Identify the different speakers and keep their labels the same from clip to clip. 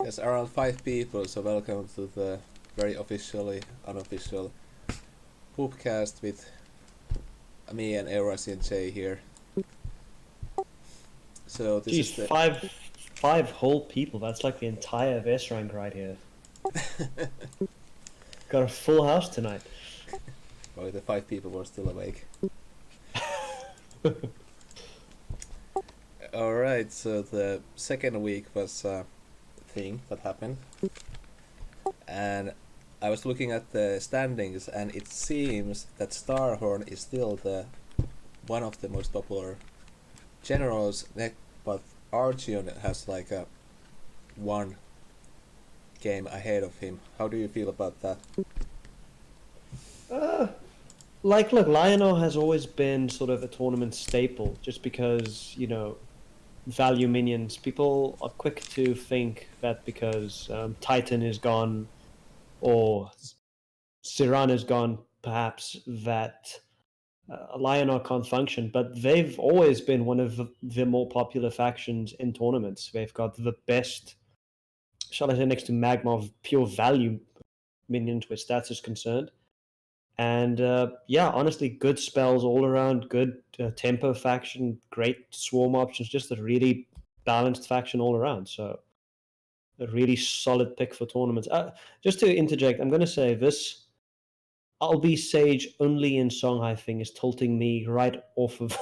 Speaker 1: There's around 5 people, so welcome to the very officially unofficial poopcast with me and EurasianJay here. So this
Speaker 2: Geez,
Speaker 1: is the
Speaker 2: five whole people. That's like the entire Vest rank right here. Got a full house tonight.
Speaker 1: well, the 5 people were still awake. All right, so the second week was a thing that happened, and I was looking at the standings, and it seems that Starhorn is still the one of the most popular generals, but Archeon has like a one game ahead of him. How do you feel about that?
Speaker 2: Uh, look, Lionel has always been sort of a tournament staple, just because value minions. People are quick to think that because Titan is gone or Siran is gone, perhaps that Lionel can't function. But they've always been one of the more popular factions in tournaments. They've got the best, shall I say, next to Magma, of pure value minions where stats is concerned. And yeah, honestly, good spells all around, good tempo faction, great swarm options, just a really balanced faction all around. So a really solid pick for tournaments. Just to interject, I'm going to say this: I'll be Sage only in Songhai thing is tilting me right off of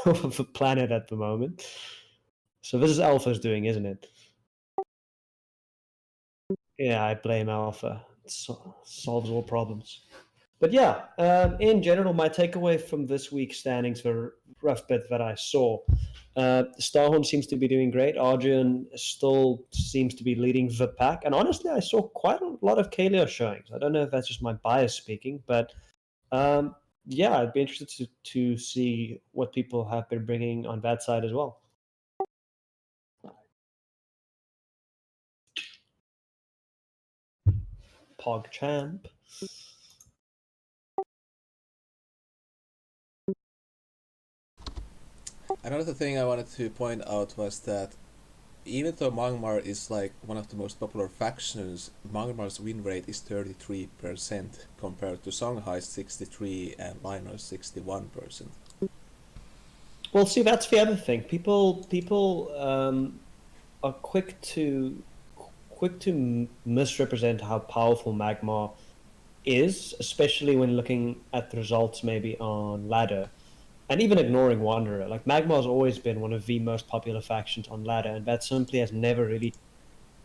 Speaker 2: off of the planet at the moment. So this is Alpha's doing, isn't it? Yeah, I blame Alpha. It solves all problems. But yeah, in general, my takeaway from this week's standings, the rough bit that I saw, Starhorn seems to be doing great. Arjun still seems to be leading the pack. And honestly, I saw quite a lot of Kalia showings. I don't know if that's just my bias speaking, but um, yeah, I'd be interested to see what people have been bringing on that side as well. PogChamp.
Speaker 1: Another thing I wanted to point out was that even though Magmar is like one of the most popular factions, Magmar's win rate is 33% compared to Songhai's 63 and Linor's 61%.
Speaker 2: Well, see, that's the other thing. People are quick to misrepresent how powerful Magma is, especially when looking at the results maybe on ladder, and even ignoring Wanderer. Like Magma has always been one of the most popular factions on ladder, and that simply has never really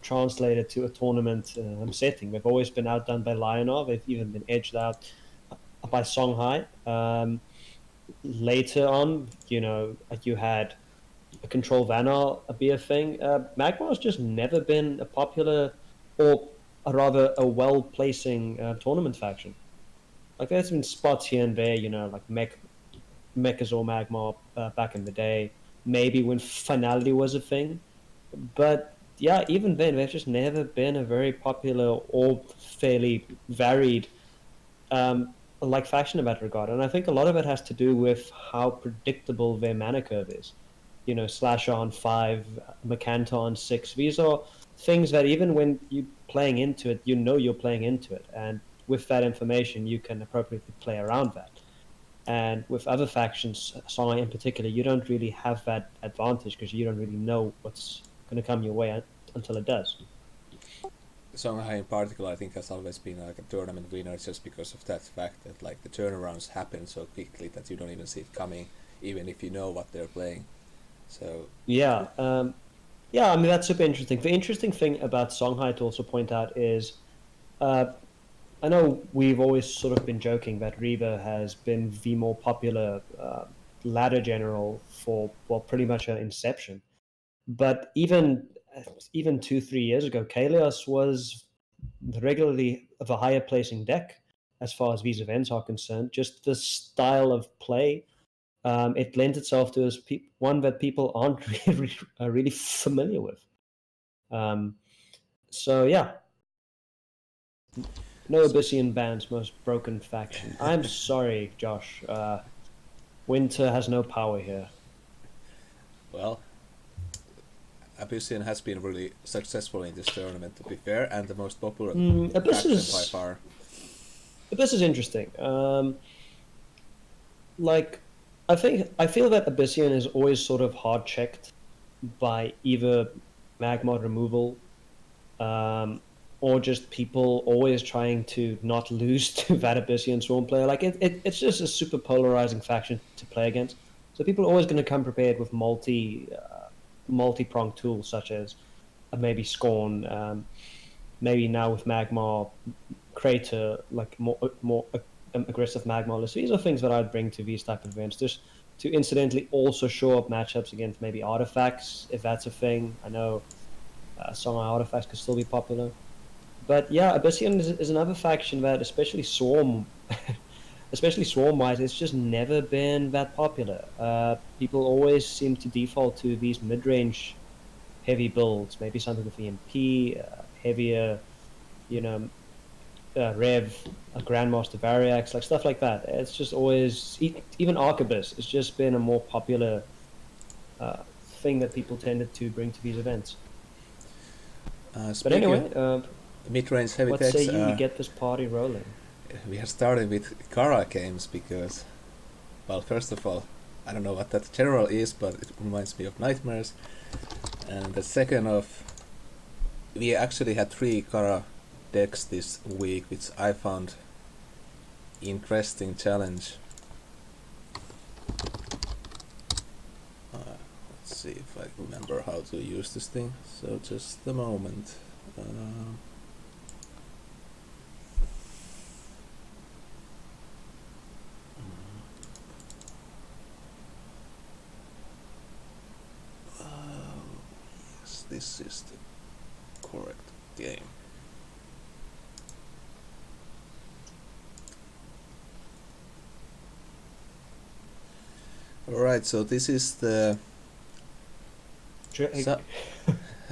Speaker 2: translated to a tournament setting. They've always been outdone by Lionel. They've even been edged out by Songhai. Later on, you had a Control Vannar be a thing. Magma has just never been a popular, or rather a well-placing tournament faction. Like there's been spots here and there, like Mechazor Magma back in the day, maybe when Finality was a thing. But yeah, even then, they've just never been a very popular or fairly varied like faction in that regard. And I think a lot of it has to do with how predictable their mana curve is. Slasher on 5, Macanta on 6. These are things that even when you're playing into it, you're playing into it. And with that information, you can appropriately play around that. And with other factions, Songhai in particular, you don't really have that advantage because you don't really know what's going to come your way until it does.
Speaker 1: Songhai in particular, I think, has always been like a tournament winner just because of that fact that like the turnarounds happen so quickly that you don't even see it coming, even if you know what they're playing. So
Speaker 2: Yeah, yeah. I mean that's super interesting. The interesting thing about Songhai to also point out is, uh, I know we've always sort of been joking that Reba has been the more popular ladder general for well pretty much her inception. But even 2 3 years ago, Kalios was regularly of a higher placing deck as far as these events are concerned. Just the style of play, it lends itself to one that people aren't really familiar with. Um, so yeah, no Abyssian band's most broken faction. I'm sorry, Josh. Winter has no power here.
Speaker 1: well, Abyssian has been really successful in this tournament, to be fair, and the most popular
Speaker 2: Abyss
Speaker 1: faction by
Speaker 2: is
Speaker 1: far.
Speaker 2: Abyss is interesting. Like, I feel that Abyssian is always sort of hard checked by either magma removal, um, or just people always trying to not lose to that Abyssian Swarm player. Like it's just a super polarizing faction to play against. So people are always going to come prepared with multi-pronged tools such as maybe Scorn, maybe now with Magma, Crater, like more aggressive Magma list. These are things that I'd bring to these type of events, just to incidentally also show up matchups against maybe artifacts, if that's a thing. I know some artifacts could still be popular. But yeah, Abyssian is another faction that, especially Swarm, especially Swarm wise, it's just never been that popular. People always seem to default to these mid range heavy builds, maybe something with EMP, heavier, you know, Rev, a Grandmaster Variax, like stuff like that. It's just always, even Arquebus, it's just been a more popular thing that people tended to bring to these events. But
Speaker 1: Speaking
Speaker 2: anyway,
Speaker 1: mid-range heavy
Speaker 2: what say
Speaker 1: techs,
Speaker 2: you? We get this party rolling.
Speaker 1: we are starting with Kara games because, well, first of all, I don't know what that general is, but it reminds me of nightmares. And the second of, we actually had 3 Kara decks this week, which I found interesting challenge. Let's see if I remember how to use this thing. So just a moment. Yes, this is the correct game. Alright, so this is the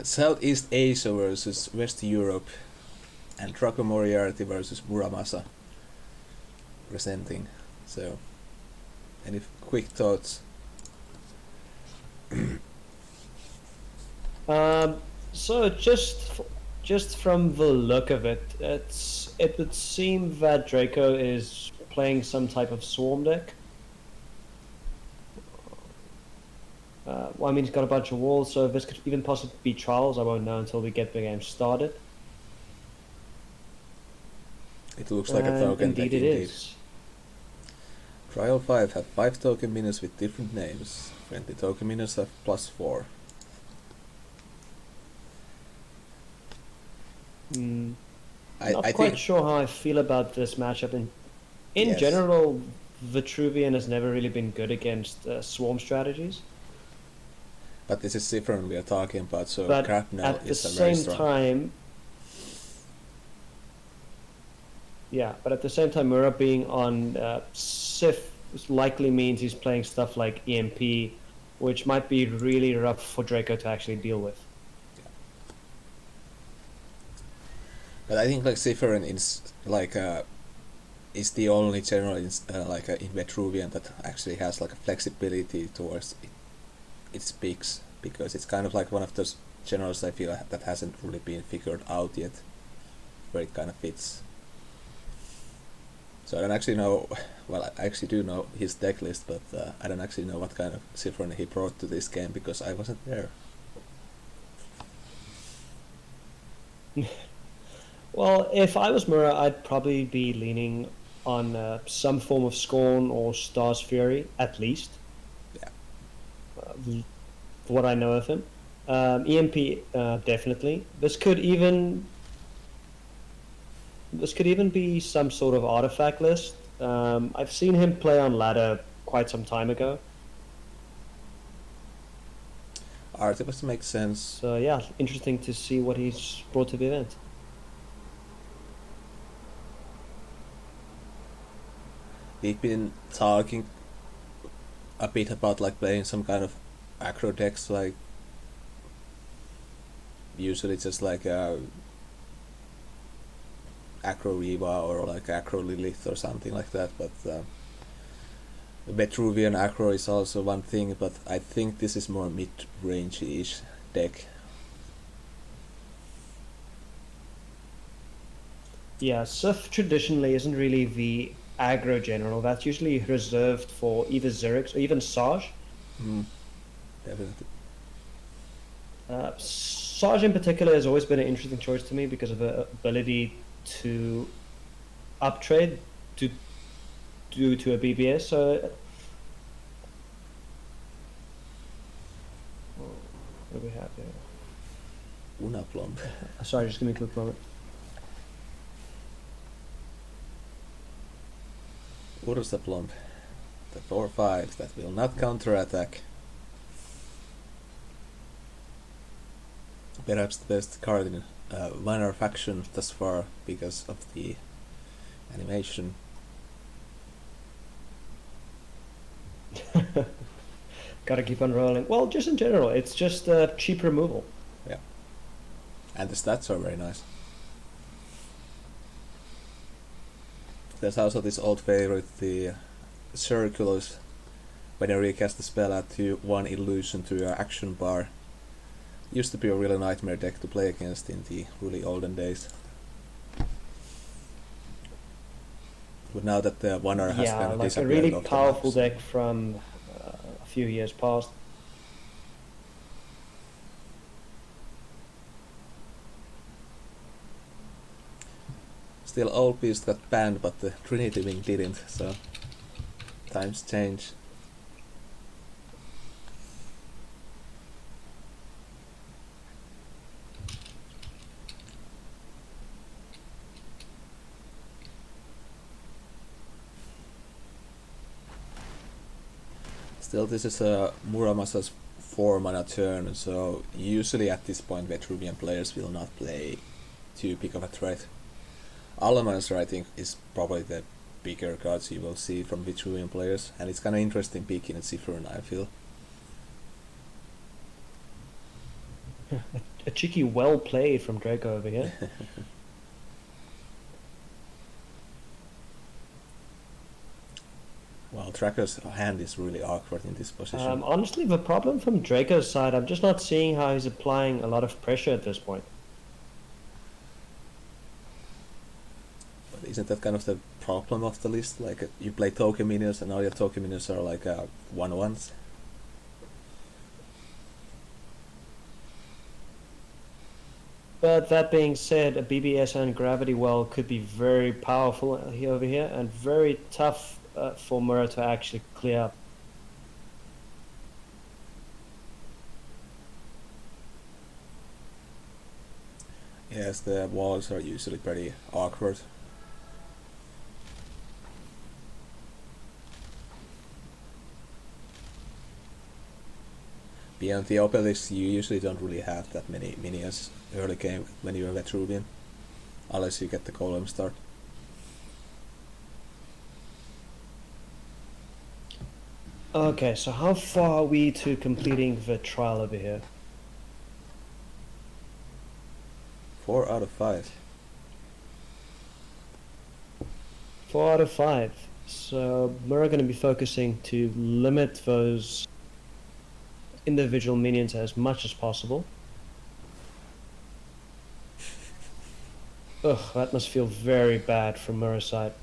Speaker 1: Southeast Asia versus West Europe, and Draco Moriarty versus Muramasa presenting. So, any quick thoughts?
Speaker 2: So just from the look of it, it would seem that Draco is playing some type of swarm deck. Well, I mean, he's got a bunch of walls, so this could even possibly be trials. I won't know until we get the game started.
Speaker 1: It looks like a token deck
Speaker 2: indeed. It is.
Speaker 1: Trial 5 have 5 token minions with different names. Friendly token minions have +4.
Speaker 2: Not quite sure how I feel about this matchup. In
Speaker 1: Yes.
Speaker 2: general, Vitruvian has never really been good against swarm strategies.
Speaker 1: But this is different we are talking about, so
Speaker 2: But
Speaker 1: Grapnel
Speaker 2: at the
Speaker 1: is a very
Speaker 2: same
Speaker 1: strong.
Speaker 2: time, yeah, but at the same time, Mura being on Sif likely means he's playing stuff like EMP, which might be really rough for Draco to actually deal with.
Speaker 1: But I think like Zephyrin is like is the only general in Vitruvian that actually has like a flexibility towards its picks, because it's kind of like one of those generals I feel that hasn't really been figured out yet where it kind of fits. So I don't actually know, well, I actually do know his deck list, but I don't actually know what kind of Zephyrin he brought to this game because I wasn't there.
Speaker 2: Well, if I was Mura, I'd probably be leaning on some form of Scorn or Star's Fury, at least.
Speaker 1: Yeah.
Speaker 2: For what I know of him. EMP, definitely. This could even be some sort of artifact list. I've seen him play on ladder quite some time ago.
Speaker 1: Artifacts makes sense.
Speaker 2: So yeah, interesting to see what he's brought to the event.
Speaker 1: We've been talking a bit about like playing some kind of aggro decks, like usually just like aggro Riva or like aggro Lilith or something like that, but Vitruvian aggro is also one thing, but I think this is more mid-range-ish deck
Speaker 2: Yeah, Sif traditionally isn't really the aggro general. That's usually reserved for either Zerix or even Sarge.
Speaker 1: Definitely.
Speaker 2: Sarge in particular has always been an interesting choice to me because of the ability to uptrade to due to a BBS. So, what do we have here?
Speaker 1: Unaplomb.
Speaker 2: Sorry, just give me a quick moment.
Speaker 1: Ursaplomb. The 4/5 that will not counterattack. Perhaps the best card in minor faction thus far because of the animation.
Speaker 2: Gotta keep on rolling. Well, just in general, it's just cheap removal.
Speaker 1: Yeah. And the stats are very nice. There's also this old favorite, the circulars. When you recast the spell, add 1 illusion to your action bar. Used to be a really nightmare deck to play against in the really olden days. But now that the Oneer has kind of
Speaker 2: like a
Speaker 1: disappeared
Speaker 2: really
Speaker 1: off the
Speaker 2: powerful
Speaker 1: maps.
Speaker 2: deck from a few years past.
Speaker 1: Still, Old Beast got banned, but the Trinity Wing didn't, so times change. Still, this is a Muramasa's 4-mana turn, so usually at this point Vetruvian players will not play too big of a threat. Almancer, I think, is probably the bigger cards you will see from Vitruvian players, and it's kind of interesting picking a Zifern, I feel.
Speaker 2: A cheeky well played from Draco over here.
Speaker 1: Well, Tracker's hand is really awkward in this position.
Speaker 2: Honestly, the problem from Draco's side, I'm just not seeing how he's applying a lot of pressure at this point.
Speaker 1: But isn't that kind of the problem of the list? Like, you play token minions and all your token minions are like 1/1s.
Speaker 2: But that being said, a BBS and Gravity Well could be very powerful over here and very tough for Mura to actually clear up.
Speaker 1: Yes, the walls are usually pretty awkward. Beyond the obelisks, you usually don't really have that many minions early game when you're Vetruvian, unless you get the column start.
Speaker 2: Okay, so how far are we to completing the trial over here?
Speaker 1: 4 out of 5.
Speaker 2: 4 out of 5. So we're going to be focusing to limit those individual minions as much as possible. Ugh, that must feel very bad from Mura's side.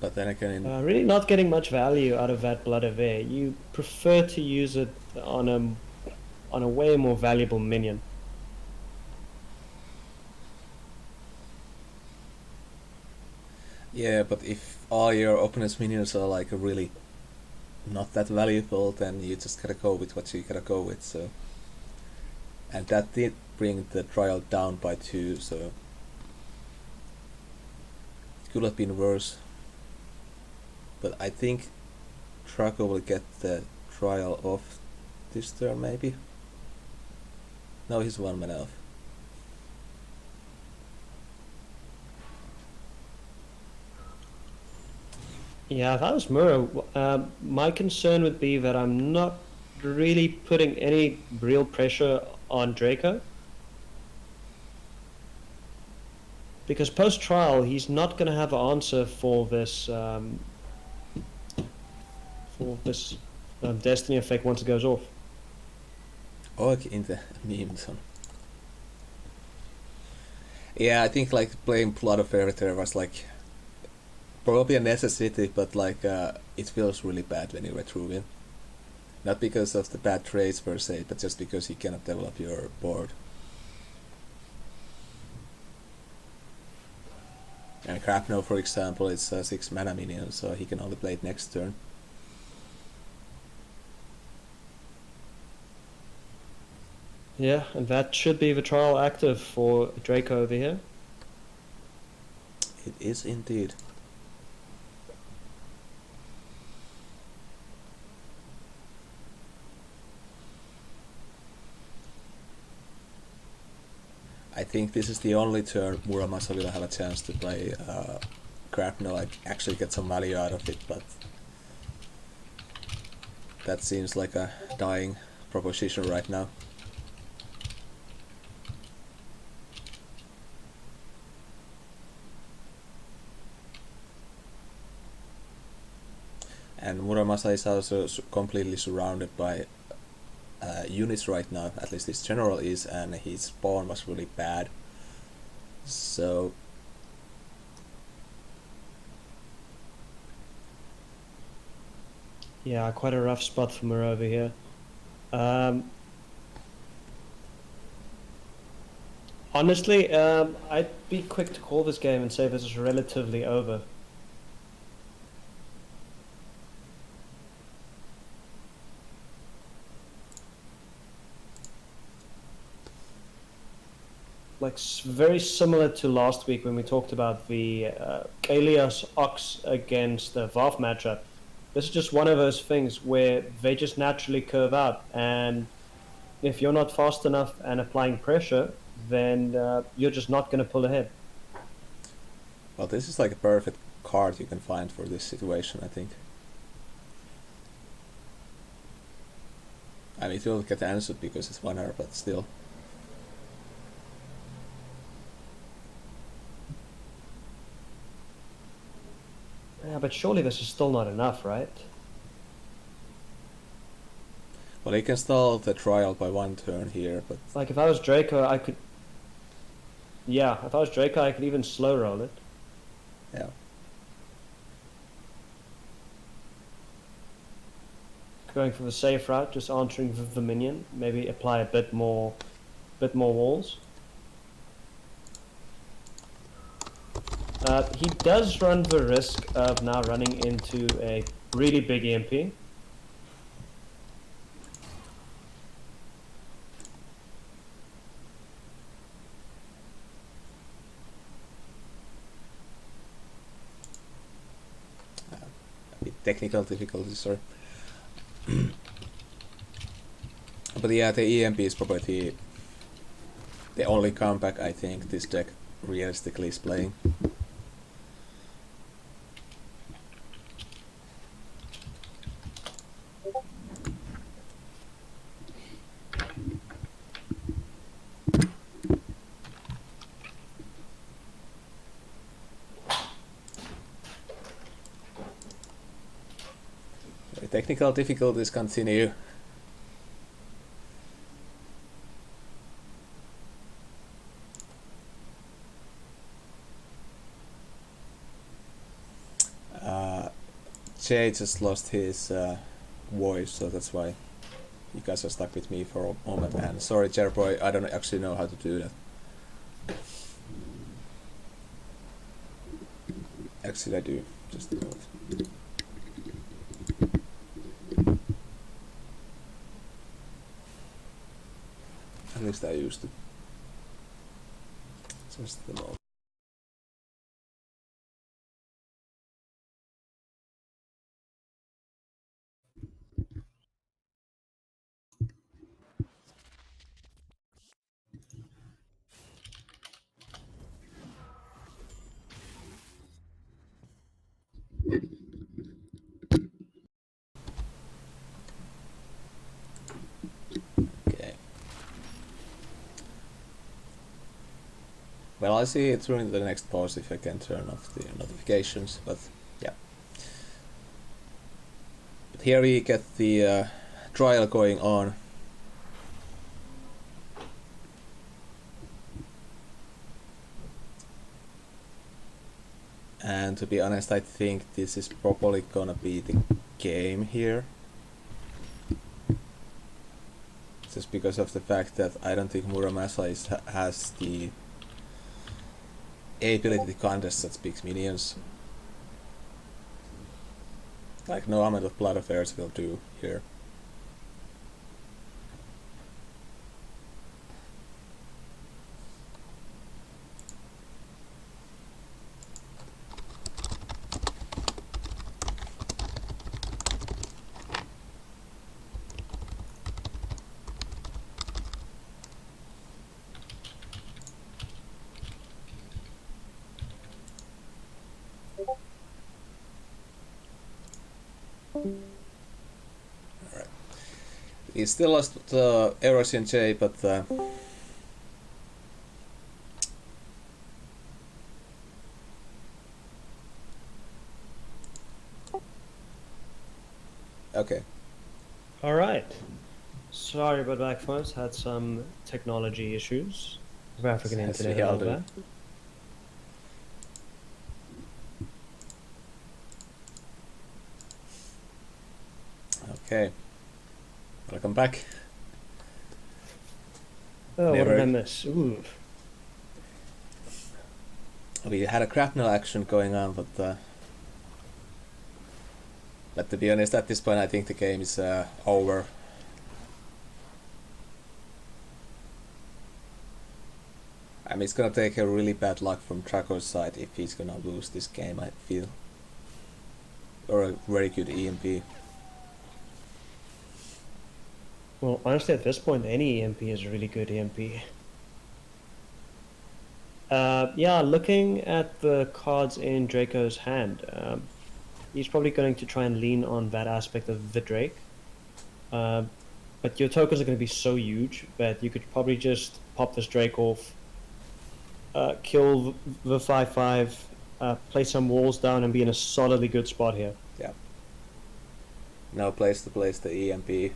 Speaker 1: But then again,
Speaker 2: Really not getting much value out of that Blood of Air. You prefer to use it on a way more valuable minion.
Speaker 1: yeah, but if all your opponent's minions are like really not that valuable, then you just gotta go with what you gotta go with. So, and that did bring the trial down by 2, so it could have been worse. But I think Draco will get the trial off this turn, maybe. No, he's 1 man off.
Speaker 2: Yeah, if I was Mura, my concern would be that I'm not really putting any real pressure on Draco. Because post-trial, he's not going to have an answer for this Destiny effect once it goes off.
Speaker 1: Og in the memes. Yeah, I think like playing Blood of Eritrea was like probably a necessity, but like it feels really bad when you get through it. Not because of the bad trades per se, but just because you cannot develop your board. And Crapno, for example, is a 6 mana minion, so he can only play it next turn.
Speaker 2: Yeah, and that should be the trial active for Draco over here.
Speaker 1: It is indeed. I think this is the only turn Muramasa will have a chance to play Crapno, like actually get some value out of it, but that seems like a dying proposition right now. And Muramasa is also completely surrounded by units right now, at least his general is, and his spawn was really bad. So
Speaker 2: Yeah, quite a rough spot for Mur over here. Honestly, I'd be quick to call this game and say this is relatively over. Like very similar to last week when we talked about the Kalios Ox against the Valve matchup. This is just one of those things where they just naturally curve out, and if you're not fast enough and applying pressure, then you're just not going to pull ahead.
Speaker 1: well, this is like a perfect card you can find for this situation, I think. I mean, it will get answered because it's 1 hour, but still.
Speaker 2: Yeah, but surely this is still not enough, right?
Speaker 1: Well, he can stall the trial by 1 turn here, but
Speaker 2: Like if I was Draco, I could. Yeah, if I was Draco, I could even slow roll it.
Speaker 1: yeah.
Speaker 2: Going for the safe route, just answering the minion. Maybe apply a bit more walls. He does run the risk of now running into a really big EMP.
Speaker 1: Technical difficulties, sorry. But yeah, the EMP is probably the only comeback I think this deck realistically is playing. The technical difficulties continue. Jay just lost his voice, so that's why you guys are stuck with me for a moment. And sorry, Chairboy, I don't actually know how to do that. Actually, I do. Just a moment. At least I used to. Just the moment. Okay. Well, I'll see it during the next pause if I can turn off the notifications, but yeah. But here we get the trial going on. And to be honest, I think this is probably gonna be the game here. Just because of the fact that I don't think Muramasa has the ability to contest such big minions. Like, no amount of blood affairs will do here. Alright. He still lost the EurasianJay, but okay.
Speaker 2: All right. Sorry about that, folks. Had some technology issues. African
Speaker 1: As
Speaker 2: internet
Speaker 1: we all
Speaker 2: and all
Speaker 1: do.
Speaker 2: that.
Speaker 1: Okay. Welcome back.
Speaker 2: Oh,
Speaker 1: Never-
Speaker 2: what did I miss? Ooh.
Speaker 1: We had a grapnel action going on, but to be honest, at this point, I think the game is over. I mean, it's gonna take a really bad luck from Draco's side if he's gonna lose this game, I feel. Or a very good EMP.
Speaker 2: Well, honestly, at this point, any EMP is a really good EMP. Yeah, looking at the cards in Draco's hand, he's probably going to try and lean on that aspect of the Drake. But your tokens are going to be so huge that you could probably just pop this Drake off, kill the 5/5, place some walls down, and be in a solidly good spot here.
Speaker 1: Yeah. No place to place the EMP.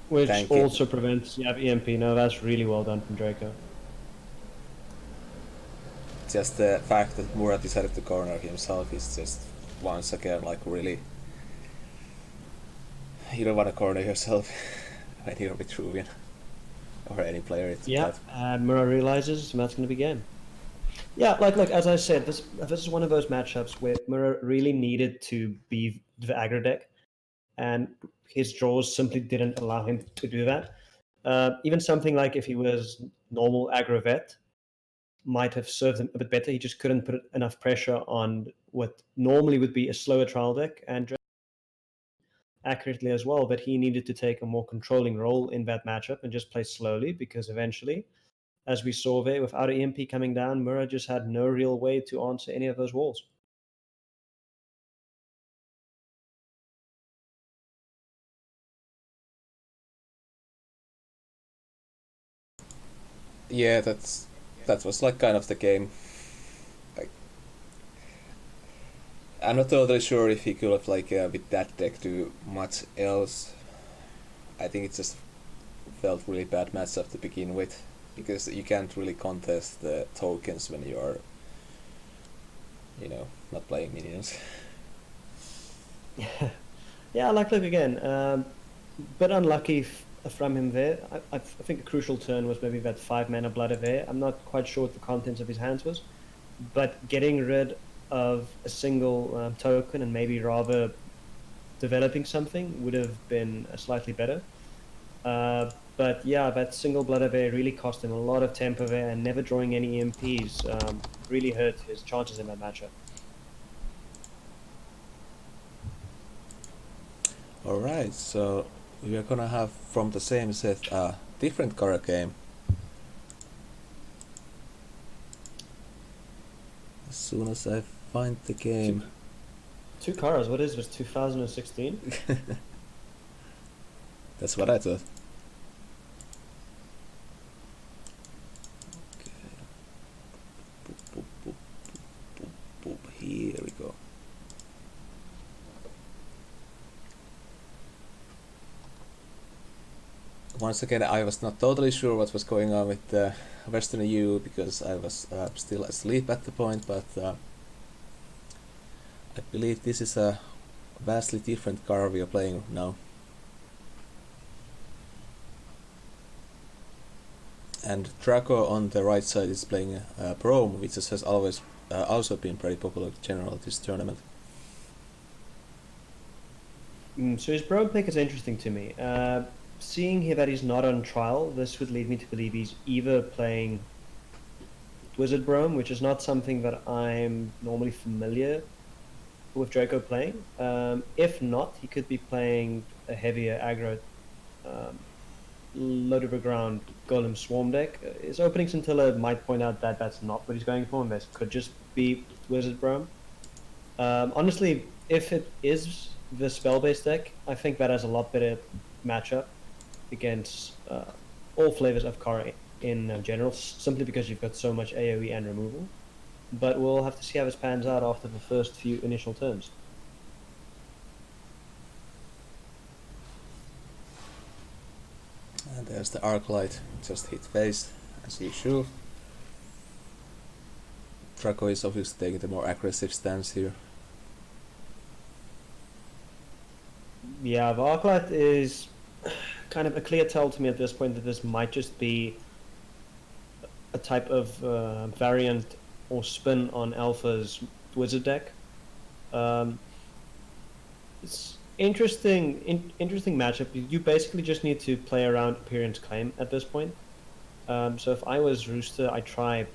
Speaker 2: Which
Speaker 1: Thank you.
Speaker 2: also prevents EMP. No, that's really well done from Draco.
Speaker 1: Just the fact that Murat decided to corner himself is just once again like really. You don't want to corner yourself when you're with Ruvian or any player.
Speaker 2: Yeah, Mura realizes that's going to be game. Yeah, like look, as I said, this is one of those matchups where Mura really needed to be the aggro deck, and his draws simply didn't allow him to do that. Even something like if he was normal aggro vet might have served him a bit better. He just couldn't put enough pressure on what normally would be a slower trial deck and accurately as well, but he needed to take a more controlling role in that matchup and just play slowly, because eventually, as we saw there, without an EMP coming down, Mura just had no real way to answer any of those walls.
Speaker 1: Yeah, that was like kind of the game. Like, I'm not totally sure if he could have like with that deck do much else. I think it just felt really bad matchup to begin with, because you can't really contest the tokens when you are, you know, not playing minions.
Speaker 2: Yeah, like look again, bit unlucky from him there. I think a crucial turn was maybe that 5 mana Blood of Air. I'm not quite sure what the contents of his hands was, but getting rid of a single token and maybe rather developing something would have been slightly better. But yeah, that single Blood of Air really cost him a lot of tempo there, and never drawing any EMPs really hurt his chances in that matchup.
Speaker 1: Alright, so we are gonna have from the same set a different card game. As soon as I find the game.
Speaker 2: Two cars, what is this, 2016?
Speaker 1: That's what I thought. Okay. Boop, boop, boop, boop, boop, boop. Here we go. Once again, I was not totally sure what was going on with Western EU because I was still asleep at the point, but I believe this is a vastly different card we are playing now. And Draco on the right side is playing Brome, which has always also been pretty popular in general this tournament.
Speaker 2: So his Brome pick is interesting to me. Seeing here that he's not on trial, this would lead me to believe he's either playing Wizard Brome, which is not something that I'm normally familiar with Draco playing. If not, he could be playing a heavier aggro load of the ground Golem Swarm deck. His opening scintilla might point out that that's not what he's going for, and this could just be Wizard Brome. Honestly, if it is the spell-based deck, I think that has a lot better matchup against all flavors of Kara in general, simply because you've got so much AoE and removal. But we'll have to see how this pans out after the first few initial turns.
Speaker 1: And there's the Arclight, just hit face, as usual. Draco is obviously taking the more aggressive stance here.
Speaker 2: Yeah, the Arclight is kind of a clear tell to me at this point that this might just be a type of variant or spin on Alpha's Wizard deck. It's interesting matchup. You basically just need to play around Appearance Claim at this point. So if I was Rooster, I'd try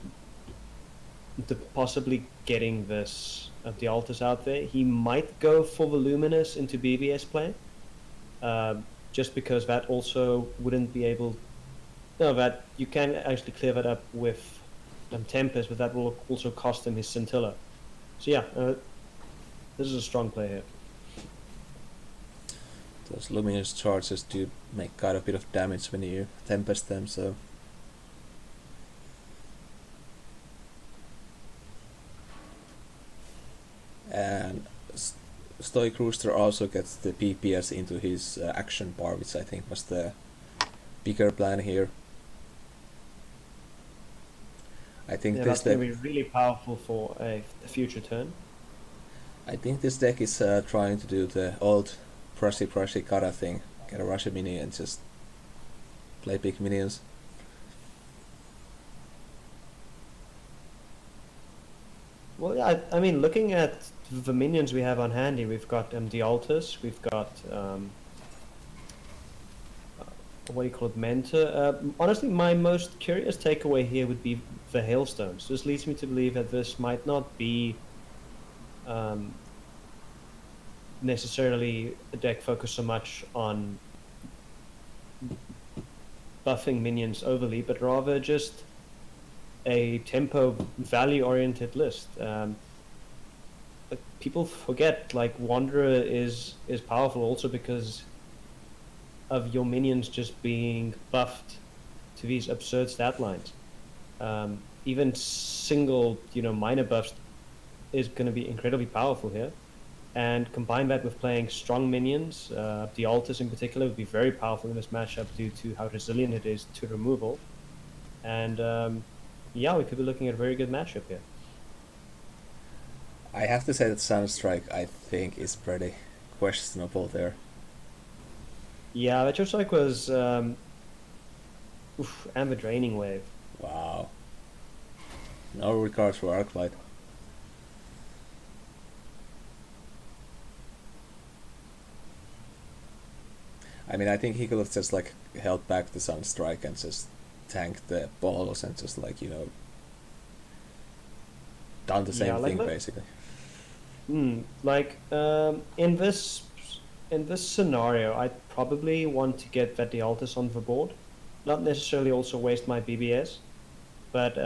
Speaker 2: to possibly getting this the Altus out there. He might go for Voluminous into BBS play, just because that also wouldn't be able. No, that you can actually clear that up with Tempest, but that will also cost him his Scintilla. So yeah, this is a strong play here.
Speaker 1: Those luminous charges do make quite a bit of damage when you Tempest them, so... And Stoic Rooster also gets the PPS into his action bar, which I think was the bigger plan here. I think this
Speaker 2: that's
Speaker 1: deck...
Speaker 2: going to be really powerful for a future turn.
Speaker 1: I think this deck is trying to do the old Prushy Kara thing. Get a Russian mini and just play big minions.
Speaker 2: Well, yeah, I mean, looking at the minions we have on handy, we've got the Altus, we've got what do you call it, Mentor. Honestly, my most curious takeaway here would be the Hailstones. This leads me to believe that this might not be necessarily a deck focused so much on buffing minions overly, but rather just a tempo value oriented list. But people forget, like, Wanderer is powerful also because of your minions just being buffed to these absurd stat lines. Even single, minor buffs is going to be incredibly powerful here. And combine that with playing strong minions, the Altus in particular would be very powerful in this matchup due to how resilient it is to removal. And yeah, we could be looking at a very good matchup here.
Speaker 1: I have to say that Sunstrike, I think, is pretty questionable there.
Speaker 2: Yeah, that Strike was and the Draining Wave.
Speaker 1: Wow. No regards for Arclight. I mean, I think he could have just like held back the Sunstrike and just tanked the balls and just like, done the same thing basically.
Speaker 2: In this scenario, I'd probably want to get that the Altus on the board, not necessarily also waste my BBS, but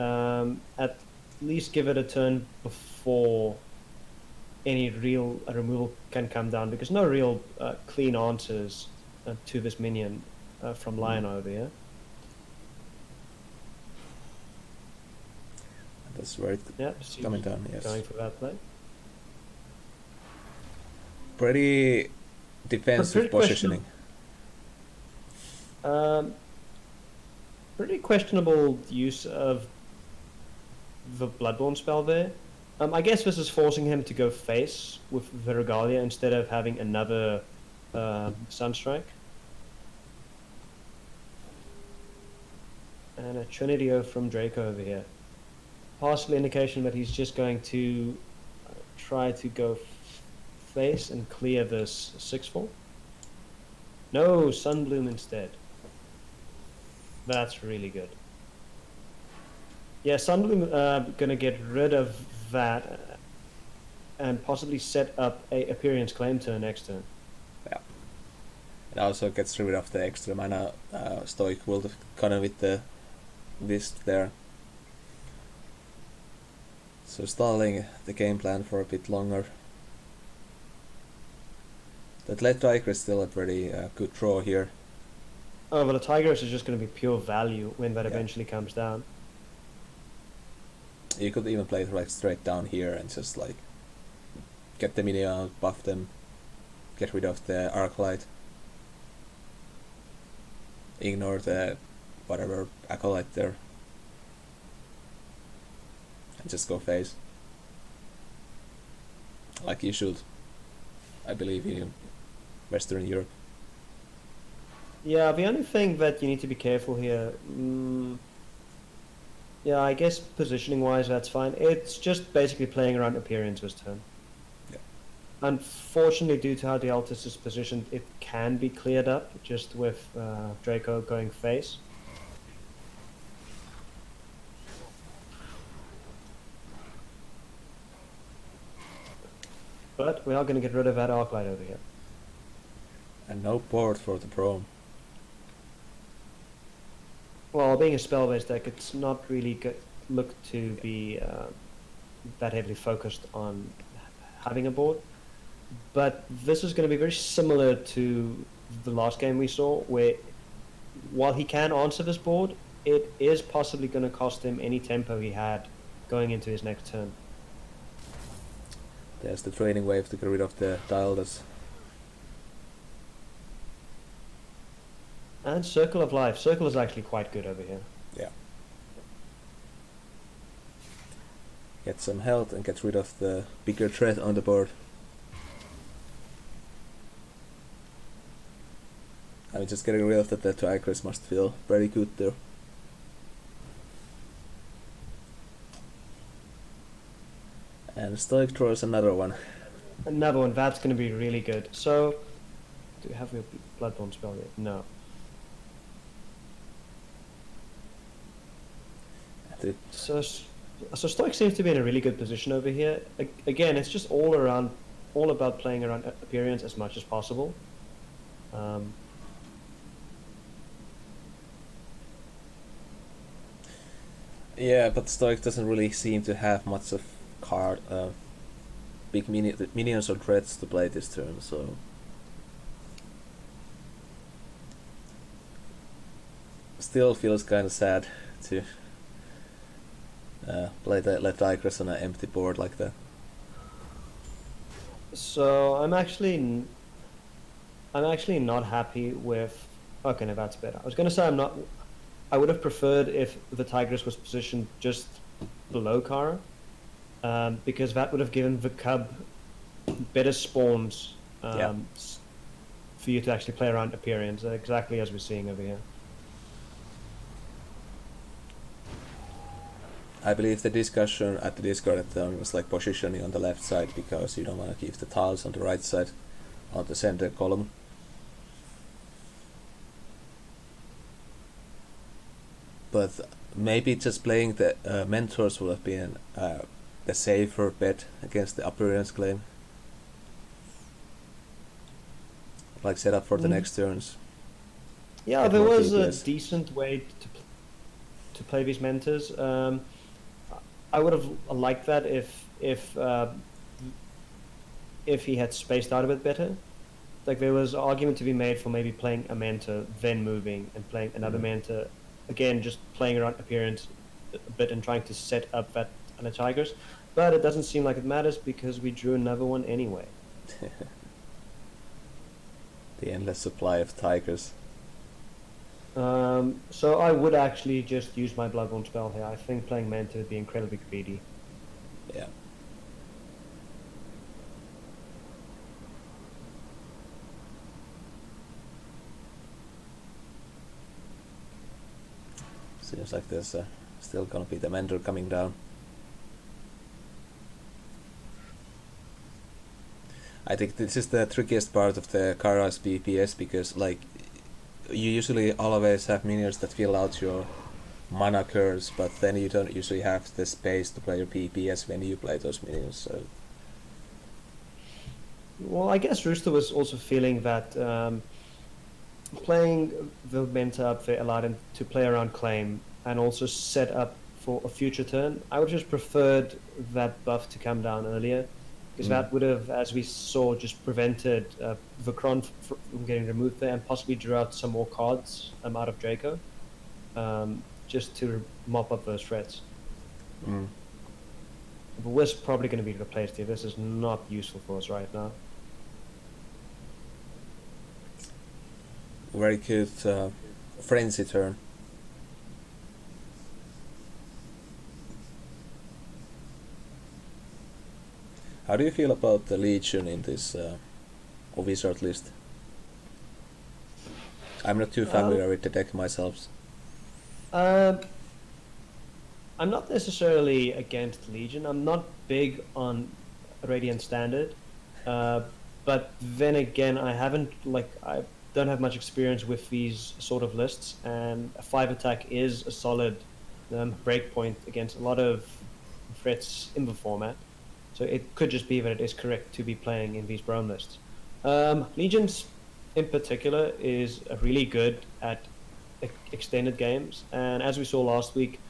Speaker 2: at least give it a turn before any real removal can come down, because no real clean answers to this minion from Lion over here.
Speaker 1: That's where it's coming down, yes.
Speaker 2: Going for that play.
Speaker 1: Pretty defensive positioning.
Speaker 2: Pretty questionable use of the Bloodborne spell there. I guess this is forcing him to go face with the Regalia instead of having another Sunstrike. And a Trinitio from Draco over here. Possible indication that he's just going to try to go face and clear this 6-4. No, Sunbloom instead. That's really good. Yeah, Sunbloom gonna get rid of that and possibly set up a Appearance Claim turn next turn.
Speaker 1: Yeah. It also gets rid of the extra mana Stoic will kind of with the Wisp there. So stalling the game plan for a bit longer. That Lead Tiger is still a pretty good draw here.
Speaker 2: Oh, well, the Tigers is just going to be pure value when that eventually comes down.
Speaker 1: You could even play it like straight down here and just like get the minion out, buff them, get rid of the Arclight, ignore the whatever Acolyte there, and just go face. Like you should, I believe, in Western Europe.
Speaker 2: Yeah, the only thing that you need to be careful here, yeah, I guess positioning-wise that's fine. It's just basically playing around Appearance this turn.
Speaker 1: Yeah.
Speaker 2: Unfortunately, due to how the Altus is positioned, it can be cleared up just with Draco going face. But we are going to get rid of that Arclight over here.
Speaker 1: And no board for the Pro.
Speaker 2: Well, being a spell-based deck, it's not really looked to be that heavily focused on having a board. But this is going to be very similar to the last game we saw, where while he can answer this board, it is possibly going to cost him any tempo he had going into his next turn.
Speaker 1: There's the training wave to get rid of the Duelyst.
Speaker 2: And Circle of Life. Circle is actually quite good over here.
Speaker 1: Yeah. Get some health and get rid of the bigger threat on the board. I mean, just getting rid of the Tigers must feel very good there. And Stoic draws another one.
Speaker 2: Another one, that's going to be really good. So, do we have your Bloodborne spell yet? No. So Stoic seems to be in a really good position over here. Again, it's just all about playing around Appearance as much as possible.
Speaker 1: Yeah, but Stoic doesn't really seem to have much of card, big minions or threats to play this turn, so still feels kind of sad to play the Lead Tigress on an empty board like that.
Speaker 2: So I'm actually not happy with. Okay, no, that's better. I was going to say I would have preferred if the Tigress was positioned just below Kara, because that would have given the Cub better spawns for you to actually play around Appearance, exactly as we're seeing over here.
Speaker 1: I believe the discussion at the Discord at the time was like positioning on the left side because you don't want to keep the tiles on the right side on the center column. But maybe just playing the mentors would have been the safer bet against the Appearance Claim. Like set up for the next turns.
Speaker 2: Yeah, there was a decent way to play these mentors. I would have liked that if he had spaced out a bit better. Like there was an argument to be made for maybe playing a mentor, then moving, and playing another mentor. Again, just playing around Appearance a bit and trying to set up that on the Tigers. But it doesn't seem like it matters because we drew another one anyway.
Speaker 1: The endless supply of Tigers.
Speaker 2: So I would actually just use my Bloodborne spell here. I think playing Mentor would be incredibly greedy.
Speaker 1: Yeah. Seems like there's still gonna be the Mender coming down. I think this is the trickiest part of the Kara's BPS because like you usually always have minions that fill out your mana curves, but then you don't usually have the space to play your PPS when you play those minions. So.
Speaker 2: Well, I guess Rooster was also feeling that playing Vilmenta up there allowed him to play around claim and also set up for a future turn. I would just preferred that buff to come down earlier, because that would have, as we saw, just prevented Vakron from getting removed there and possibly drew out some more cards out of Draco, just to mop up those threats. But we're probably going to be replaced here. This is not useful for us right now.
Speaker 1: Very good frenzy turn. How do you feel about the Legion in this wizard list? I'm not too familiar with the deck myself.
Speaker 2: I'm not necessarily against Legion. I'm not big on Radiant Standard, but then again, I don't have much experience with these sort of lists, and a 5 attack is a solid breakpoint against a lot of threats in the format. So it could just be that it is correct to be playing in these Brome lists. Legions in particular is really good at extended games, and as we saw last week,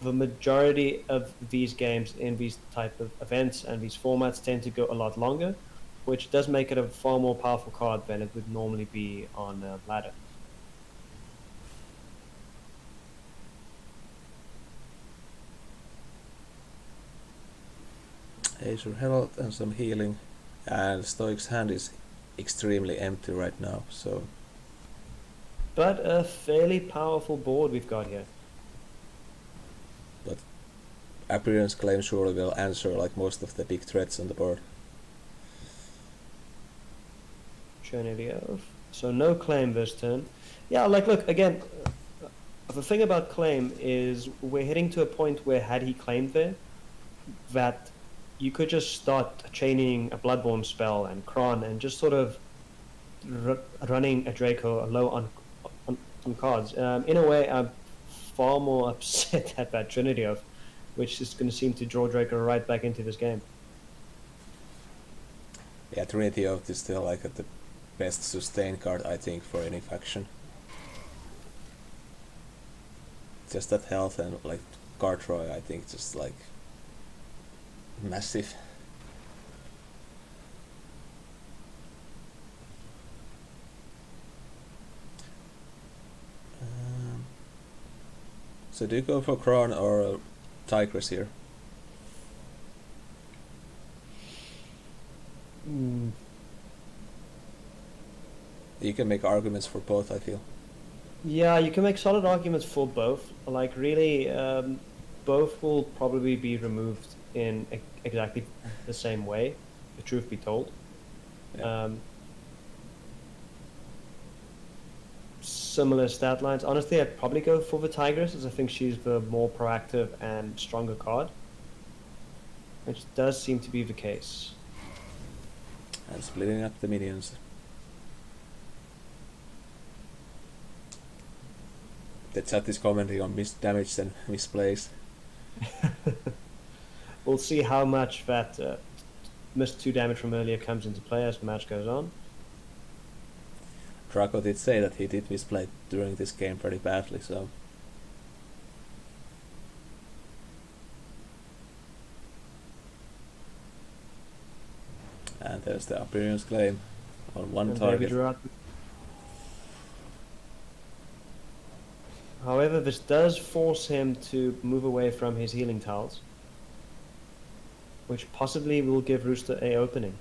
Speaker 2: the majority of these games in these type of events and these formats tend to go a lot longer, which does make it a far more powerful card than it would normally be on ladder.
Speaker 1: Azure Herald and some healing, and Stoic's hand is extremely empty right now, so...
Speaker 2: But a fairly powerful board we've got here.
Speaker 1: But Appearance Claim surely will answer like most of the big threats on the board.
Speaker 2: So no claim this turn. Yeah, like look, again, the thing about claim is we're heading to a point where had he claimed there, that you could just start chaining a Bloodborne spell and Kron and just sort of running a Draco low on cards. In a way, I'm far more upset at that Trinity Oath, which is going to seem to draw Draco right back into this game.
Speaker 1: Yeah, Trinity Oath is still like the best sustain card I think for any faction. Just that health and like Cartroy, I think just like massive. So do you go for Kron or Tigress here? You can make arguments for both, I feel.
Speaker 2: Yeah, you can make solid arguments for both. Like really, both will probably be removed in exactly the same way, the truth be told.
Speaker 1: Yeah.
Speaker 2: Similar stat lines. Honestly, I'd probably go for the Tigress, as I think she's the more proactive and stronger card, which does seem to be the case.
Speaker 1: And splitting up the minions. The chat is commenting on missed damage and misplays.
Speaker 2: We'll see how much that missed 2 damage from earlier comes into play as the match goes on.
Speaker 1: Draco did say that he did misplay during this game pretty badly, so... And there's the Appearance Claim on one target.
Speaker 2: However, this does force him to move away from his healing tiles, which possibly will give Rooster a opening,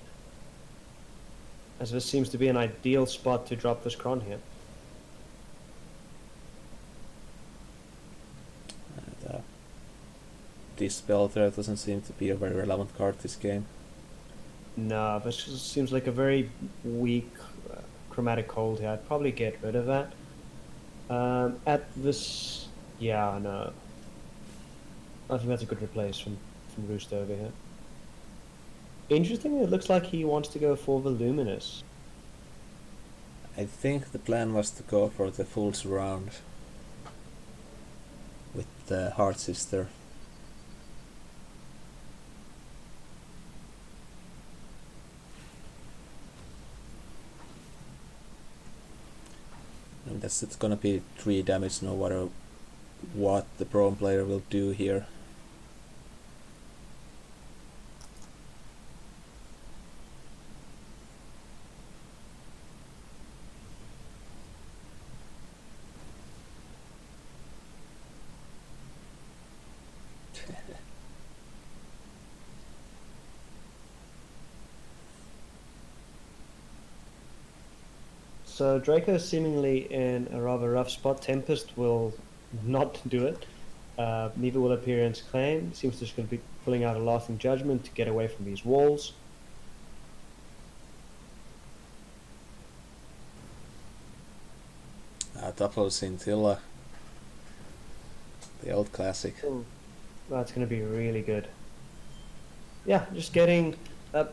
Speaker 2: as this seems to be an ideal spot to drop this Kron here.
Speaker 1: And, Dispel there doesn't seem to be a very relevant card this game.
Speaker 2: No, this just seems like a very weak Chromatic Cold here. I'd probably get rid of that. At this Yeah, no. I think that's a good replace from Rooster over here. Interestingly, it looks like he wants to go for Voluminous.
Speaker 1: I think the plan was to go for the full surround with the Heart Sister. And it's gonna be 3 damage no matter what the Braum player will do here.
Speaker 2: So Draco is seemingly in a rather rough spot. Tempest will not do it. Neither will Appearance Claim. Seems just going to be pulling out a Lasting Judgment to get away from these walls.
Speaker 1: Double Scintilla. The old classic.
Speaker 2: That's going to be really good. Yeah, just getting...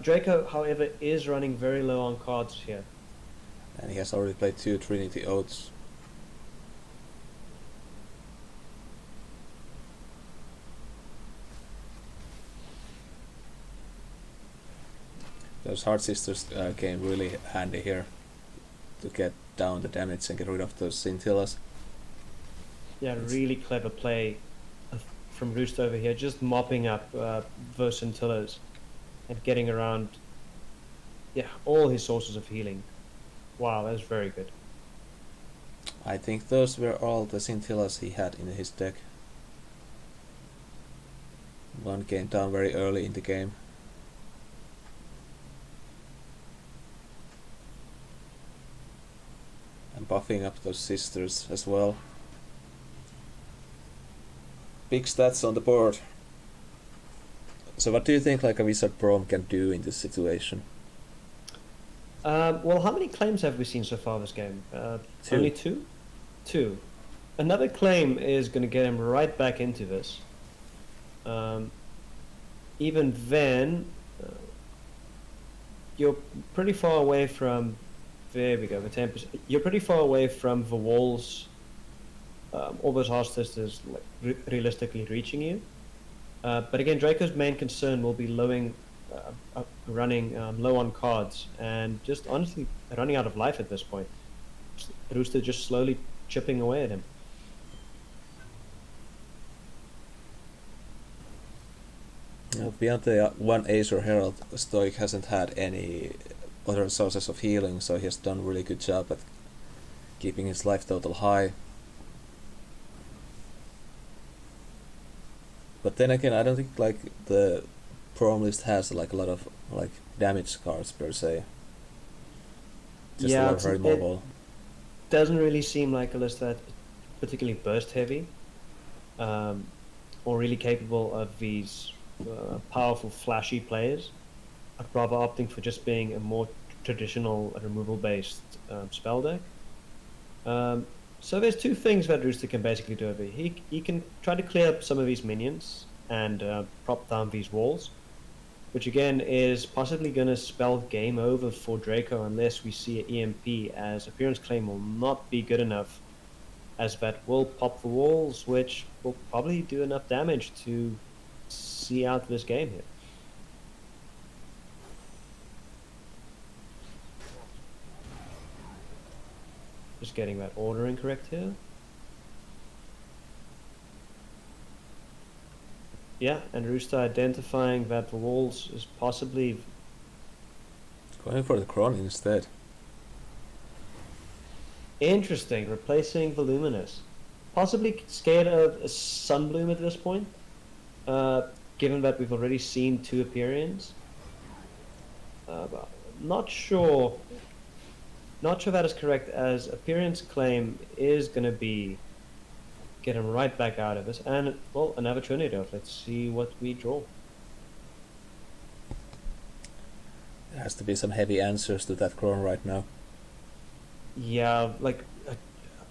Speaker 2: Draco, however, is running very low on cards here.
Speaker 1: And he has already played 2 Trinity Oaths. Those Heart Sisters came really handy here to get down the damage and get rid of those Scintillas.
Speaker 2: Yeah, really clever play from Roost over here, just mopping up those Scintillas and getting around all his sources of healing. Wow, that's very good.
Speaker 1: I think those were all the Scintillas he had in his deck. One came down very early in the game. And buffing up those sisters as well. Big stats on the board. So what do you think like a Wizard Braum can do in this situation?
Speaker 2: Well, how many claims have we seen so far this game?
Speaker 1: 2.
Speaker 2: Only 2? 2. Another claim is going to get him right back into this. Even then, you're pretty far away from... There we go, the Tempest. You're pretty far away from the walls. All those Heart Sisters like, realistically reaching you. But again, Draco's main concern will be running low on cards and just honestly running out of life at this point. Rooster just slowly chipping away at him.
Speaker 1: Beyond the one Ace or Herald, Stoic hasn't had any other sources of healing, so he has done a really good job at keeping his life total high. But then again, I don't think like the Braum list has like a lot of like damage cards per se. Just a lot of very mobile.
Speaker 2: It doesn't really seem like a list that particularly burst heavy, or really capable of these powerful, flashy players. I'd rather opting for just being a more traditional removal-based spell deck. So there's 2 things that Rooster can basically do over here. He can try to clear up some of these minions and prop down these walls, which again is possibly going to spell game over for Draco unless we see an EMP, as Appearance Claim will not be good enough, as that will pop the walls, which will probably do enough damage to see out this game here. Just getting that ordering correct here. Yeah, and Rooster identifying that the walls is possibly...
Speaker 1: Going for the Cron instead.
Speaker 2: Interesting, replacing Voluminous. Possibly scared of a Sunbloom at this point, given that we've already seen 2 Appearians. But not sure that is correct, as Appearance Claim is going to be get him right back out of this. And, well, another Trinity. Let's see what we draw.
Speaker 1: There has to be some heavy answers to that Cron right now.
Speaker 2: Yeah, like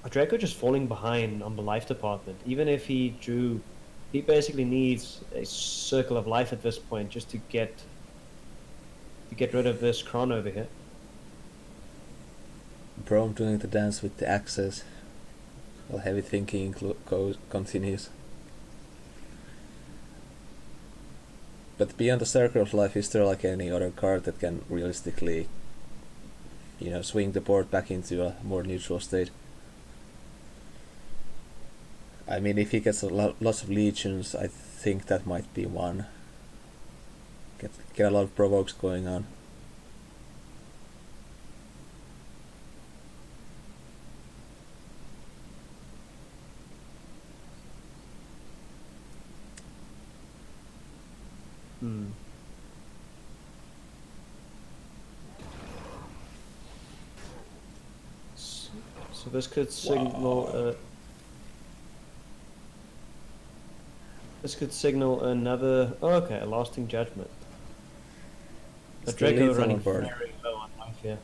Speaker 2: Draco just falling behind on the life department. Even if he drew, he basically needs a circle of life at this point just to get rid of this Kron over here.
Speaker 1: Braum doing the dance with the axes while heavy thinking continues. But beyond the circle of life, is there like any other card that can realistically, swing the board back into a more neutral state? I mean, if he gets lots of legions, I think that might be one. Get a lot of provokes going on.
Speaker 2: So this could signal. This could signal another. Oh, okay, a lasting judgment. A Draco running very low on life here.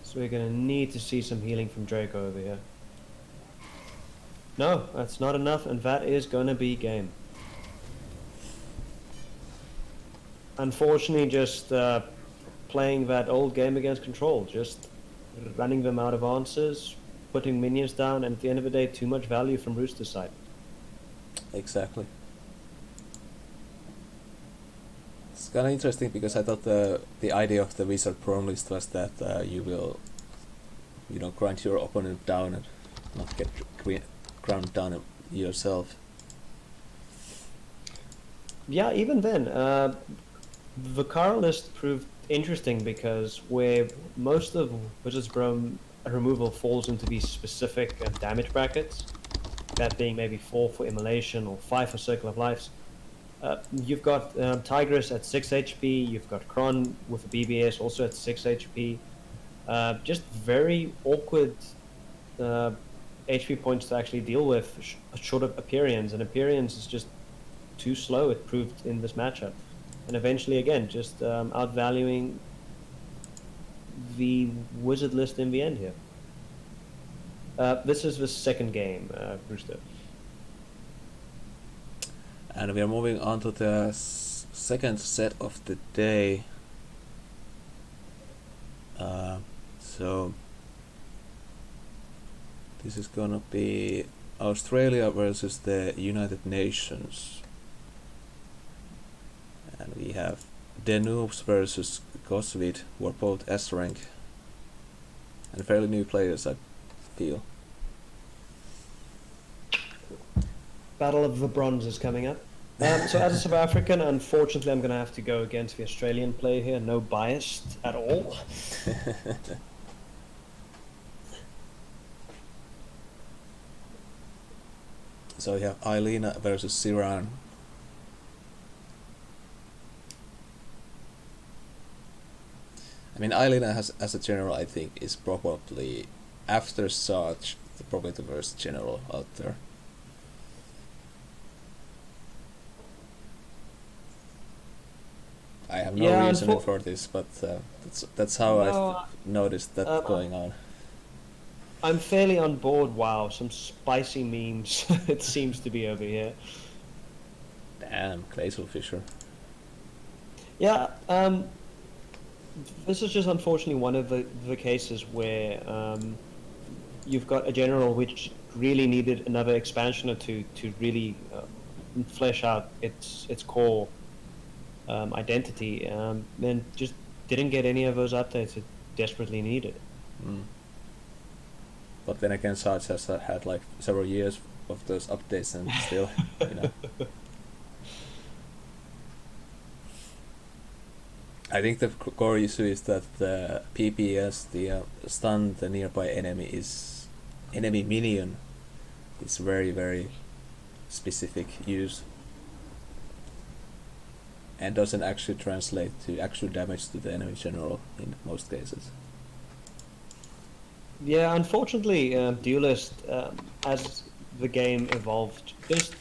Speaker 2: So we're gonna need to see some healing from Draco over here. No, that's not enough, and that is gonna be game. Unfortunately, just playing that old game against control, just running them out of answers, putting minions down, and at the end of the day, too much value from Rooster's side.
Speaker 1: Exactly. It's kind of interesting because I thought the idea of the Wizard Prone list was that you will, grind your opponent down and not get ground down yourself.
Speaker 2: Yeah, even then, the Kara list proved interesting because where most of Wizard's Prone removal falls into these specific damage brackets, that being maybe 4 for Immolation or 5 for Circle of Lives. You've got Tigress at 6 HP, you've got Kron with a BBS also at 6 HP. Just very awkward HP points to actually deal with, short of Aperions, and Aperions is just too slow, it proved in this matchup. And eventually, again, just outvaluing the Wizard list in the end here. This is the second game, Brewster.
Speaker 1: And we are moving on to the second set of the day. So this is gonna be Australia versus the United Nations. And we have Denoobs versus Gosvid, who are both S rank. And fairly new players, I feel.
Speaker 2: Battle of the Bronze is coming up. So as a South African, unfortunately, I'm going to have to go against the Australian player here. No bias at all.
Speaker 1: So we have Ailina versus Siran. I mean, Ailina has, as a general, I think, is probably, after Sarge, probably the worst general out there. I have no reason for this, but that's how I've noticed that going on.
Speaker 2: I'm fairly on board. Wow, some spicy memes. It seems to be over here.
Speaker 1: Damn, Glacial Fisher.
Speaker 2: Yeah, this is just unfortunately one of the cases where you've got a general which really needed another expansion or two to really flesh out its core identity, and just didn't get any of those updates it desperately needed.
Speaker 1: But then again, Sarge has had like several years of those updates and still, I think the core issue is that the PPS, the stun the nearby enemy minion, is very, very specific use and doesn't actually translate to actual damage to the enemy general in most cases.
Speaker 2: Yeah, unfortunately, Duelyst, as the game evolved, just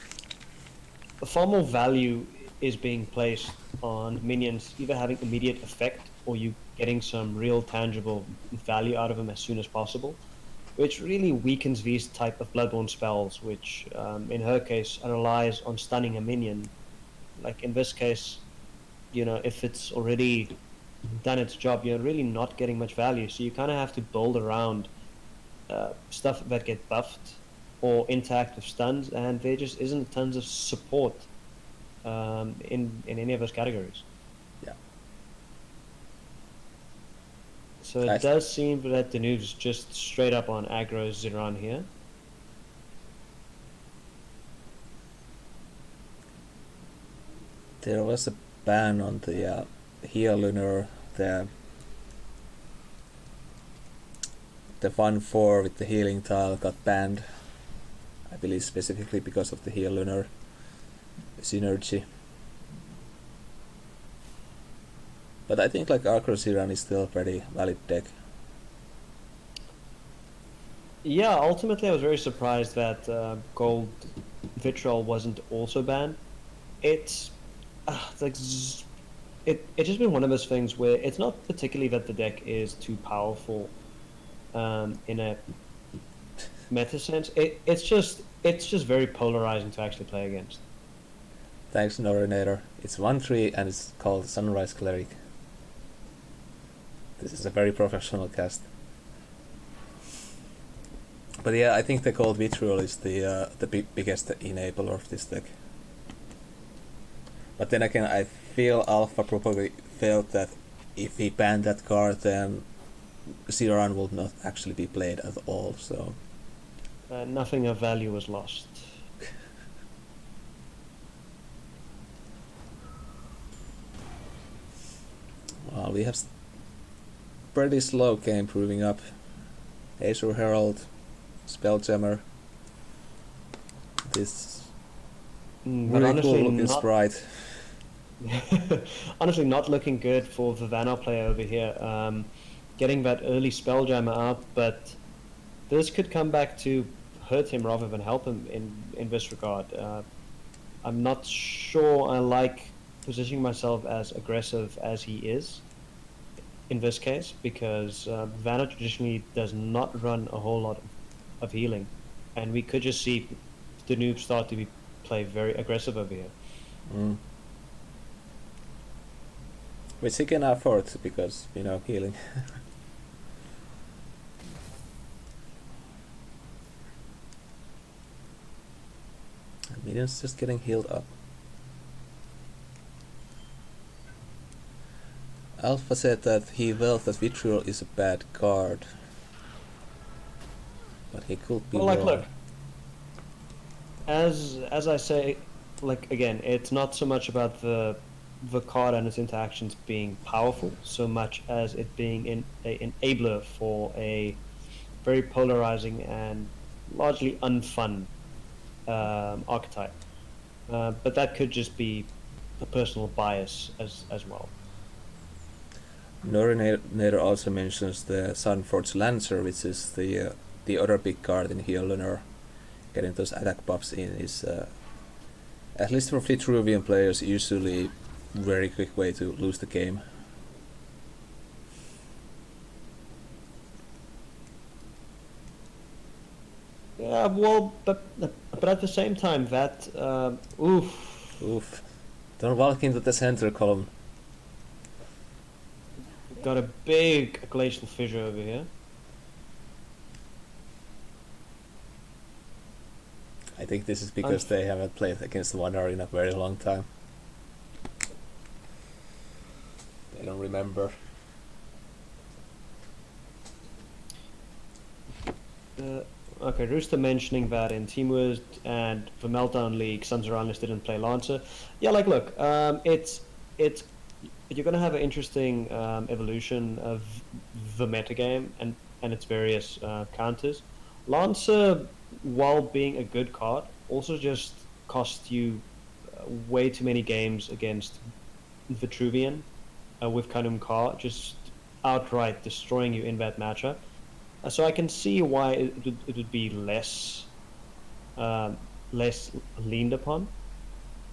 Speaker 2: far more value is being placed on minions either having immediate effect or you getting some real tangible value out of him as soon as possible, which really weakens these type of Bloodborne spells, which in her case relies on stunning a minion. Like in this case, if it's already done its job, you're really not getting much value. So you kind of have to build around stuff that get buffed or interact with stuns, and there just isn't tons of support in any of those categories.
Speaker 1: Yeah.
Speaker 2: So it does seem that the noob's just straight up on aggro Ziran here.
Speaker 1: There was a ban on the heal lunar, the 1/4 with the healing tile got banned. I believe specifically because of the heal lunar synergy. But I think like Aggro Ziran is still a pretty valid deck.
Speaker 2: Yeah, ultimately I was very surprised that Gold Vitriol wasn't also banned. It's like it's just been one of those things where it's not particularly that the deck is too powerful in a meta sense. It's just very polarizing to actually play against.
Speaker 1: Thanks, Norinator. It's 1/3 and it's called Sunrise Cleric. This is a very professional cast. But yeah, I think the Gold Vitriol is the biggest enabler of this deck. But then again, I feel Alpha probably felt that if he banned that card, then Ziran would not actually be played at all. So
Speaker 2: nothing of value was lost.
Speaker 1: Well, we have pretty slow game proving up. Azure Herald, Spelljammer. This really cool looking sprite.
Speaker 2: Honestly, not looking good for the Vanna player over here. Getting that early Spelljammer out, but this could come back to hurt him rather than help him in this regard. I'm not sure I like positioning myself as aggressive as he is in this case, because Vanna traditionally does not run a whole lot of healing, and we could just see the noob start to play very aggressive over here.
Speaker 1: Which he can afford because, healing. Minions just getting healed up. Alpha said that he felt that Vitriol is a bad card. But he could be wrong.
Speaker 2: Look, as I say, again, it's not so much about the card and its interactions being powerful, so much as it being an enabler for a very polarizing and largely unfun archetype. But that could just be a personal bias as well.
Speaker 1: Norinator also mentions the Sunforged Lancer, which is the other big card in Heal Lunar. Getting those attack buffs in is, at least for Vitruvian players, usually very quick way to lose the game.
Speaker 2: Yeah, well, but at the same time, that
Speaker 1: oof, don't walk into the center column.
Speaker 2: Got a big glacial fissure over here.
Speaker 1: I think this is because they haven't played against the Wanderer in a very long time. They don't remember.
Speaker 2: Okay, Rooster mentioning that in Team Wars and the Meltdown League, Sons of Uranus didn't play Lancer. Yeah, look, it's you're going to have an interesting evolution of the metagame and its various counters. Lancer, while being a good card, also just cost you way too many games against Vitruvian with Kanum Ka, just outright destroying you in that matchup. So I can see why it would be less leaned upon.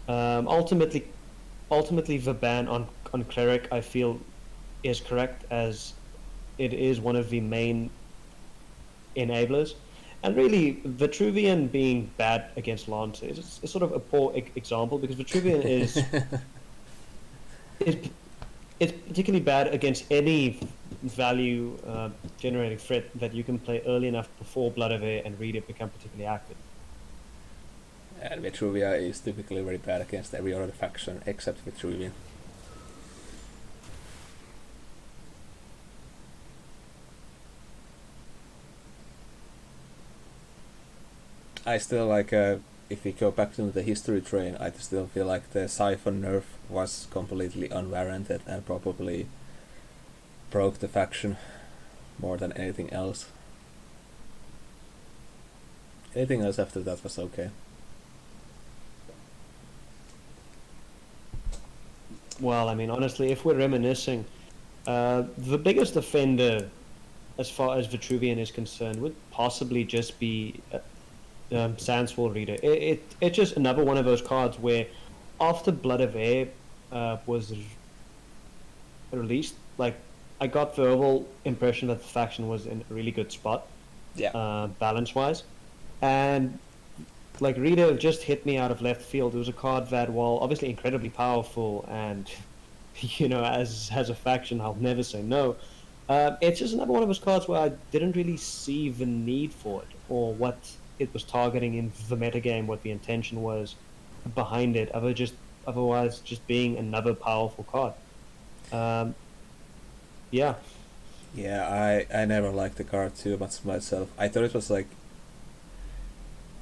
Speaker 2: Ultimately, the ban on Cleric, I feel, is correct, as it is one of the main enablers. And really, Vitruvian being bad against Lancer is sort of a poor example, because Vitruvian is it's particularly bad against any value generating threat that you can play early enough before Blood of Air and Reader become particularly active.
Speaker 1: And Vitruvia is typically very bad against every other faction except Vitruvian. I still like, if we go back to the history train, I still feel like the Siphon nerf was completely unwarranted and probably broke the faction more than anything else. Anything else after that was okay.
Speaker 2: Well, I mean, honestly, if we're reminiscing, the biggest offender as far as Vitruvian is concerned would possibly just be Sandswall Reader. It's just another one of those cards where after Blood of Air was released, like, I got the overall impression that the faction was in a really good spot, balance-wise. And like, Reader just hit me out of left field. It was a card that, while obviously incredibly powerful and, you know, as a faction, I'll never say no. It's just another one of those cards where I didn't really see the need for it, or what it was targeting in the metagame, what the intention was behind it, otherwise just being another powerful card. Yeah.
Speaker 1: Yeah, I never liked the card too much myself. I thought it was like...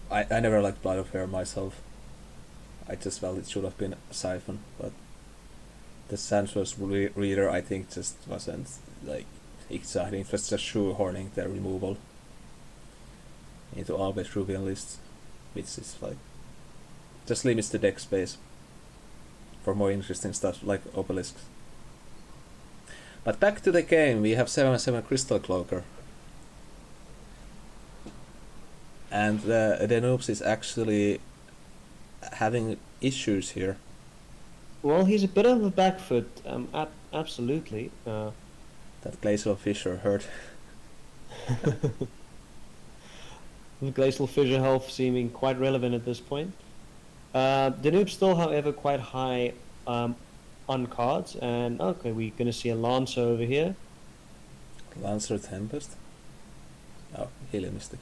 Speaker 1: I never liked Blood of Air myself. I just felt it should have been a Siphon, but the Sandsworth Reader, I think, just wasn't like exciting. It was just shoehorning the removal into all Vitruvian lists, which is like just limits the deck space for more interesting stuff like obelisks. But back to the game, we have 7/7 Crystal Cloaker. And the Noobs is actually having issues here.
Speaker 2: Well, he's a bit of a back foot, absolutely.
Speaker 1: That Glacial Fissure hurt.
Speaker 2: The Glacial Fissure health seeming quite relevant at this point. The Noob's still, however, quite high on cards, and okay, we're going to see a Lancer over here.
Speaker 1: Lancer Tempest? Oh, Helium Mystic.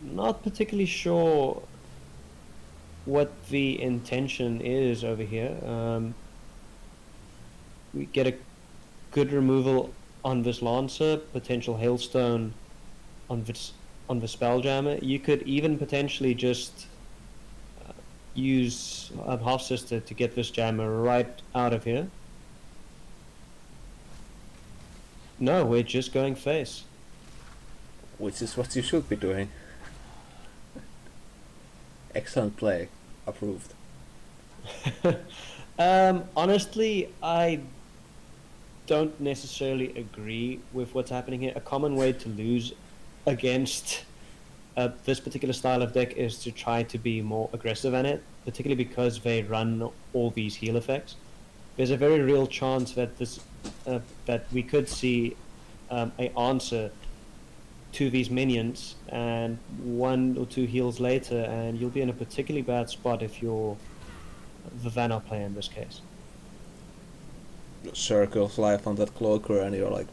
Speaker 2: Not particularly sure what the intention is over here. We get a good removal on this Lancer, potential Hailstone on the Spelljammer. You could even potentially just use a Half Sister to get this Jammer right out of here. No, we're just going face.
Speaker 1: Which is what you should be doing. Excellent play. Approved.
Speaker 2: Honestly, I don't necessarily agree with what's happening here. A common way to lose against this particular style of deck is to try to be more aggressive in it, particularly because they run all these heal effects. There's a very real chance that that we could see a answer to these minions, and 1 or 2 heals later, and you'll be in a particularly bad spot if you're the Vanna player in this case.
Speaker 1: Circle of Life on that Cloaker, and you're like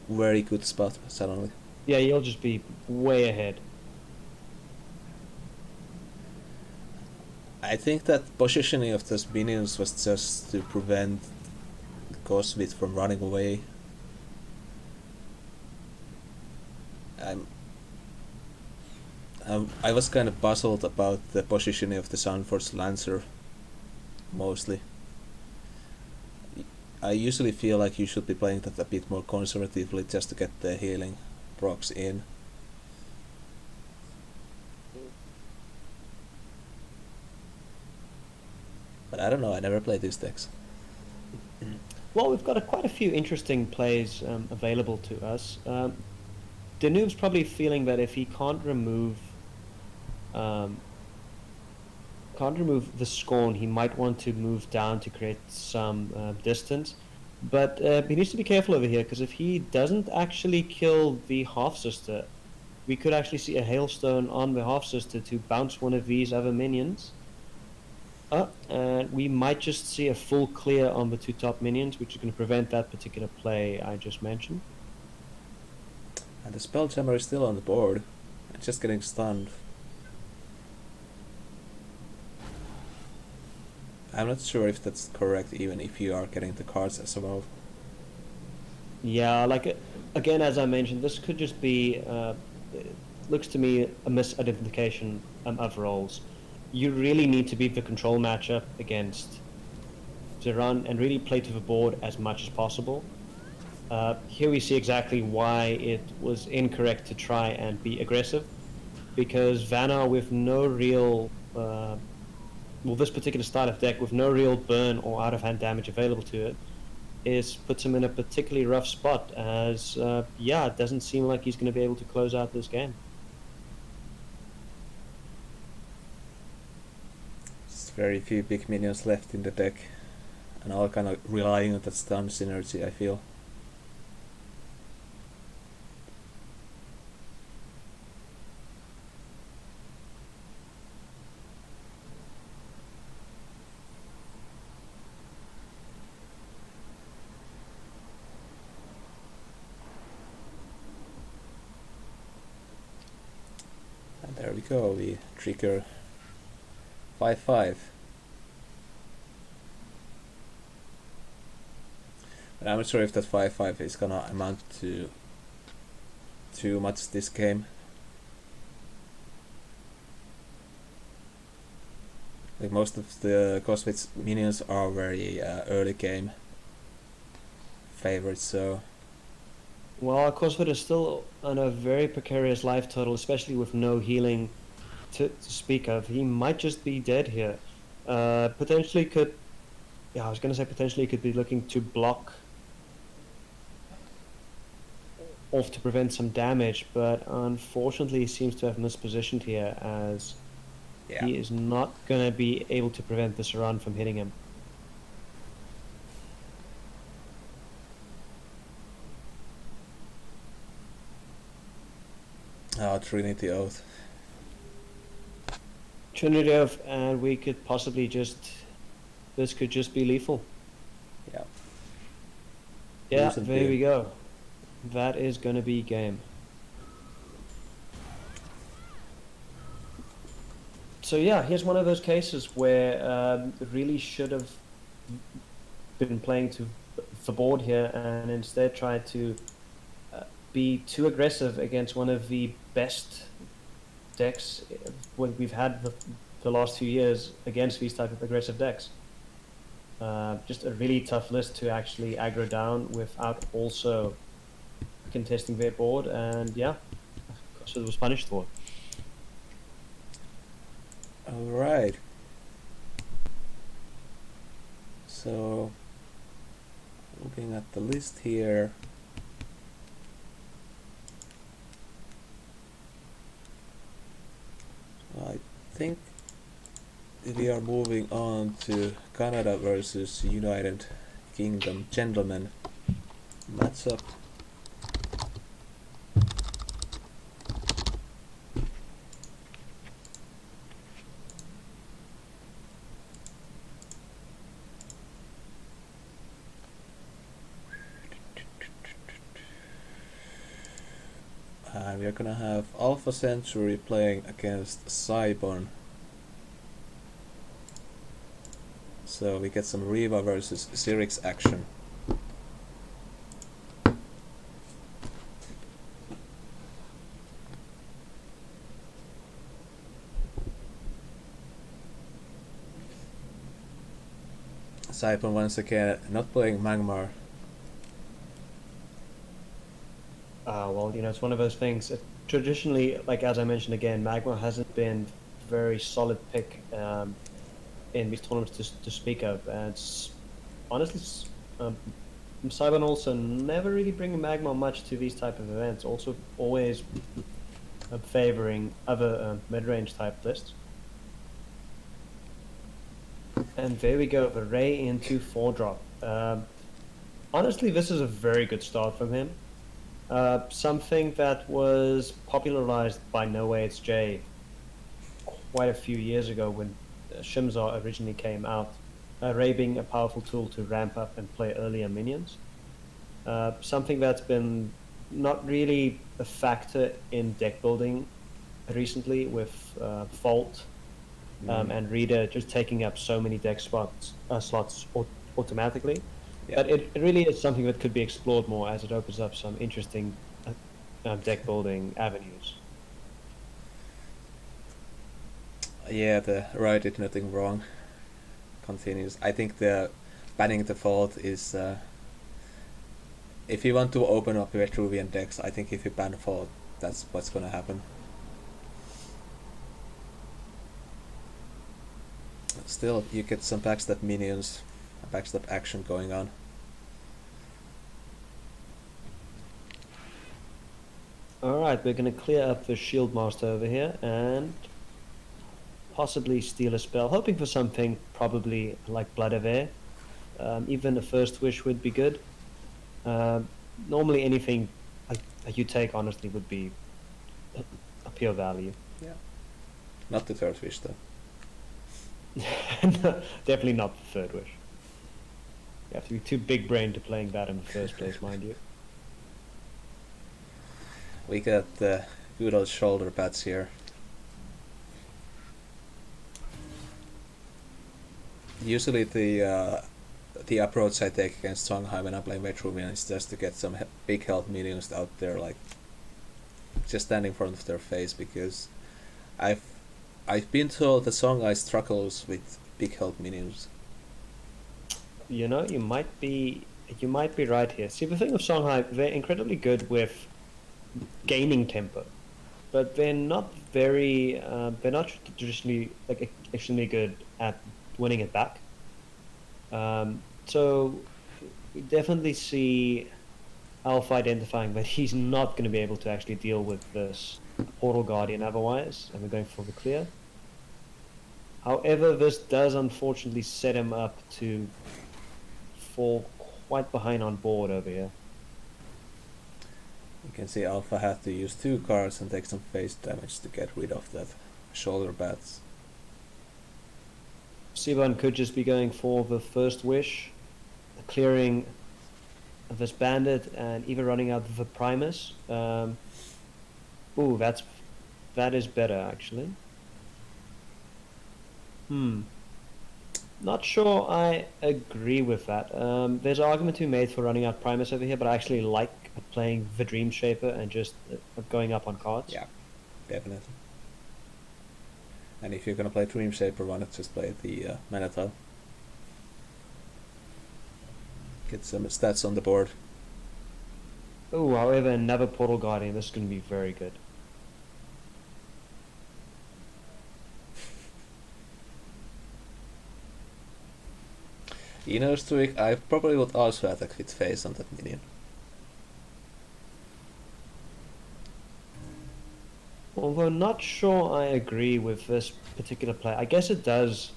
Speaker 1: very good spot suddenly.
Speaker 2: Yeah, you'll just be way ahead.
Speaker 1: I think that positioning of those minions was just to prevent Cosmith from running away. I was kind of puzzled about the positioning of the Sunforce Lancer, mostly. I usually feel like you should be playing that a bit more conservatively just to get the healing procs in. But I don't know, I never played these decks.
Speaker 2: Well, we've got quite a few interesting plays available to us. Danube's probably feeling that if he can't remove can't remove the Scorn. He might want to move down to create some distance. But he needs to be careful over here, because if he doesn't actually kill the half-sister, we could actually see a hailstone on the half-sister to bounce one of these other minions. And we might just see a full clear on the two top minions, which is going to prevent that particular play I just mentioned.
Speaker 1: And the Spelljammer is still on the board. It's just getting stunned. I'm not sure if that's correct, even if you are getting the cards as a move.
Speaker 2: Yeah, like, again, as I mentioned, this could just be, looks to me, a misidentification of roles. You really need to beat the control matchup against Zeran and really play to the board as much as possible. Here we see exactly why it was incorrect to try and be aggressive, because Vanna with no real, well, this particular style of deck with no real burn or out-of-hand damage available to it, puts him in a particularly rough spot, as, yeah, it doesn't seem like he's going to be able to close out this game.
Speaker 1: There's very few big minions left in the deck, and all kind of relying on that stun synergy, I feel. And there we go, we trigger 5/5. But I'm not sure if that 5/5 is gonna amount to too much this game. Like most of the Cosmits minions are very early game favorites, so
Speaker 2: Well, Cosford is still on a very precarious life total, especially with no healing to speak of. He might just be dead here. Potentially could, yeah, I was going to say potentially could be looking to block off to prevent some damage, but unfortunately he seems to have mispositioned here, as
Speaker 1: yeah.
Speaker 2: he is not going to be able to prevent this run from hitting him.
Speaker 1: Oh, Trinity Oath.
Speaker 2: Trinity of, and we could possibly just, this could just be lethal.
Speaker 1: Yeah.
Speaker 2: Yeah,
Speaker 1: Lose and
Speaker 2: there
Speaker 1: beer.
Speaker 2: we go. That is going to be game. So yeah, here's one of those cases where really should have been playing to the board here, and instead tried to be too aggressive against one of the best decks what we've had the last few years against these type of aggressive decks. Just a really tough list to actually aggro down without also contesting their board, and yeah, so it was punished for.
Speaker 1: Alright. So, looking at the list here. I think we are moving on to Canada versus United Kingdom Gentlemen matchup. And we are gonna have Alpha Century playing against Cybon. So we get some Riva versus Cyrix action. Cybon once again not playing Magmar.
Speaker 2: Well, you know, it's one of those things. Traditionally, like as I mentioned again, Magma hasn't been a very solid pick in these tournaments to speak of. And it's, honestly, Cybon also never really bring Magma much to these type of events. Also, always favoring other mid-range type lists. And there we go, the Ray into 4-drop. Honestly, this is a very good start from him. Something that was popularized by EurasianJay quite a few years ago when Shimzar originally came out. Ray being a powerful tool to ramp up and play earlier minions. Something that's been not really a factor in deck building recently with Fault and Reader just taking up so many deck slots automatically.
Speaker 1: Yeah.
Speaker 2: But it really is something that could be explored more as it opens up some interesting deck building avenues.
Speaker 1: Yeah, the Riot did nothing wrong. Continues. I think the banning the fault is if you want to open up Vitruvian decks, I think if you ban fault, that's what's gonna happen. Still, you get some backstab minions, backstab action going on.
Speaker 2: Alright, we're going to clear up the Shield Master over here and possibly steal a spell, hoping for something probably like Blood of Air. Even a First Wish would be good. Normally anything like you take, honestly, would be a pure value.
Speaker 1: Yeah. Not the third wish though.
Speaker 2: No, definitely not the Third Wish. You have to be too big brained to playing that in the first place, mind you.
Speaker 1: We got the good old shoulder pads here. Usually the approach I take against Songhai when I play Vitruvian is just to get some big health minions out there, like just standing in front of their face, because I've been told that Songhai struggles with big health minions.
Speaker 2: You know, you might be right here. See, the thing with Songhai, they're incredibly good with gaining tempo, but they're not traditionally like extremely good at winning it back. So we definitely see Alpha identifying that he's not going to be able to actually deal with this Portal Guardian otherwise, and we're going for the clear. However, this does unfortunately set him up to fall quite behind on board over here.
Speaker 1: You can see Alpha had to use 2 cards and take some face damage to get rid of that shoulder pads.
Speaker 2: Sivan could just be going for the First Wish, clearing this bandit, and even running out the Primus. Ooh, that is better actually. Not sure I agree with that. There's an argument to be made for running out Primus over here, but I actually like playing the Dream Shaper and just going up on cards.
Speaker 1: Yeah, definitely. And if you're gonna play Dream Shaper, why not just play the Minotaur? Get some stats on the board.
Speaker 2: Oh, however, another Portal Guardian. This is going to be very good.
Speaker 1: You know, Stuik, I probably would also attack with face on that minion.
Speaker 2: Although not sure I agree with this particular play. I guess it does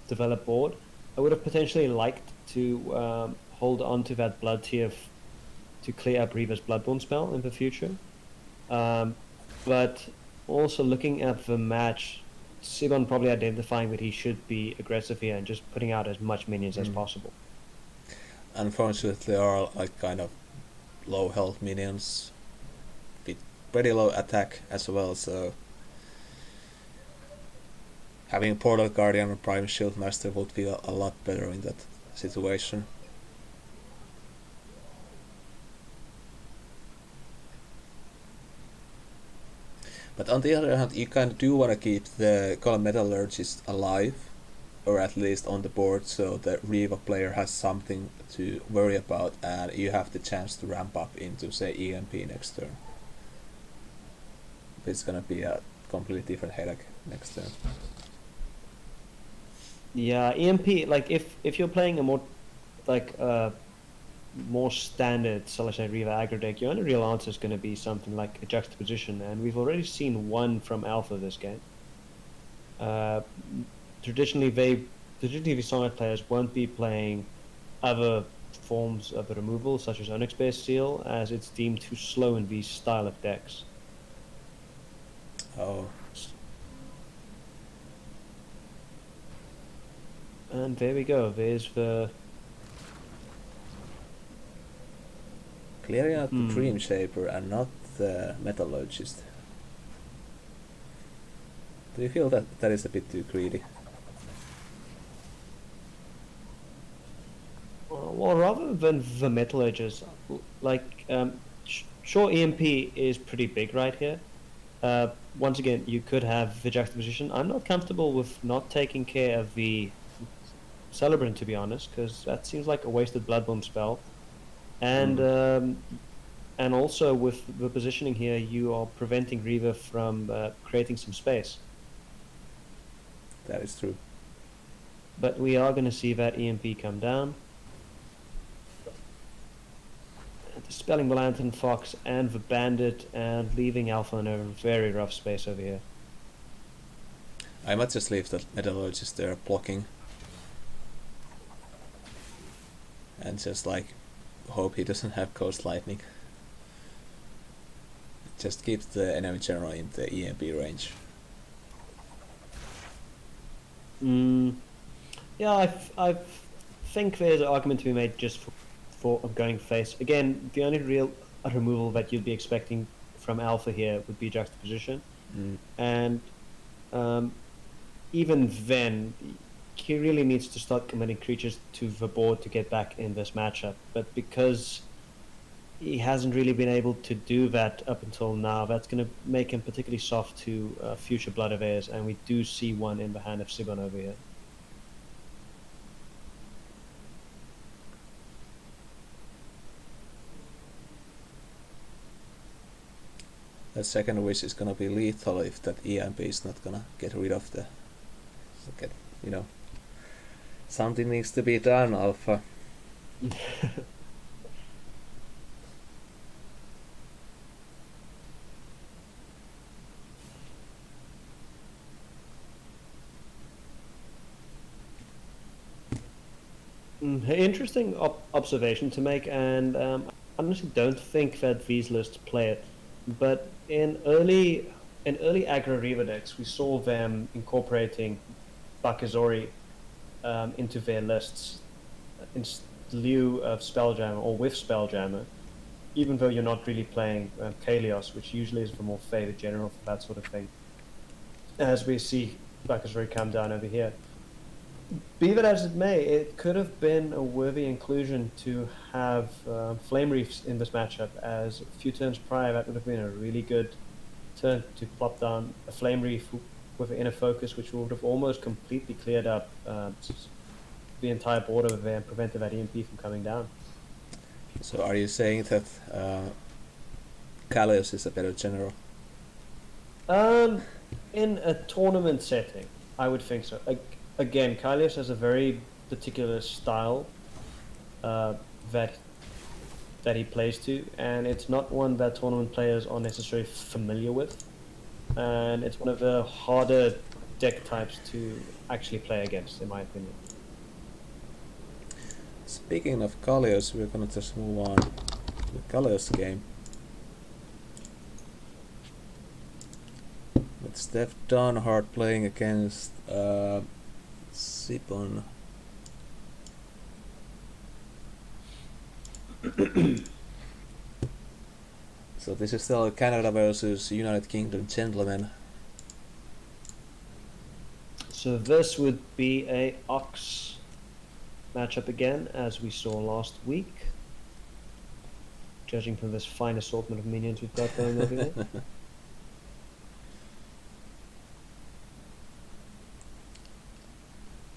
Speaker 2: develop board. I would have potentially liked to hold on to that Blood Tier to clear up Reaver's Bloodborne spell in the future. But also looking at the match, Sivan probably identifying that he should be aggressive here and just putting out as much minions as possible.
Speaker 1: Unfortunately, there are like kind of low health minions with pretty low attack as well, so having Portal Guardian and Prime Shield Master would be a lot better in that situation. But on the other hand, you kind of do want to keep the Golem Metallurgist alive, or at least on the board, so the Riva player has something to worry about and you have the chance to ramp up into, say, EMP next turn. It's gonna be a completely different headache next turn.
Speaker 2: Yeah, EMP, like if you're playing a more like more standard Celestial Riva aggro deck, your only real answer is going to be something like a Juxtaposition, and we've already seen one from Alpha this game. traditionally the Sonnet players won't be playing other forms of the removal, such as Onyx-based Seal, as it's deemed too slow in these style of decks.
Speaker 1: Oh.
Speaker 2: And there we go. There's the
Speaker 1: Clearing out the Dream Shaper and not the Metallurgist. Do you feel that that is a bit too greedy?
Speaker 2: well, rather than the Metallurgist, like sure, EMP is pretty big right here. Once again, you could have the juxtaposition. I'm not comfortable with not taking care of the Celebrant, to be honest, because that seems like a wasted Bloodborne spell. And and also with the positioning here, you are preventing Reaver from creating some space.
Speaker 1: That is true.
Speaker 2: But we are going to see that EMP come down. Dispelling the Lantern Fox and the Bandit, and leaving Alpha in a very rough space over here.
Speaker 1: I might just leave the Metallurgist there blocking. And just like hope he doesn't have Ghost Lightning. Just keeps the enemy general in the EMP range.
Speaker 2: Yeah, I think there's an argument to be made just for going face. Again, the only real removal that you'd be expecting from Alpha here would be juxtaposition. And even then, he really needs to start committing creatures to the board to get back in this matchup. But because he hasn't really been able to do that up until now, that's going to make him particularly soft to future Blood of Airs, and we do see one in the hand of Sibon over here.
Speaker 1: The second wish is gonna be lethal if that EMP is not gonna get rid of the... you know... Something needs to be done, Alpha.
Speaker 2: Interesting observation to make, and I honestly don't think that these lists play it. But in early aggro Reaver decks, we saw them incorporating Bakazori into their lists in lieu of Spelljammer or with Spelljammer, even though you're not really playing Kalios, which usually is the more favored general for that sort of thing. As we see Bakazori come down over here. Be that as it may, it could have been a worthy inclusion to have Flame Reefs in this matchup, as a few turns prior that would have been a really good turn to plop down a Flame Reef with an Inner Focus, which would have almost completely cleared up the entire board over there and prevented that EMP from coming down.
Speaker 1: So are you saying that Kalios is a better general?
Speaker 2: In a tournament setting, I would think so. Again, Kalios has a very particular style that he plays to, and it's not one that tournament players are necessarily familiar with, and it's one of the harder deck types to actually play against, in my opinion.
Speaker 1: Speaking of Kalios, we're gonna just move on to the Kalios game. With Steph Donhart playing against Sibon. So this is still Canada versus United Kingdom Gentlemen.
Speaker 2: So this would be a Ox matchup again, as we saw last week, judging from this fine assortment of minions we've got going over there.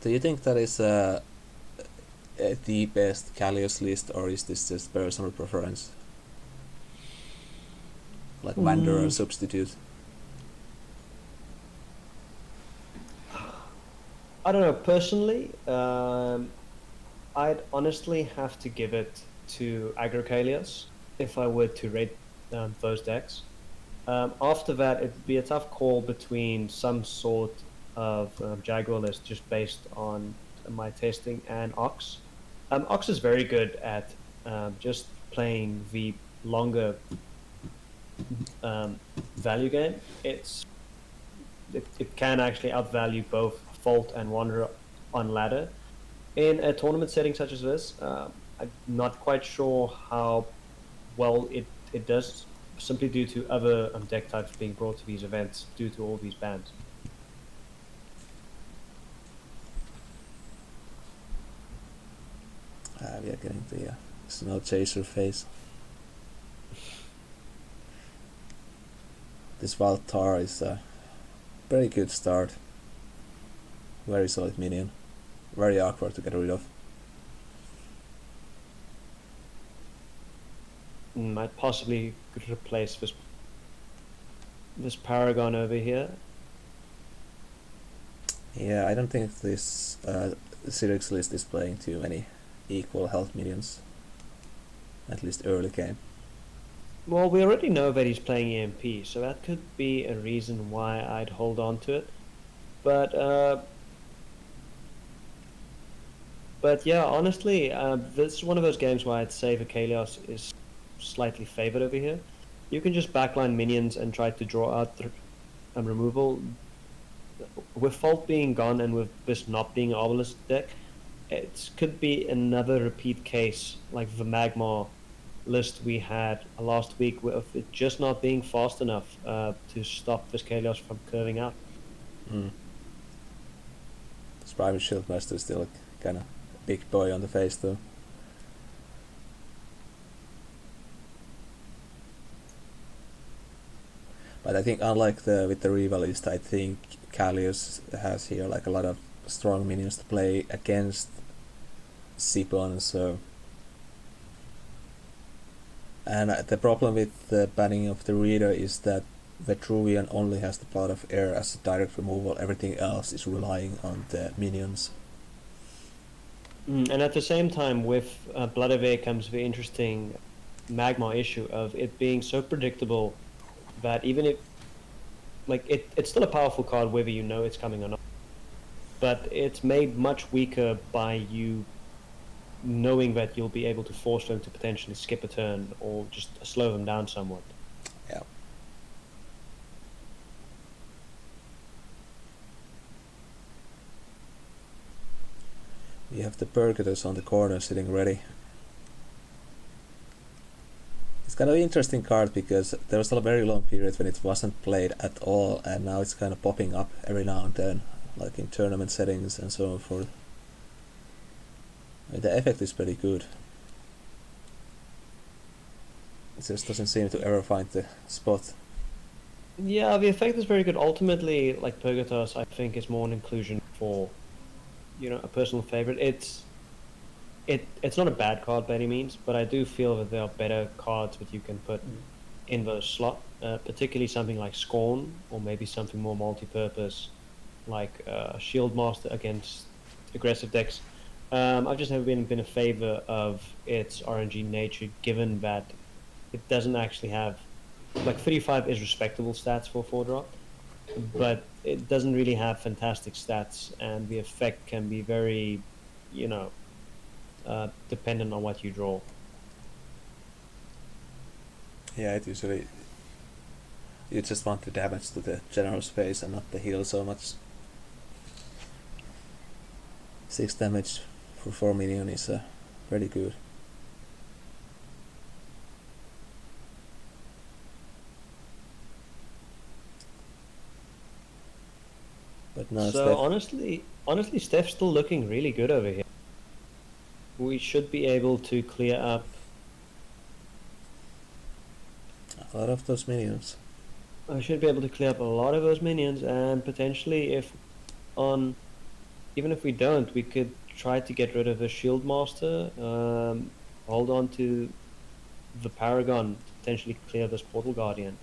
Speaker 1: Do you think that is the best Kalios list, or is this just personal preference? Like Wanderer substitute?
Speaker 2: I don't know, personally, I'd honestly have to give it to Aggro Kalios if I were to rate those decks. After that, it'd be a tough call between some sort of Jaguar list just based on my testing and Ox. Ox is very good at just playing the longer value game. It can actually outvalue both Fault and Wanderer on ladder. In a tournament setting such as this, I'm not quite sure how well it does, simply due to other deck types being brought to these events due to all these bans.
Speaker 1: We are getting the Snow Chaser phase. This Valtar is a very good start. Very solid minion. Very awkward to get rid of.
Speaker 2: Might possibly replace this Paragon over here.
Speaker 1: Yeah, I don't think this Sirix list is playing too many equal health minions. At least early game.
Speaker 2: Well, we already know that he's playing EMP, so that could be a reason why I'd hold on to it. But yeah, honestly, this is one of those games where I'd say the Kalios is slightly favored over here. You can just backline minions and try to draw out the removal. With Fault being gone and with this not being an Obelisk deck, it could be another repeat case like the Magmar list we had last week, with it just not being fast enough to stop this Kalios from curving out.
Speaker 1: This Private Shieldmaster is still kind of big boy on the face though. But I think unlike with the Rivalist, I think Kalios has here like a lot of strong minions to play against Sipon, so. And the problem with the banning of the Reader is that the Vetruvian only has the Blood of Air as a direct removal, everything else is relying on the minions.
Speaker 2: And at the same time, with Blood of Air comes the interesting Magmar issue of it being so predictable that even if, like, it's still a powerful card whether you know it's coming or not, but it's made much weaker by you knowing that you'll be able to force them to potentially skip a turn or just slow them down somewhat.
Speaker 1: Yeah. We have the Purgators on the corner sitting ready. It's kind of an interesting card because there was a very long period when it wasn't played at all, and now it's kind of popping up every now and then, like in tournament settings and so forth. The effect is pretty good. It just doesn't seem to ever find the spot.
Speaker 2: Yeah, the effect is very good. Ultimately, like Purgators, I think is more an inclusion for, a personal favorite. It's not a bad card by any means, but I do feel that there are better cards that you can put in the slot, particularly something like Scorn, or maybe something more multi-purpose, like Shieldmaster against aggressive decks. I've just never been a favor of its RNG nature, given that it doesn't actually have, like 35 is respectable stats for 4-drop, but it doesn't really have fantastic stats, and the effect can be very, dependent on what you draw.
Speaker 1: Yeah, it usually, you just want the damage to the general space and not the heal so much. 6 damage for 4 minion is pretty good. But no,
Speaker 2: So honestly, Steph's still looking really good over here. We should be able to clear up
Speaker 1: a lot of those minions.
Speaker 2: I should be able to clear up a lot of those minions, and potentially, even if we don't, we could try to get rid of the Shieldmaster, hold on to the Paragon, potentially clear this Portal Guardian.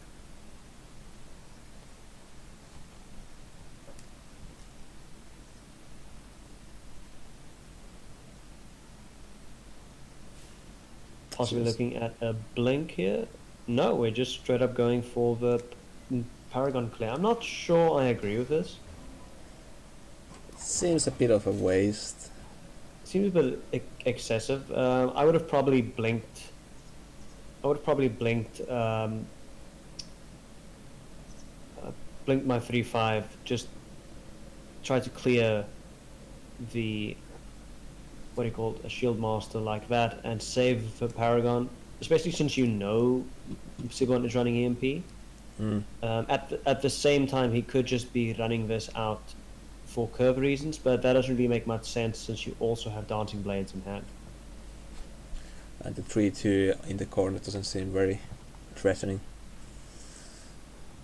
Speaker 2: Possibly looking at a blink here. No, we're just straight up going for the Paragon clear. I'm not sure I agree with this.
Speaker 1: Seems a bit of a waste.
Speaker 2: Seems a bit excessive. I would have probably blinked. I would have probably blinked. Blinked my 3/5. Just try to clear the what do you call it, a shield master like that, and save the Paragon. Especially since you know Sibon is running EMP.
Speaker 1: Mm.
Speaker 2: At the same time, he could just be running this out for curve reasons, but that doesn't really make much sense since you also have Dancing Blades in hand.
Speaker 1: And the 3-2 in the corner doesn't seem very threatening.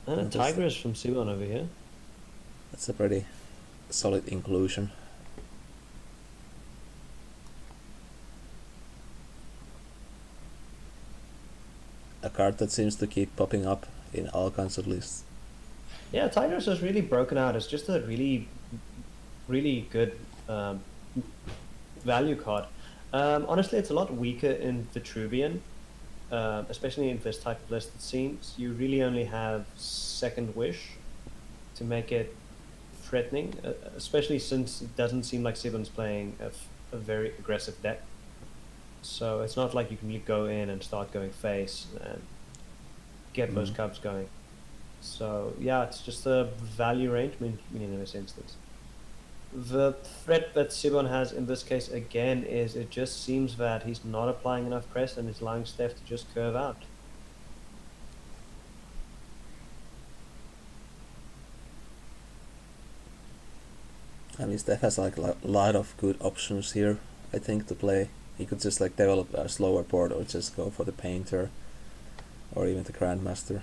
Speaker 2: And a Tigress from Sibon over here.
Speaker 1: That's a pretty solid inclusion. A card that seems to keep popping up in all kinds of lists.
Speaker 2: Yeah, Tigress has really broken out. It's just a really, really good value card. Honestly, it's a lot weaker in Vitruvian, especially in this type of list. It seems you really only have Second Wish to make it threatening, especially since it doesn't seem like Sibon's playing a very aggressive deck. So it's not like you can go in and start going face and get those cubs going. So yeah, it's just a value range minion in this instance. The threat that Sibon has in this case again is it just seems that he's not applying enough press and is allowing Steph to just curve out.
Speaker 1: I mean, Steph has like a lot of good options here, I think, to play. He could just like develop a slower board or just go for the Painter or even the Grandmaster.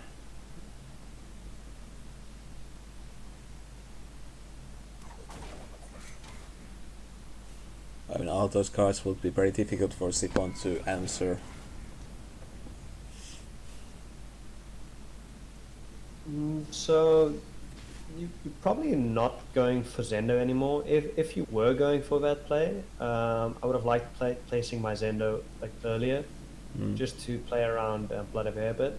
Speaker 1: I mean, all those cards would be very difficult for Sipon to answer.
Speaker 2: So you're probably not going for Zendo anymore. If you were going for that play, I would have liked placing my Zendo like earlier, just to play around Blood of Air a bit.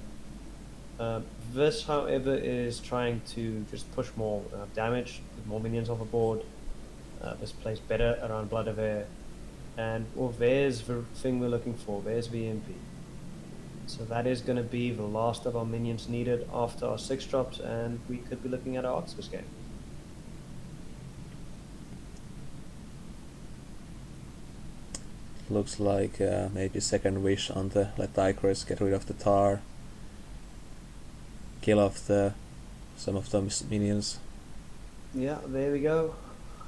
Speaker 2: This, however, is trying to just push more damage, with more minions off the board. This plays better around Blood of Air, and well, there's the thing we're looking for. There's VMP. So that is going to be the last of our minions needed after our 6 drops, and we could be looking at our Ox this game.
Speaker 1: Looks like maybe Second Wish on the let Tigress get rid of the Tar, kill off some of those minions.
Speaker 2: Yeah, there we go.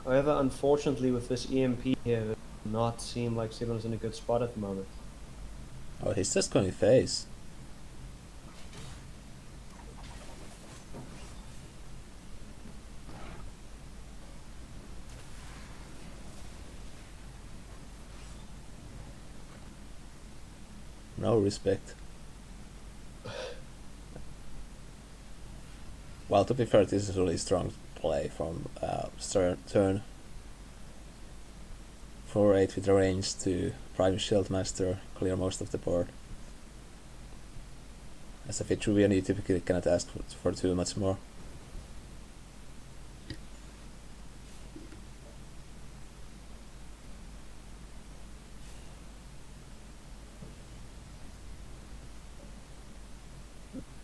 Speaker 2: However, unfortunately, with this EMP here, it does not seem like Sibon's in a good spot at the moment.
Speaker 1: Oh, he's just going face. No respect. Well, to be fair, this is a really strong play from turn 4-8 with the range to Prime Shieldmaster, clear most of the board. As a Vitruvian, you typically cannot ask for too much more.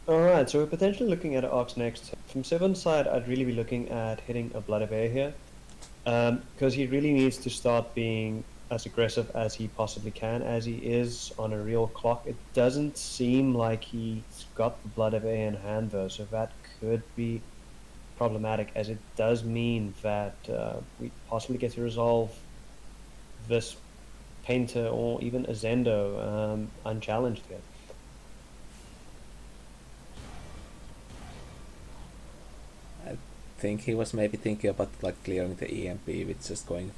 Speaker 2: Alright, so we're potentially looking at Ox next. From Sibon's side, I'd really be looking at hitting a Blood of Air here, because he really needs to start being as aggressive as he possibly can, as he is on a real clock. It doesn't seem like he's got the Blood of Air in hand though, so that could be problematic, as it does mean that we possibly get to resolve this Painter or even a Zendo unchallenged here.
Speaker 1: I think he was maybe thinking about like clearing the EMP with just going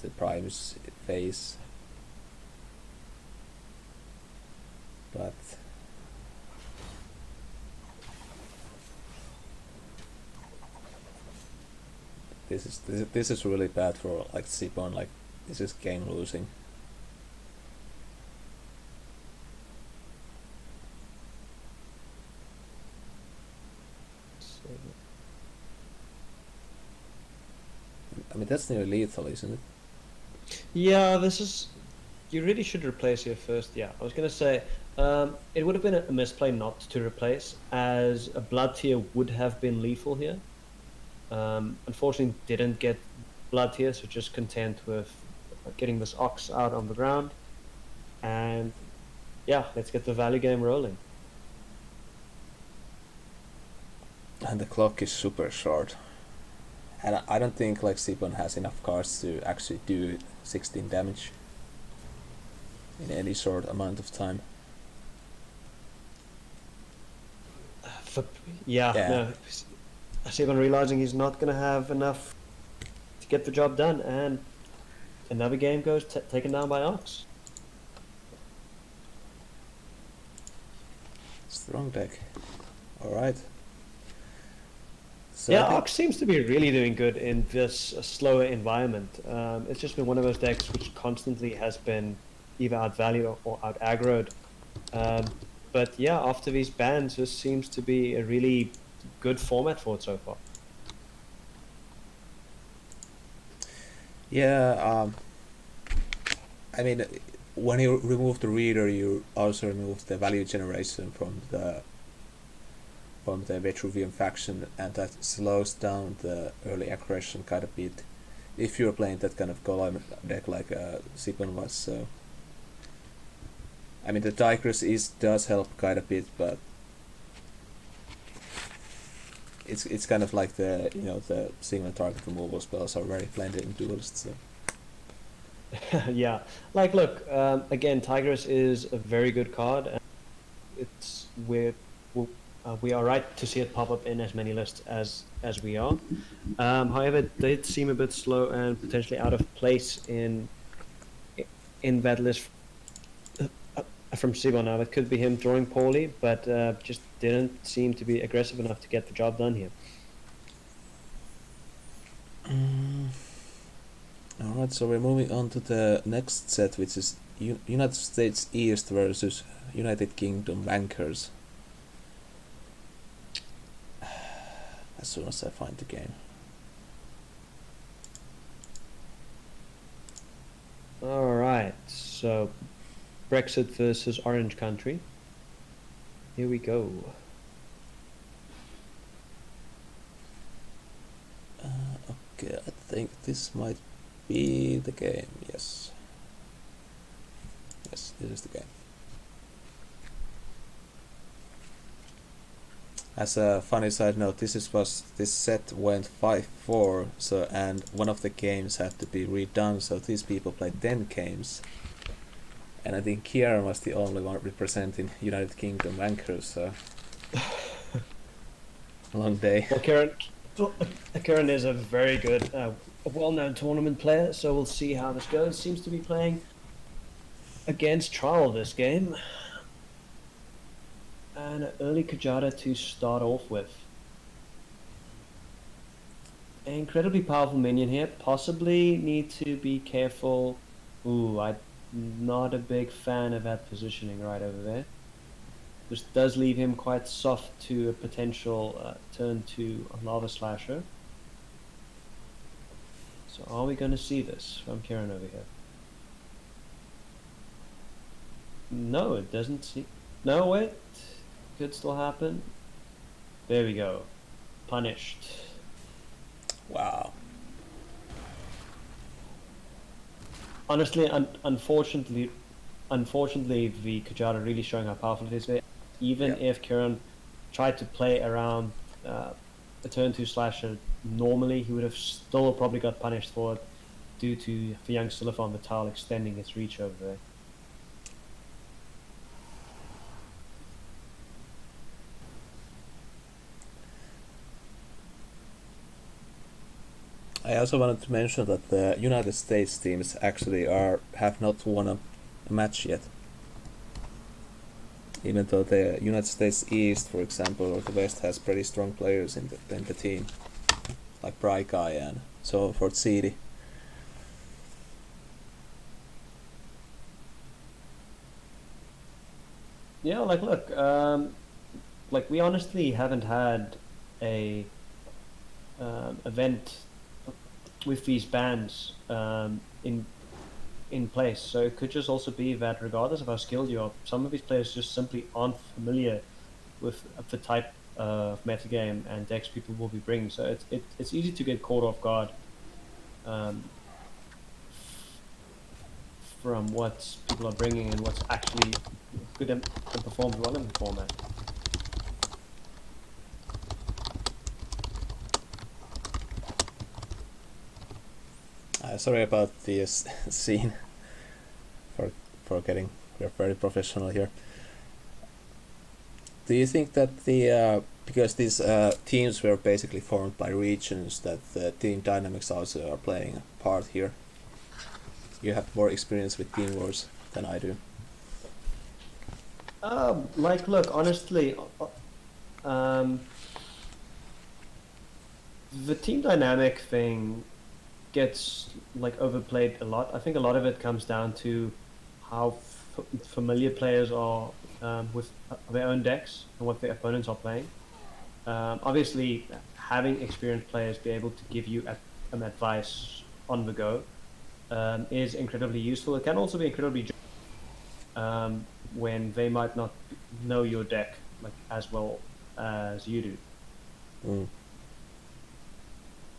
Speaker 1: to Prime's face. But this is really bad for like Sipon. Like, this is game losing. mean, that's nearly lethal, isn't it?
Speaker 2: Yeah, this is. You really should replace here first. Yeah, I was gonna say it would have been a misplay not to replace, as a blood tier would have been lethal here. Unfortunately, didn't get blood tier, so just content with getting this ox out on the ground, and yeah, let's get the value game rolling.
Speaker 1: And the clock is super short. And I don't think like Sipon has enough cards to actually do 16 damage in any short amount of time.
Speaker 2: For, yeah,
Speaker 1: Yeah.
Speaker 2: no. I see when realizing he's not gonna have enough to get the job done, and another game goes taken down by ox.
Speaker 1: Strong deck. Alright. So
Speaker 2: Yeah, Ox seems to be really doing good in this slower environment. It's just been one of those decks which constantly has been either outvalued or out aggroed. But yeah, after these bans, this seems to be a really good format for it so far.
Speaker 1: yeah, I mean, when you remove the reader, you also remove the value generation from the Vitruvian faction, and that slows down the early aggression quite a bit. If you're playing that kind of golem deck like Sipon was, so I mean the Tigress does help quite a bit, but it's kind of like the the single target removal spells are very blended in Duelyst. So.
Speaker 2: Yeah, like look, again, Tigress is a very good card, and it's we are right to see it pop up in as many lists as we are. However, it did seem a bit slow and potentially out of place in that list from Sibo. Now it could be him drawing poorly, but just didn't seem to be aggressive enough to get the job done here.
Speaker 1: Alright, so we're moving on to the next set, which is United States East versus United Kingdom Bankers. As soon as I find the game.
Speaker 2: Alright, so Brexit versus Orange Country. Here we go.
Speaker 1: Okay, I think this might be the game. Yes. Yes, this is the game. As a funny side note, this set went 5-4, so and one of the games had to be redone, so these people played 10 games. And I think Kieran was the only one representing United Kingdom Bankers, so long day.
Speaker 2: Well, Kieran is a very good, well-known tournament player, so we'll see how this goes. Seems to be playing against Trial this game. And an early Kajada to start off with. An incredibly powerful minion here. Possibly need to be careful. Ooh, I'm not a big fan of that positioning right over there. This does leave him quite soft to a potential turn to a Lava Slasher. So are we going to see this from Kieran over here? No, it doesn't see. No, wait. Could still happen. There we go. Punished.
Speaker 1: Wow.
Speaker 2: Honestly, unfortunately, the Kajada really showing how powerful it is there. Even if Kieran tried to play around a turn 2 slasher normally, he would have still probably got punished for it due to the young Silifon Vital extending its reach over there.
Speaker 1: I also wanted to mention that the United States teams actually have not won a match yet. Even though the United States East, for example, or the West has pretty strong players in the team, like Bright Guy and so forth, Seedy.
Speaker 2: Yeah, like look, like we honestly haven't had a event. with these bans in place. So it could just also be that regardless of how skilled you are, some of these players just simply aren't familiar with the type of metagame and decks people will be bringing. So it's easy to get caught off guard from what people are bringing and what's actually good and performs well in the format.
Speaker 1: Sorry about this scene for getting, we're very professional here. Do you think that the because these teams were basically formed by regions, that the team dynamics also are playing a part here? You have more experience with team wars than I do.
Speaker 2: Like, look, honestly, the team dynamic thing gets like overplayed a lot. I think a lot of it comes down to how familiar players are with their own decks and what their opponents are playing. Obviously, having experienced players be able to give you advice on the go is incredibly useful. It can also be incredibly when they might not know your deck like as well as you do.
Speaker 1: Mm.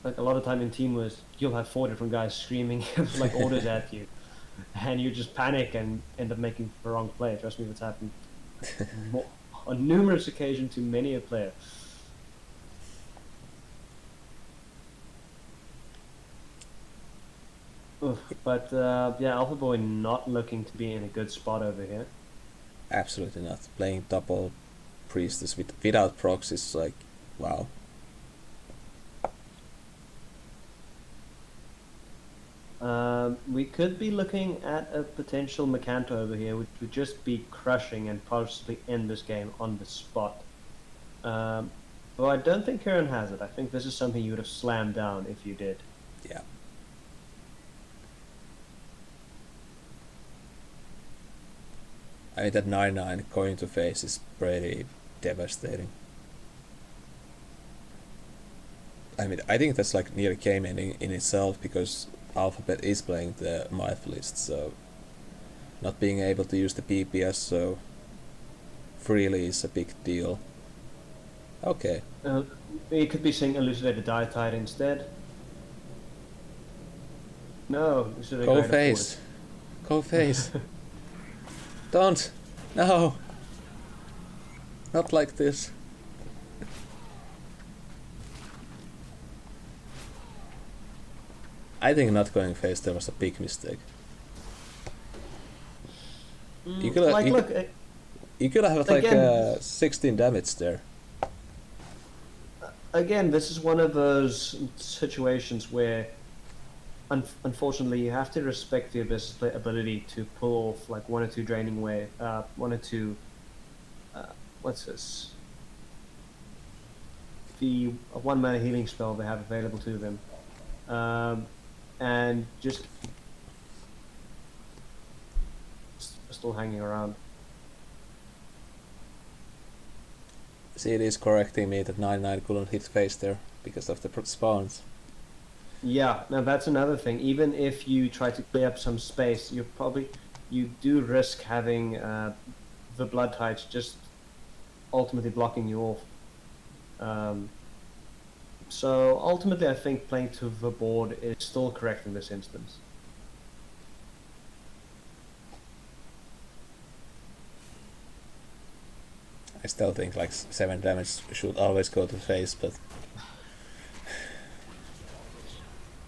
Speaker 2: Like a lot of time in team wars, you'll have 4 different guys screaming like orders at you, and you just panic and end up making the wrong play. Trust me, that's happened on numerous occasions to many a player. But yeah, Alpha Boy not looking to be in a good spot over here.
Speaker 1: Absolutely not. Playing double priestess without procs is like, wow.
Speaker 2: We could be looking at a potential Macanto over here, which would just be crushing and possibly end this game on the spot. Well, I don't think Kieran has it. I think this is something you would have slammed down if you did.
Speaker 1: Yeah. I mean, that 9/9 going to face is pretty devastating. I mean, I think that's like near game ending in itself, because Alphabet is playing the Myth list, so not being able to use the PPS so freely is a big deal. Okay.
Speaker 2: You could be saying Elucidated Dietide instead. No,
Speaker 1: Go face. Go face. Don't! No! Not like this. I think not going face there was a big mistake. You could have like 16 damage there.
Speaker 2: Again, this is one of those situations where unfortunately you have to respect the ability to pull off like 1 or 2 draining wave, 1 or 2 what's this, the 1 mana healing spell they have available to them, and just still hanging around.
Speaker 1: See, it is correcting me that 9/9 couldn't hit face there because of the spawns.
Speaker 2: Yeah, now that's another thing. Even if you try to clear up some space, you do risk having the blood tides just ultimately blocking you off. So ultimately, I think playing to the board is still correct in this instance.
Speaker 1: I still think like 7 damage should always go to face, but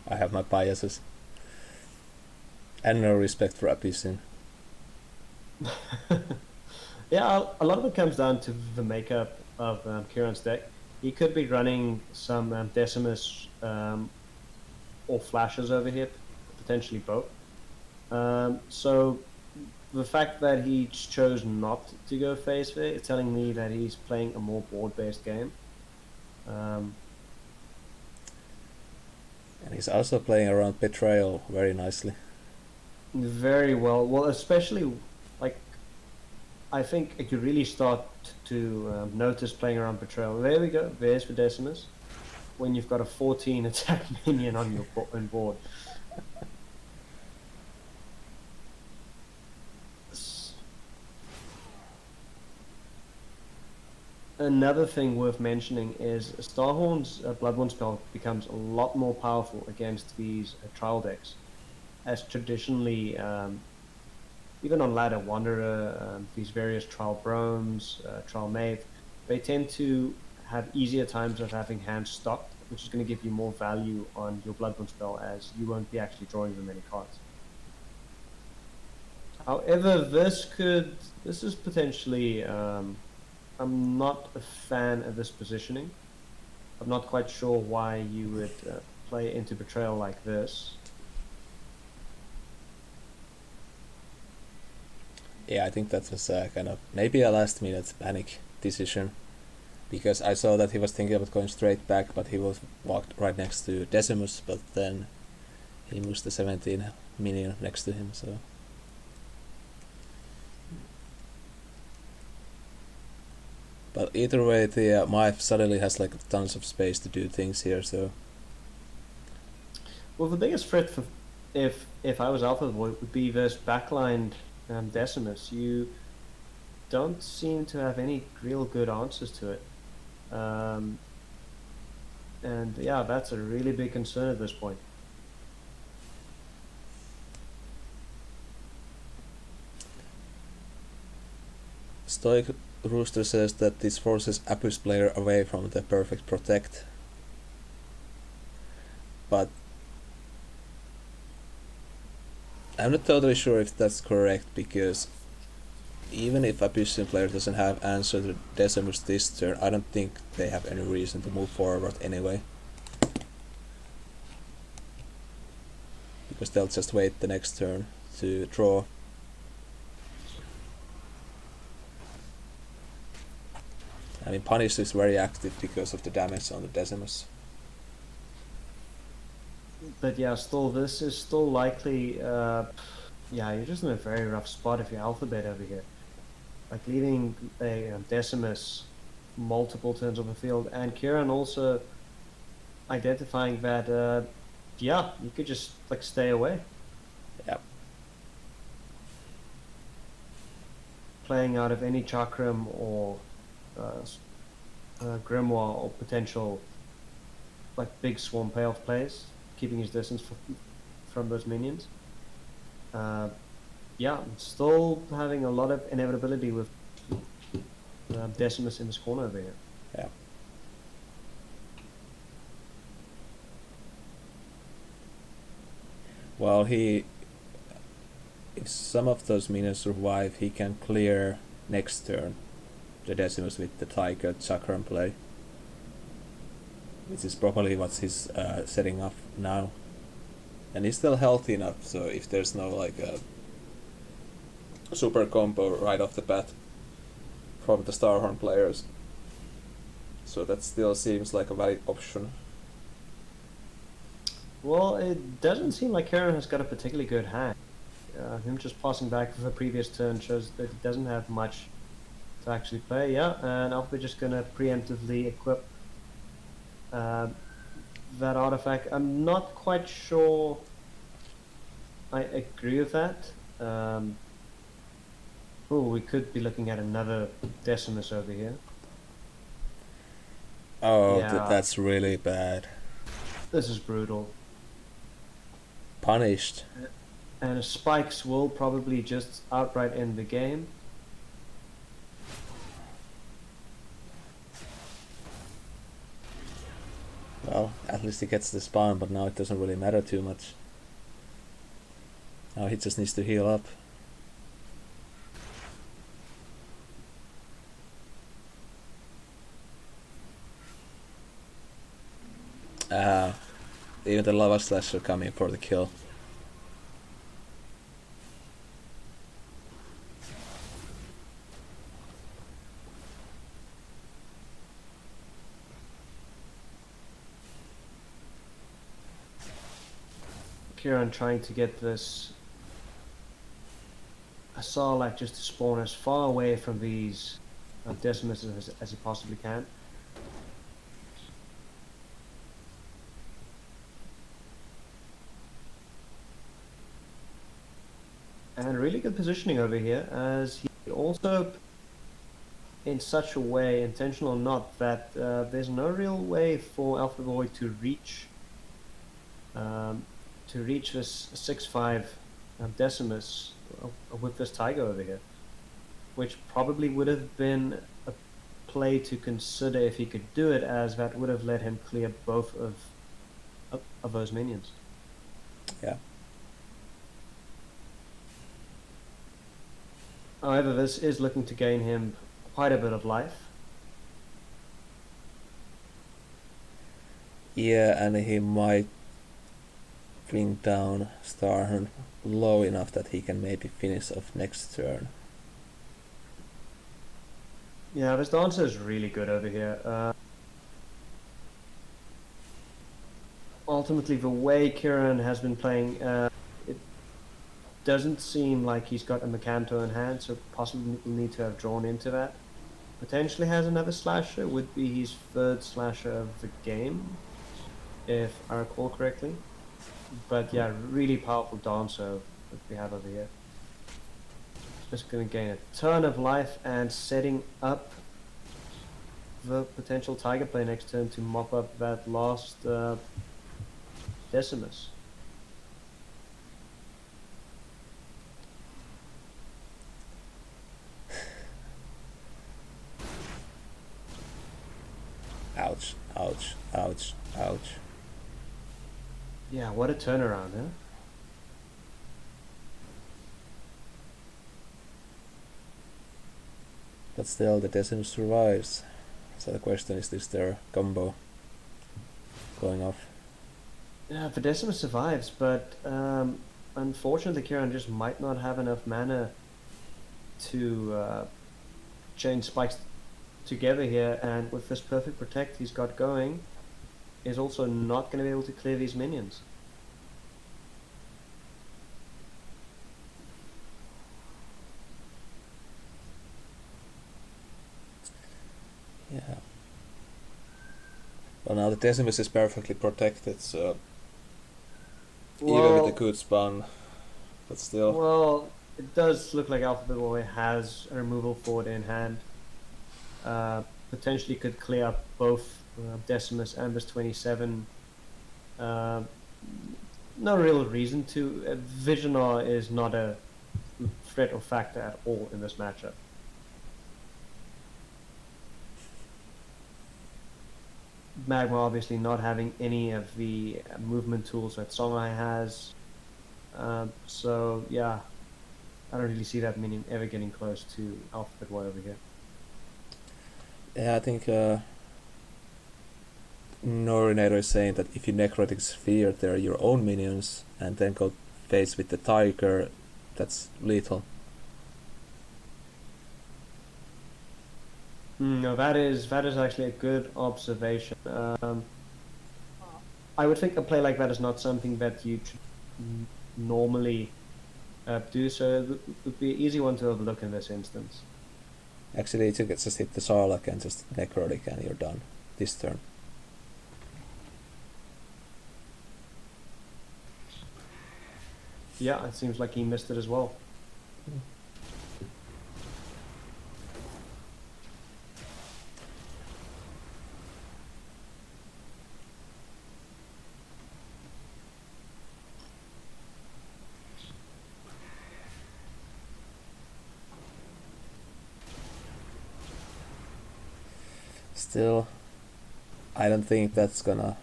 Speaker 1: I have my biases and no respect for Abyssine.
Speaker 2: Yeah, a lot of it comes down to the makeup of Kieran's deck. He could be running some Decimus or Flashes over here, potentially both. So the fact that he chose not to go face there is telling me that he's playing a more board-based game.
Speaker 1: And he's also playing around Betrayal very nicely.
Speaker 2: Very well. Well, especially, like, I think I could really start to notice playing around Betrayal. There we go. There's the Decimus. when you've got a 14 attack minion on your board. Another thing worth mentioning is Starhorn's Bloodborne spell becomes a lot more powerful against these trial decks, as traditionally, even on ladder, Wanderer, these various trial Bromes, trial Mave, they tend to have easier times of having hands stocked, which is going to give you more value on your Bloodborne spell, as you won't be actually drawing very many cards. However, this is potentially, I'm not a fan of this positioning. I'm not quite sure why you would play into Betrayal like this.
Speaker 1: Yeah, I think that was kind of maybe a last minute panic decision, because I saw that he was thinking about going straight back, but he was walked right next to Decimus, but then he moves the 17 minion next to him, so... But either way, the Maif suddenly has like tons of space to do things here, so...
Speaker 2: Well, the biggest threat for if I was Alpha Void would be this backlined Decimus. You don't seem to have any real good answers to it. And yeah, that's a really big concern at this point.
Speaker 1: Stoic Rooster says that this forces Apus player away from the perfect protect. But I'm not totally sure if that's correct, because even if Abyssian player doesn't have answer to Decimus this turn, I don't think they have any reason to move forward anyway. Because they'll just wait the next turn to draw. I mean, Punish is very active because of the damage on the Decimus.
Speaker 2: But yeah, still, this is still likely, yeah, you're just in a very rough spot if you're Alphabet over here. Like, leaving a Decimus multiple turns on the field, and Kieran also identifying that, yeah, you could just, like, stay away.
Speaker 1: Yeah.
Speaker 2: Playing out of any Chakram or Grimoire or potential, like, big swarm payoff plays, keeping his distance from those minions. Yeah, still having a lot of inevitability with Decimus in this corner over here.
Speaker 1: Yeah. Well, if some of those minions survive, he can clear next turn the Decimus with the Tiger Chakram play, which is probably what he's setting up now. And he's still healthy enough, so if there's no like a super combo right off the bat from the Starhorn players, so that still seems like a valid option.
Speaker 2: Well, it doesn't seem like Kieran has got a particularly good hand. Him just passing back for the previous turn shows that he doesn't have much to actually play. Yeah, and Alpha just gonna preemptively equip that artifact. I'm not quite sure I agree with that. Oh, we could be looking at another Decimus over here.
Speaker 1: Oh,
Speaker 2: yeah.
Speaker 1: That's really bad.
Speaker 2: This is brutal.
Speaker 1: Punished.
Speaker 2: And Spikes will probably just outright end the game.
Speaker 1: Well, at least he gets the spawn, but now it doesn't really matter too much. Now he just needs to heal up. Even the Lava Slasher coming for the kill.
Speaker 2: Kieran trying to get this Sarlacc just to spawn as far away from these Decimus as he possibly can. really good positioning over here, as he also, in such a way, intentional or not, that there's no real way for Alpha Boy to reach this 6-5 Decimus with this Tiger over here, which probably would have been a play to consider if he could do it, as that would have let him clear both of those minions.
Speaker 1: Yeah.
Speaker 2: However, this is looking to gain him quite a bit of life.
Speaker 1: Yeah, and he might bring down Starhorn low enough that he can maybe finish off next turn.
Speaker 2: Yeah, this dancer is really good over here. Ultimately, the way Kieran has been playing, it doesn't seem like he's got a Macanto in hand, so possibly will need to have drawn into that. Potentially has another slasher, would be his third slasher of the game, if I recall correctly. But yeah, really powerful dancer that we have over here. Just going to gain a ton of life and setting up the potential Tiger play next turn to mop up that last Decimus.
Speaker 1: Ouch, ouch, ouch, ouch.
Speaker 2: Yeah, what a turnaround, huh?
Speaker 1: But still, the Decimus survives. So the question is their combo going off?
Speaker 2: Yeah, the Decimus survives, but unfortunately Kieran just might not have enough mana to chain spikes together here, and with this perfect protect he's got going, is also not going to be able to clear these minions.
Speaker 1: Yeah. Well, now the Decimus is perfectly protected, so even with a good spawn, but still.
Speaker 2: Well, it does look like Alphabet Boy has a removal forward in hand. Potentially could clear up both Decimus and this 27. No real reason to. Visionar is not a threat or factor at all in this matchup. Magma obviously not having any of the movement tools that Songhai has. So yeah, I don't really see that minion ever getting close to Alphabet Boy over here.
Speaker 1: Yeah, I think Norinator is saying that if you Necrotic Sphere, they're your own minions, and then go face with the Tiger, that's lethal.
Speaker 2: No, that is actually a good observation. I would think a play like that is not something that you normally do, so it would be an easy one to overlook in this instance.
Speaker 1: Actually, you could just hit the Sarlacc and just Necrotic and you're done this turn.
Speaker 2: Yeah, it seems like he missed it as well.
Speaker 1: Still, I don't think that's gonna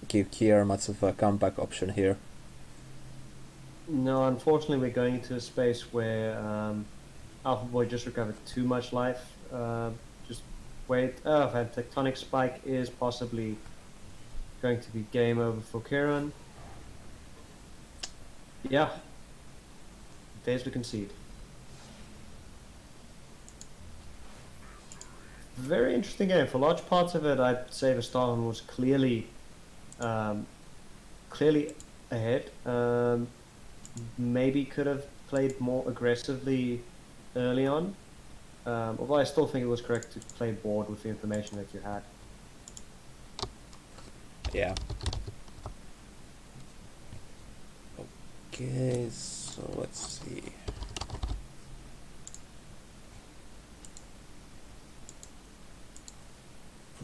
Speaker 1: give Kier much of a comeback option here.
Speaker 2: No, unfortunately we're going into a space where Alpha Boy just recovered too much life. Just wait. Oh, that Tectonic Spike is possibly going to be game over for Kieran. Yeah. There's the concede. Very interesting game. For large parts of it, I'd say the Starhorn was clearly ahead. Maybe could have played more aggressively early on. Although I still think it was correct to play board with the information that you had.
Speaker 1: Yeah. Okay, so let's see.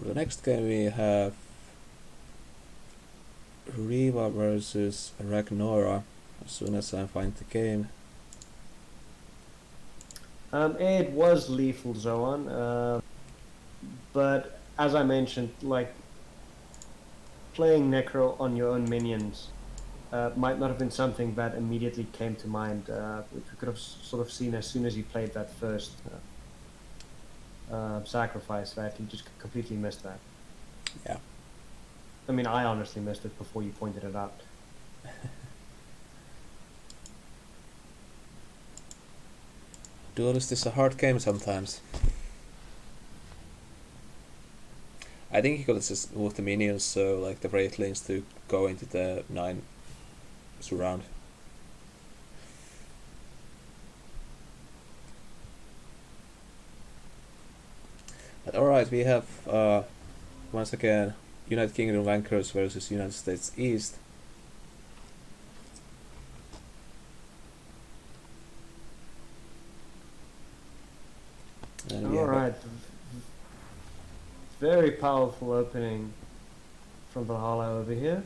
Speaker 1: For the next game we have Riva versus Ragnora. As soon as I find the game.
Speaker 2: It was lethal, Zoan, but as I mentioned, like playing Necro on your own minions might not have been something that immediately came to mind, which we could have sort of seen as soon as he played that first sacrifice, that he just completely missed that.
Speaker 1: Yeah.
Speaker 2: I mean, I honestly missed it before you pointed it out.
Speaker 1: Duelyst is a hard game sometimes. I think he could just move the minions so like the Wraithlings to go into the 9 surround. But alright, we have once again United Kingdom Vanquishers versus United States East.
Speaker 2: Alright. Very powerful opening from Valhalla over here.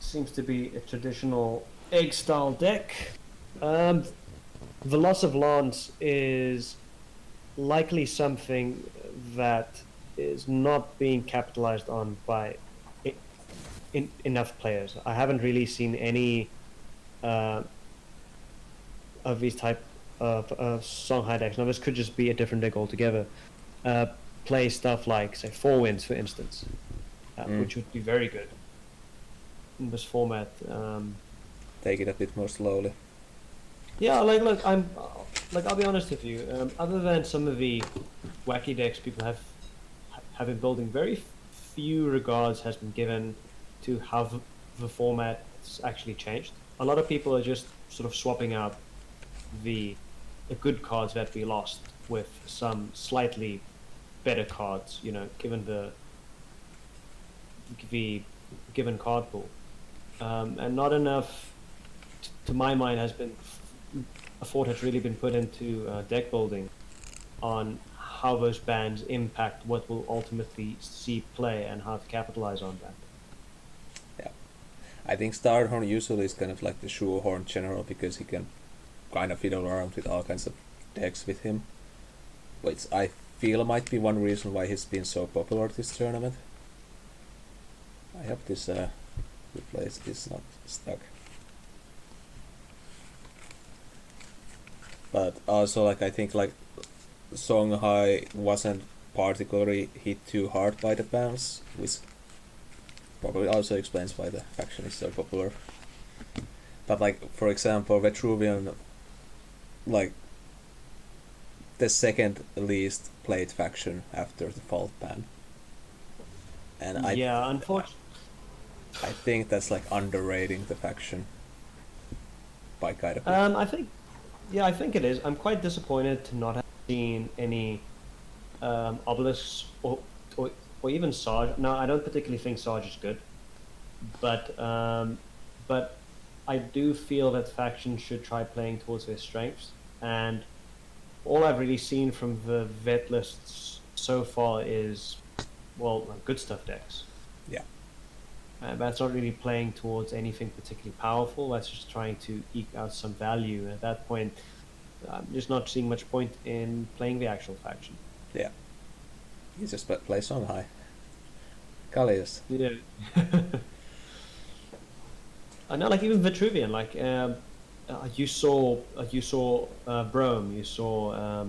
Speaker 2: Seems to be a traditional egg style deck. The loss of Lance is likely something that is not being capitalized on by enough players. I haven't really seen any of these type of Songhai decks. Now this could just be a different deck altogether. Play stuff like, say, 4 wins, for instance, which would be very good in this format.
Speaker 1: Take it a bit more slowly.
Speaker 2: Yeah, like, look, I'll be honest with you. Other than some of the wacky decks people have been building, very few regards has been given to how the format has actually changed. A lot of people are just sort of swapping out the good cards that we lost with some slightly better cards, you know, given the given card pool, and not enough, to my mind, has been a thought has really been put into deck building on how those bans impact what we'll ultimately see play and how to capitalize on that.
Speaker 1: Yeah, I think Starhorn usually is kind of like the shoehorn general because he can kind of fiddle around with all kinds of decks with him, which I feel might be one reason why he's been so popular this tournament. I hope this replace is not stuck. But also, like, I think like Songhai wasn't particularly hit too hard by the bans, which probably also explains why the faction is so popular. But like, for example, Vetruvian, like the second least played faction after the Fault ban. And
Speaker 2: unfortunately,
Speaker 1: I think that's like underrating the faction by kind of.
Speaker 2: I think it is. I'm quite disappointed to not have seen any obelisks or even Sarge. No, I don't particularly think Sarge is good, but I do feel that factions should try playing towards their strengths, and all I've really seen from the vet lists so far is, well, good stuff decks.
Speaker 1: Yeah.
Speaker 2: That's not really playing towards anything particularly powerful. That's just trying to eke out some value. And at that point, I'm just not seeing much point in playing the actual faction.
Speaker 1: Yeah. You just play Songhai. Kallius.
Speaker 2: Yeah. I know, like even Vitruvian, like you saw Brome, you saw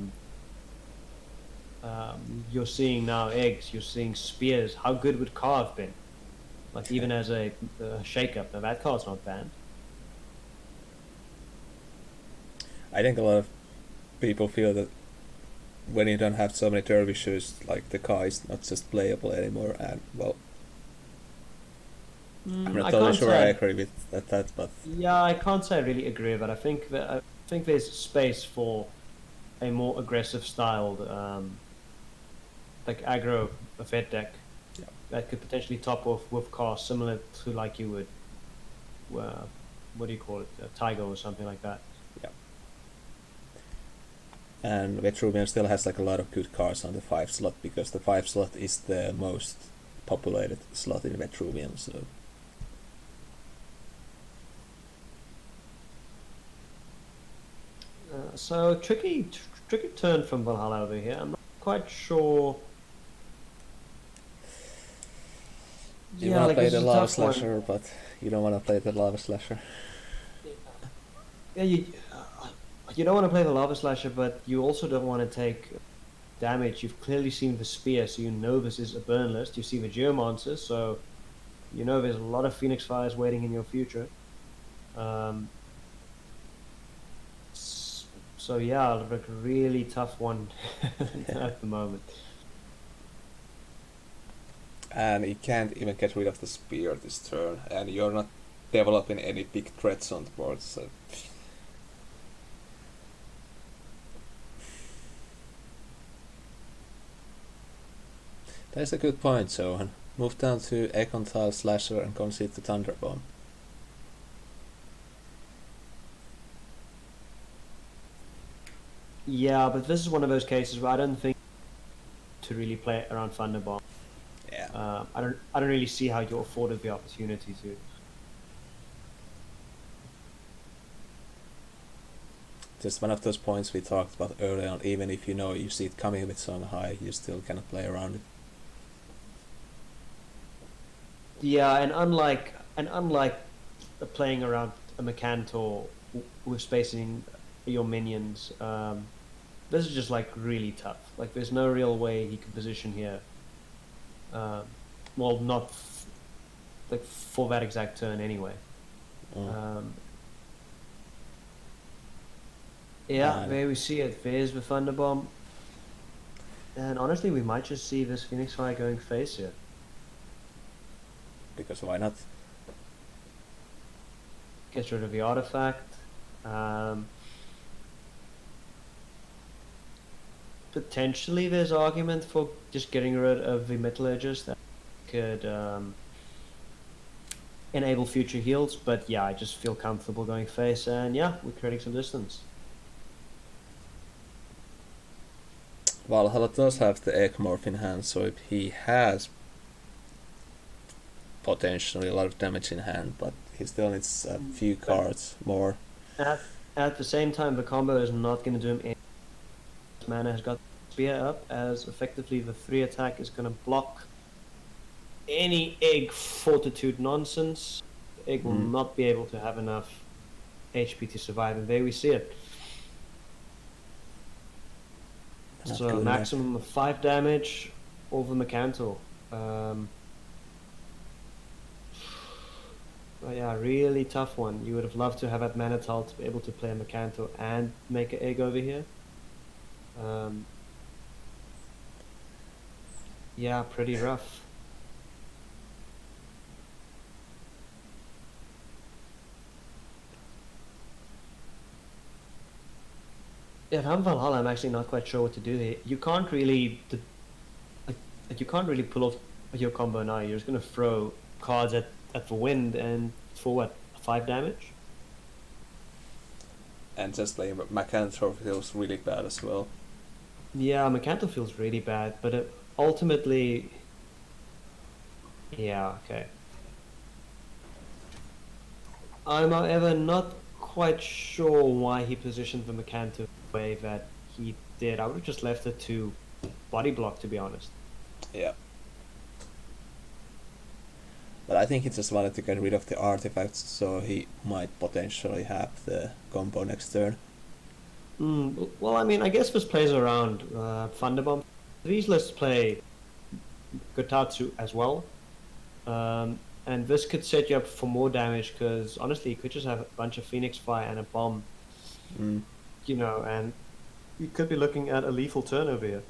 Speaker 2: you're seeing now eggs, you're seeing spears. How good would Ka have been? Like even as a shake-up, now that card's not banned.
Speaker 1: I think a lot of people feel that when you don't have so many dervishes, like the Ka is not just playable anymore, and well, I'm not totally sure I agree with that, but
Speaker 2: yeah, I can't say I really agree with that. I think there's space for a more aggressive styled, like aggro vet deck.
Speaker 1: Yeah.
Speaker 2: That could potentially top off with cast similar to like you would, what do you call it, a Tiger or something like that.
Speaker 1: Yeah. And Vetruvian still has like a lot of good cards on the 5 slot because the 5 slot is the most populated slot in Vetruvian. So
Speaker 2: so tricky turn from Valhalla over here. I'm not quite sure.
Speaker 1: you want to play
Speaker 2: this
Speaker 1: the
Speaker 2: is a
Speaker 1: Lava
Speaker 2: tough one.
Speaker 1: Slasher, but you don't want to play the Lava Slasher.
Speaker 2: Yeah, you don't want to play the Lava Slasher, but you also don't want to take damage. You've clearly seen the Spear, so you know this is a burn list. You see the Geomancer, so you know there's a lot of Phoenix Fires waiting in your future. So yeah, like a really tough one at the moment.
Speaker 1: And he can't even get rid of the spear this turn, and you're not developing any big threats on the board, so that's a good point, Sohan. Move down to Econtile Slasher and concede the Thunderbomb.
Speaker 2: Yeah, but this is one of those cases where I don't think to really play around Thunderbomb.
Speaker 1: Yeah.
Speaker 2: I don't really see how you're afforded the opportunity to.
Speaker 1: Just one of those points we talked about earlier on, even if you know you see it coming with Song High, you still cannot play around it.
Speaker 2: Yeah, and unlike playing around a Mercantor with spacing your minions, this is just like really tough. Like there's no real way he can position here. Well, not like for that exact turn anyway. Yeah, there we see it. There's the Thunderbomb. And honestly, we might just see this Phoenix Fire going face here.
Speaker 1: Because why not?
Speaker 2: Gets rid of the artifact. Potentially there's argument for just getting rid of the Metallurgist. That could enable future heals, but yeah, I just feel comfortable going face, and yeah, we're creating some distance.
Speaker 1: Valhalla does have the Ecmorph in hand, so if he has potentially a lot of damage in hand, but he still needs a few cards more.
Speaker 2: At the same time, the combo is not going to do him any. Mana has got Spear up, as effectively the 3 attack is going to block any Egg Fortitude nonsense. The Egg will not be able to have enough HP to survive, and there we see it. So maximum of 5 damage over Mercantor. Oh yeah, really tough one. You would have loved to have had Manital to be able to play a Mercantor and make an egg over here. Yeah, pretty rough. Yeah, if I'm Valhalla, I'm actually not quite sure what to do here. You can't really, you can't really pull off your combo now. You're just gonna throw cards at the wind, and for what, 5 damage?
Speaker 1: And just playing Mercantor feels really bad as well.
Speaker 2: Yeah, Mercantor feels really bad, but ultimately, yeah, okay. I'm however not quite sure why he positioned the Mercantor the way that he did. I would have just left it to body block, to be honest.
Speaker 1: Yeah. But I think he just wanted to get rid of the artifacts, so he might potentially have the combo next turn.
Speaker 2: Well, I mean, I guess this plays around Thunderbomb. These lists play Gotatsu as well. And this could set you up for more damage, because honestly, you could just have a bunch of Phoenix Fire and a bomb. You know, and you could be looking at a lethal turn over here.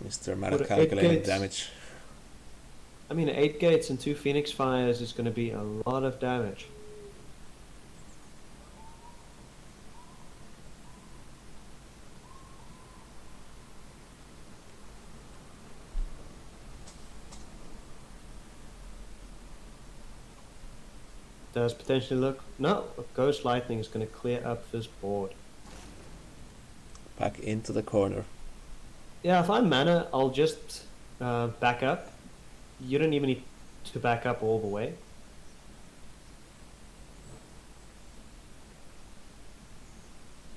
Speaker 1: Mr. Mad calculating damage.
Speaker 2: I mean, 8 gates and 2 Phoenix Fires is going to be a lot of damage. does potentially look... No, Ghost Lightning is going to clear up this board.
Speaker 1: Back into the corner.
Speaker 2: Yeah, if I'm mana, I'll just back up. You don't even need to back up all the way.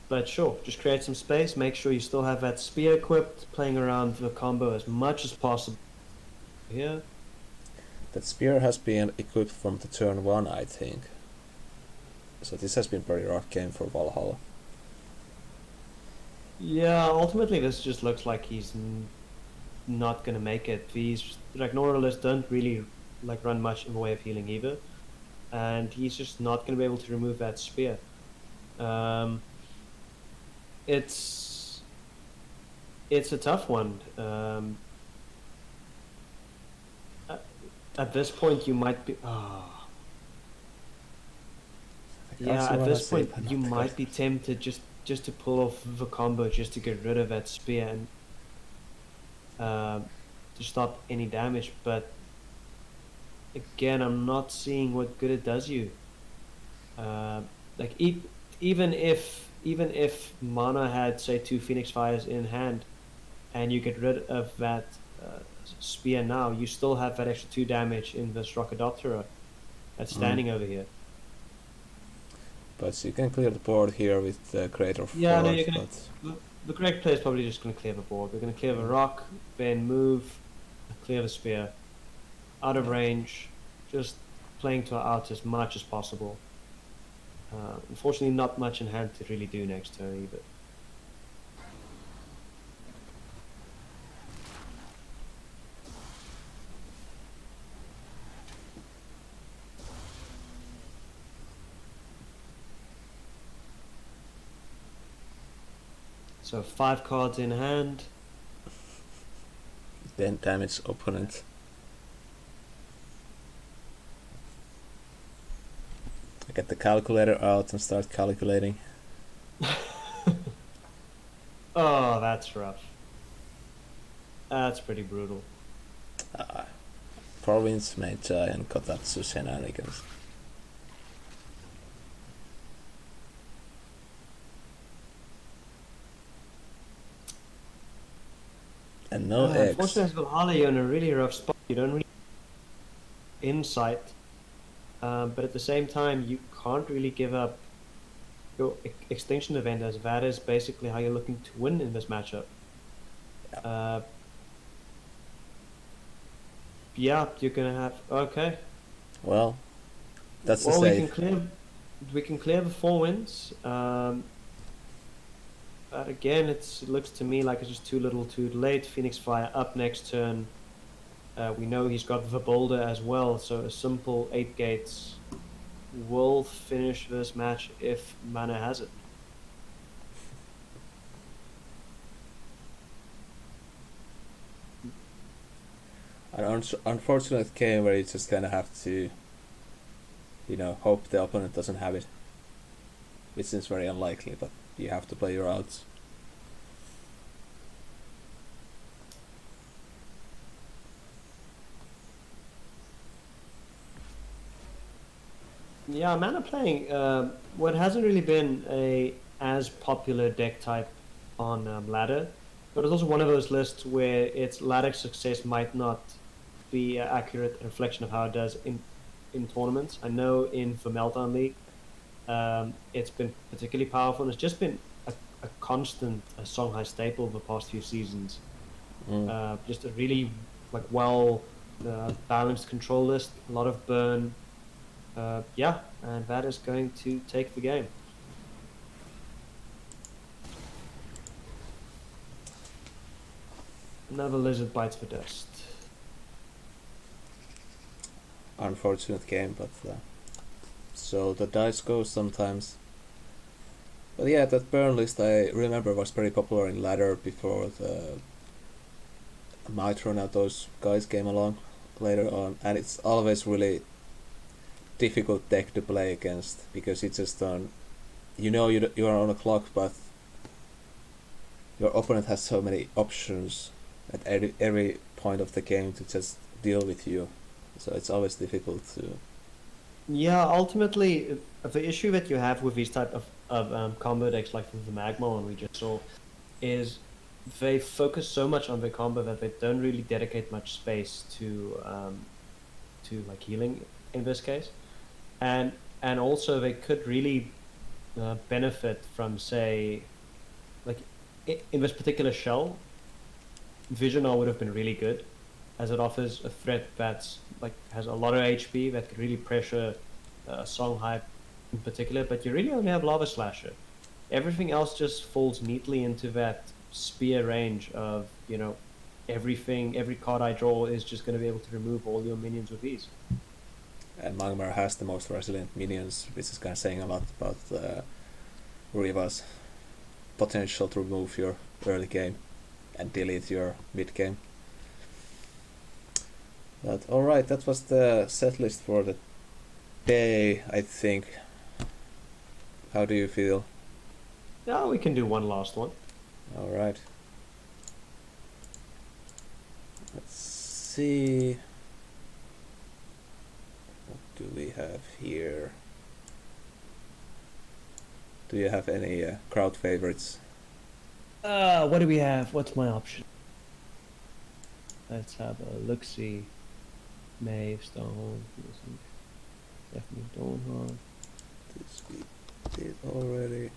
Speaker 2: But sure, just create some space, make sure you still have that spear equipped, playing around the combo as much as possible here.
Speaker 1: That spear has been equipped from the turn 1, I think. So this has been pretty rough game for Valhalla.
Speaker 2: Yeah, ultimately this just looks like he's not gonna make it. These, like, Noralists don't really like run much in the way of healing either. And he's just not gonna be able to remove that spear. It's a tough one. At this point, you might be. Oh. Yeah, at this point, you might be tempted just to pull off the combo, just to get rid of that spear and to stop any damage. But again, I'm not seeing what good it does you. Like even if mana had, say, 2 Phoenix Fires in hand, and you get rid of that spear now, you still have that extra 2 damage in this Rockodoptera that's standing over here.
Speaker 1: But you can clear the board here with the Creator
Speaker 2: Yeah, no,
Speaker 1: Force,
Speaker 2: you're gonna. The correct play is probably just going to clear the board. We're going to clear the rock, then move, clear the spear, out of range, just playing to out as much as possible. Unfortunately, not much in hand to really do next turn either. So 5 cards in hand.
Speaker 1: Then damage opponent. I get the calculator out and start calculating.
Speaker 2: Oh, that's rough. That's pretty brutal.
Speaker 1: Province Magi and Kotatsu shenanigans. And no eggs.
Speaker 2: Unfortunately, as Valhalla, you're in a really rough spot. You don't really insight, but at the same time, you can't really give up your extinction event, as that is basically how you're looking to win in this matchup. Yeah, you're gonna have okay.
Speaker 1: Well, that's the
Speaker 2: Well,
Speaker 1: save.
Speaker 2: we can clear the 4 wins. But again, it looks to me like it's just too little, too late. Phoenix Fire up next turn. We know he's got the Boulder as well, so a simple 8 gates will finish this match if mana has it.
Speaker 1: An unfortunate game where you just kind of have to, hope the opponent doesn't have it. Which seems very unlikely, but you have to play your outs.
Speaker 2: Yeah, mana playing what hasn't really been a as popular deck type on ladder, but it's also one of those lists where its ladder success might not be an accurate reflection of how it does in tournaments. I know in the Meltdown League, it's been particularly powerful, and it's just been a constant Songhai staple the past few seasons. Just a really well balanced control list, a lot of burn. Yeah, and that is going to take the game. Another lizard bites for dust.
Speaker 1: Unfortunate game, but so the dice goes sometimes. But yeah, that burn list I remember was very popular in ladder before the Mitron and those guys came along later on, and it's always really difficult deck to play against because you just don't, you are on a clock, but your opponent has so many options at every point of the game to just deal with you, so it's always difficult to
Speaker 2: Yeah, ultimately, the issue that you have with these type of combo decks, like the Magma one we just saw, is they focus so much on the combo that they don't really dedicate much space to like healing in this case, and also they could really benefit from, say, like in this particular shell, Visionar would have been really good, as it offers a threat that's like has a lot of HP that could really pressure Song Hype in particular. But you really only have Lava Slasher. Everything else just falls neatly into that spear range of, everything. Every card I draw is just going to be able to remove all your minions with ease.
Speaker 1: And Magmar has the most resilient minions, which is kind of saying a lot about Riva's potential to remove your early game and delete your mid game. But alright, that was the set list for the day, I think. How do you feel?
Speaker 2: Yeah, we can do one last one.
Speaker 1: Alright. Let's see. What do we have here? Do you have any crowd favorites?
Speaker 2: What do we have? What's my option? Let's have a look-see. Maeve, Stone, definitely Dawnhard.
Speaker 1: This we did already.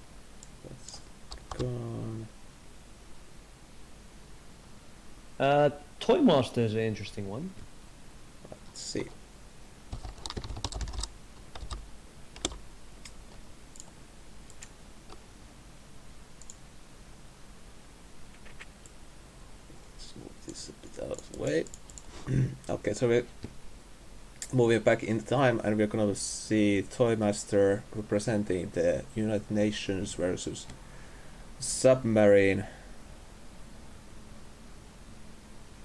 Speaker 1: That's gone.
Speaker 2: Toy Master is an interesting one.
Speaker 1: Let's see. Let's move this a bit out of the way. Okay, so we're moving back in time, and we're gonna see Toy Master representing the United Nations versus Submarine.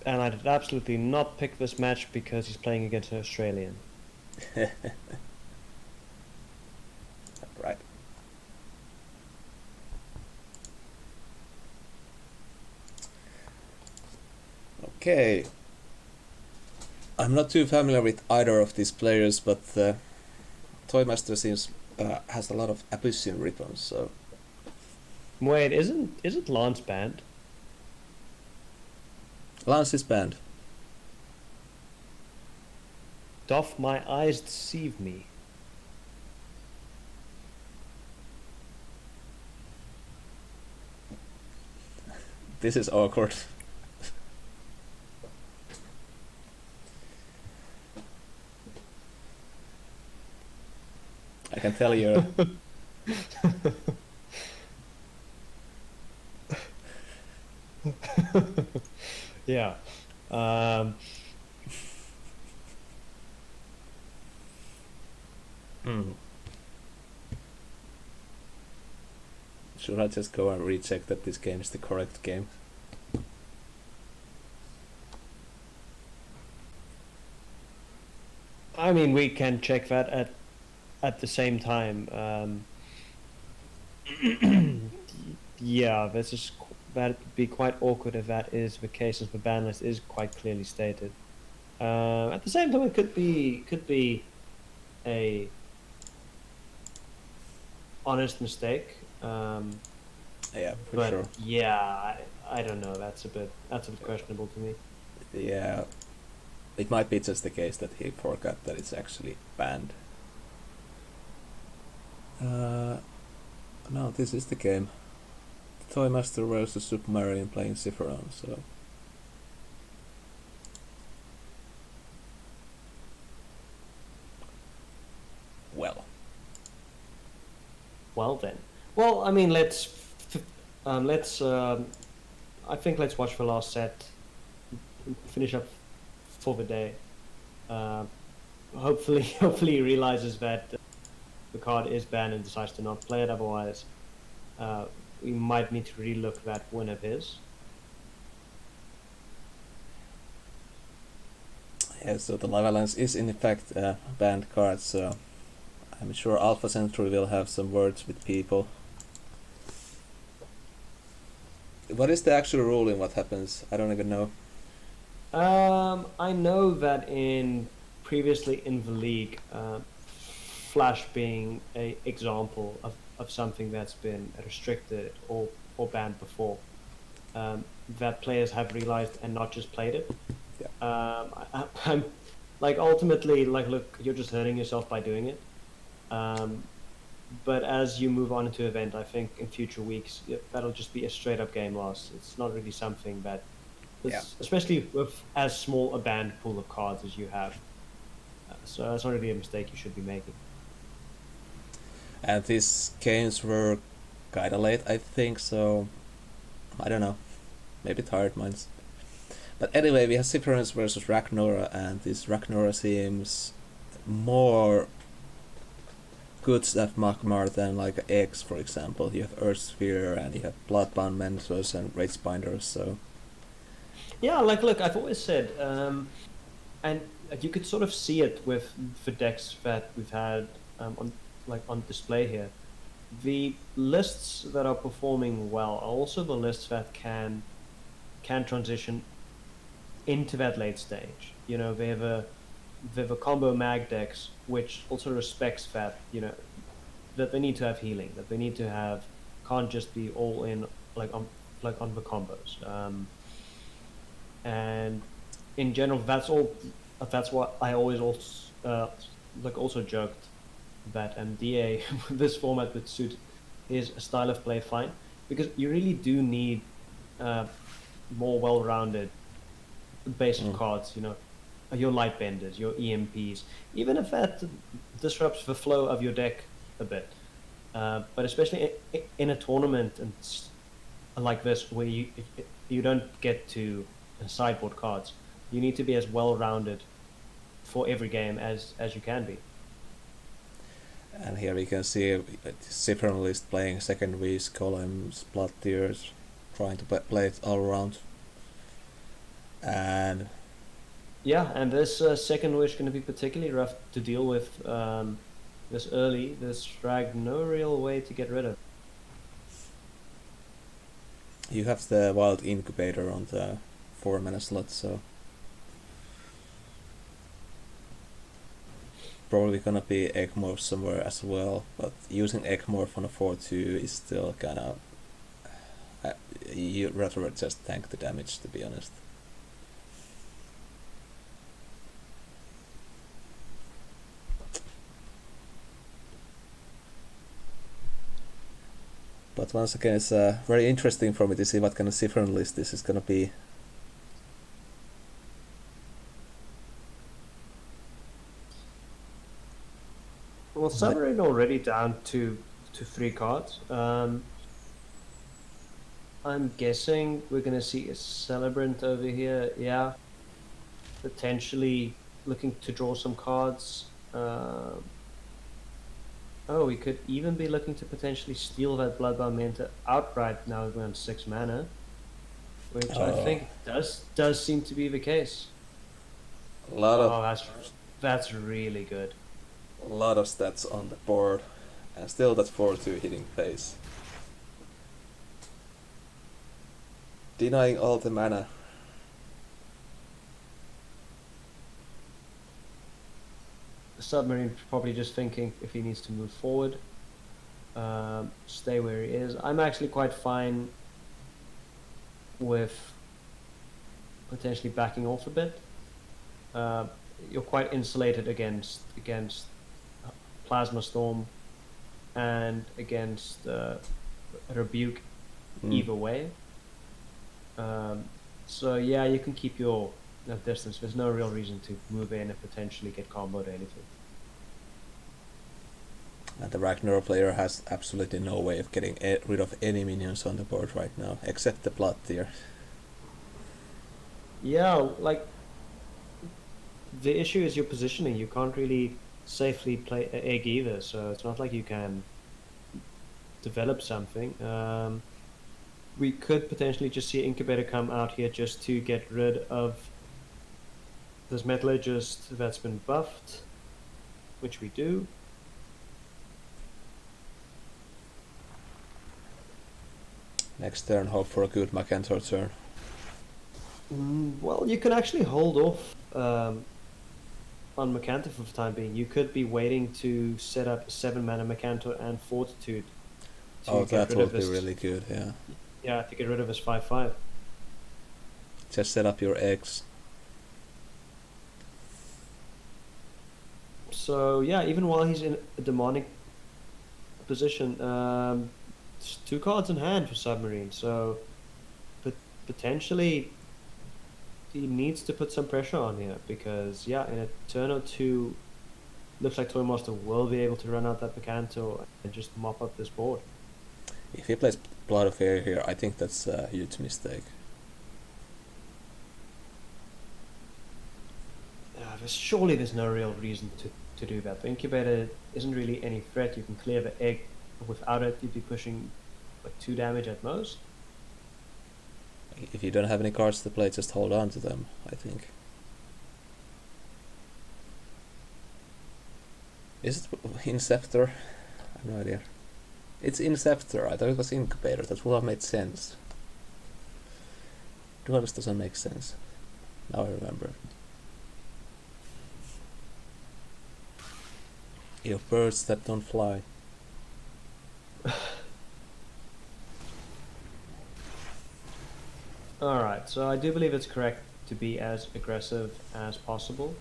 Speaker 2: And I did absolutely not pick this match because he's playing against an Australian.
Speaker 1: Right. Okay. I'm not too familiar with either of these players, but Toy Master seems has a lot of Abyssinian ribbons, so
Speaker 2: Wait, isn't Lance banned?
Speaker 1: Lance is banned.
Speaker 2: Doth my eyes deceive me?
Speaker 1: This is awkward. I can tell you.
Speaker 2: Yeah.
Speaker 1: Should I just go and recheck that this game is the correct game?
Speaker 2: I mean, we can check that at the same time. Yeah, that'd be quite awkward if that is the case, as the ban list is quite clearly stated. At the same time, it could be a honest mistake.
Speaker 1: Yeah, for
Speaker 2: But
Speaker 1: sure.
Speaker 2: yeah, I don't know. That's a bit questionable to me.
Speaker 1: Yeah, it might be just the case that he forgot that it's actually banned. No, this is the game. The Toy Master versus Submarine playing Sephiron, so... Well.
Speaker 2: Well then. Well, I mean, I think let's watch the last set, finish up for the day. Hopefully, hopefully he realizes that the card is banned and decides to not play it. Otherwise, we might need to relook that win of his.
Speaker 1: Yeah, so the Luvalon is in fact a banned card, so I'm sure Alpha Centauri will have some words with people. What is the actual ruling? What happens? I don't even know.
Speaker 2: I know that previously in the league, Flash being a example of something that's been restricted or banned before, that players have realized and not just played it.
Speaker 1: Yeah.
Speaker 2: I'm like, ultimately, like, look, you're just hurting yourself by doing it. But as you move on into event, I think in future weeks that'll just be a straight up game loss. It's not really something that,
Speaker 1: Yeah.
Speaker 2: especially with as small a banned pool of cards as you have. So that's not really a mistake you should be making.
Speaker 1: And these games were kinda late, I think, so I don't know. Maybe tired minds. But anyway, we have Cyprianus versus Ragnora, and this Ragnora seems more good stuff Magmar than like X, for example. You have Earth Sphere and you have Bloodbound Mentors and Rage Binders, so
Speaker 2: Yeah, like, look, I've always said, and you could sort of see it with the decks that we've had on display here. The lists that are performing well are also the lists that can transition into that late stage. You know, they have a combo mag decks which also respects that, you know, that they need to have healing, that they need to have, can't just be all in on the combos. And in general, that's what I always also joked that DA this format would suit his style of play fine, because you really do need more well-rounded base of cards, you know, your light benders, your EMPs, even if that disrupts the flow of your deck a bit. But especially in a tournament and like this, where you don't get to sideboard cards, you need to be as well-rounded for every game as you can be.
Speaker 1: and here we can see Cyprian list playing second Wish, Columns, Blood Tears, trying to play it all around. And
Speaker 2: yeah, and this second Wish going to be particularly rough to deal with this early. This drag no real way to get rid of.
Speaker 1: you have the Wild Incubator on the 4-mana slot, so probably gonna be Egg-Morph somewhere as well, but using Egg-Morph on a 4-2 is still kinda... you'd rather just tank the damage, to be honest. But once again, it's very interesting for me to see what kind of different list this is gonna be.
Speaker 2: Well, Submarine already down to 3 cards. I'm guessing we're going to see a Celebrant over here. Yeah, potentially looking to draw some cards. Oh, we could even be looking to potentially steal that Bloodbound Mentor outright now we're on 6 mana, which I think does seem to be the case.
Speaker 1: A lot of
Speaker 2: that's really good.
Speaker 1: a lot of stats on the board, and still that 4-2 hitting face. Denying all the mana.
Speaker 2: Submarine probably just thinking if he needs to move forward, stay where he is. I'm actually quite fine with potentially backing off a bit. You're quite insulated against Plasma Storm and against Rebuke either way. So yeah, you can keep your distance. There's no real reason to move in and potentially get comboed or anything.
Speaker 1: And the Ragnar player has absolutely no way of getting rid of any minions on the board right now, except the Blood Tier.
Speaker 2: Yeah, like, the issue is your positioning. You can't really safely play egg either, so it's not like you can develop something. We could potentially just see Incubator come out here just to get rid of this Metallurgist that's been buffed, which we do.
Speaker 1: Next turn, hope for a good Macantor turn.
Speaker 2: Well, you can actually hold off on Mercantor for the time being. You could be waiting to set up 7-mana Mercantor and Fortitude to
Speaker 1: Oh,
Speaker 2: get
Speaker 1: that
Speaker 2: rid of
Speaker 1: would be
Speaker 2: his
Speaker 1: really good, yeah.
Speaker 2: yeah, to get rid of his 5/5.
Speaker 1: Just set up your eggs.
Speaker 2: So yeah, even while he's in a demonic position, it's 2 cards in hand for Submarine. So potentially he needs to put some pressure on here because yeah, in a turn or two, looks like Toymaster will be able to run out that Picanto and just mop up this board.
Speaker 1: If he plays Blood of Air here, I think that's a huge mistake.
Speaker 2: Surely there's no real reason to do that. The Incubator isn't really any threat. You can clear the egg. Without it, you'd be pushing like 2 damage at most.
Speaker 1: If you don't have any cards to play, just hold on to them, I think. Is it Inceptor? I have no idea. It's Inceptor. I thought it was Incubator. That would have made sense. Duelyst doesn't make sense. Now I remember. You birds that don't fly.
Speaker 2: Alright, so I do believe it's correct to be as aggressive as possible.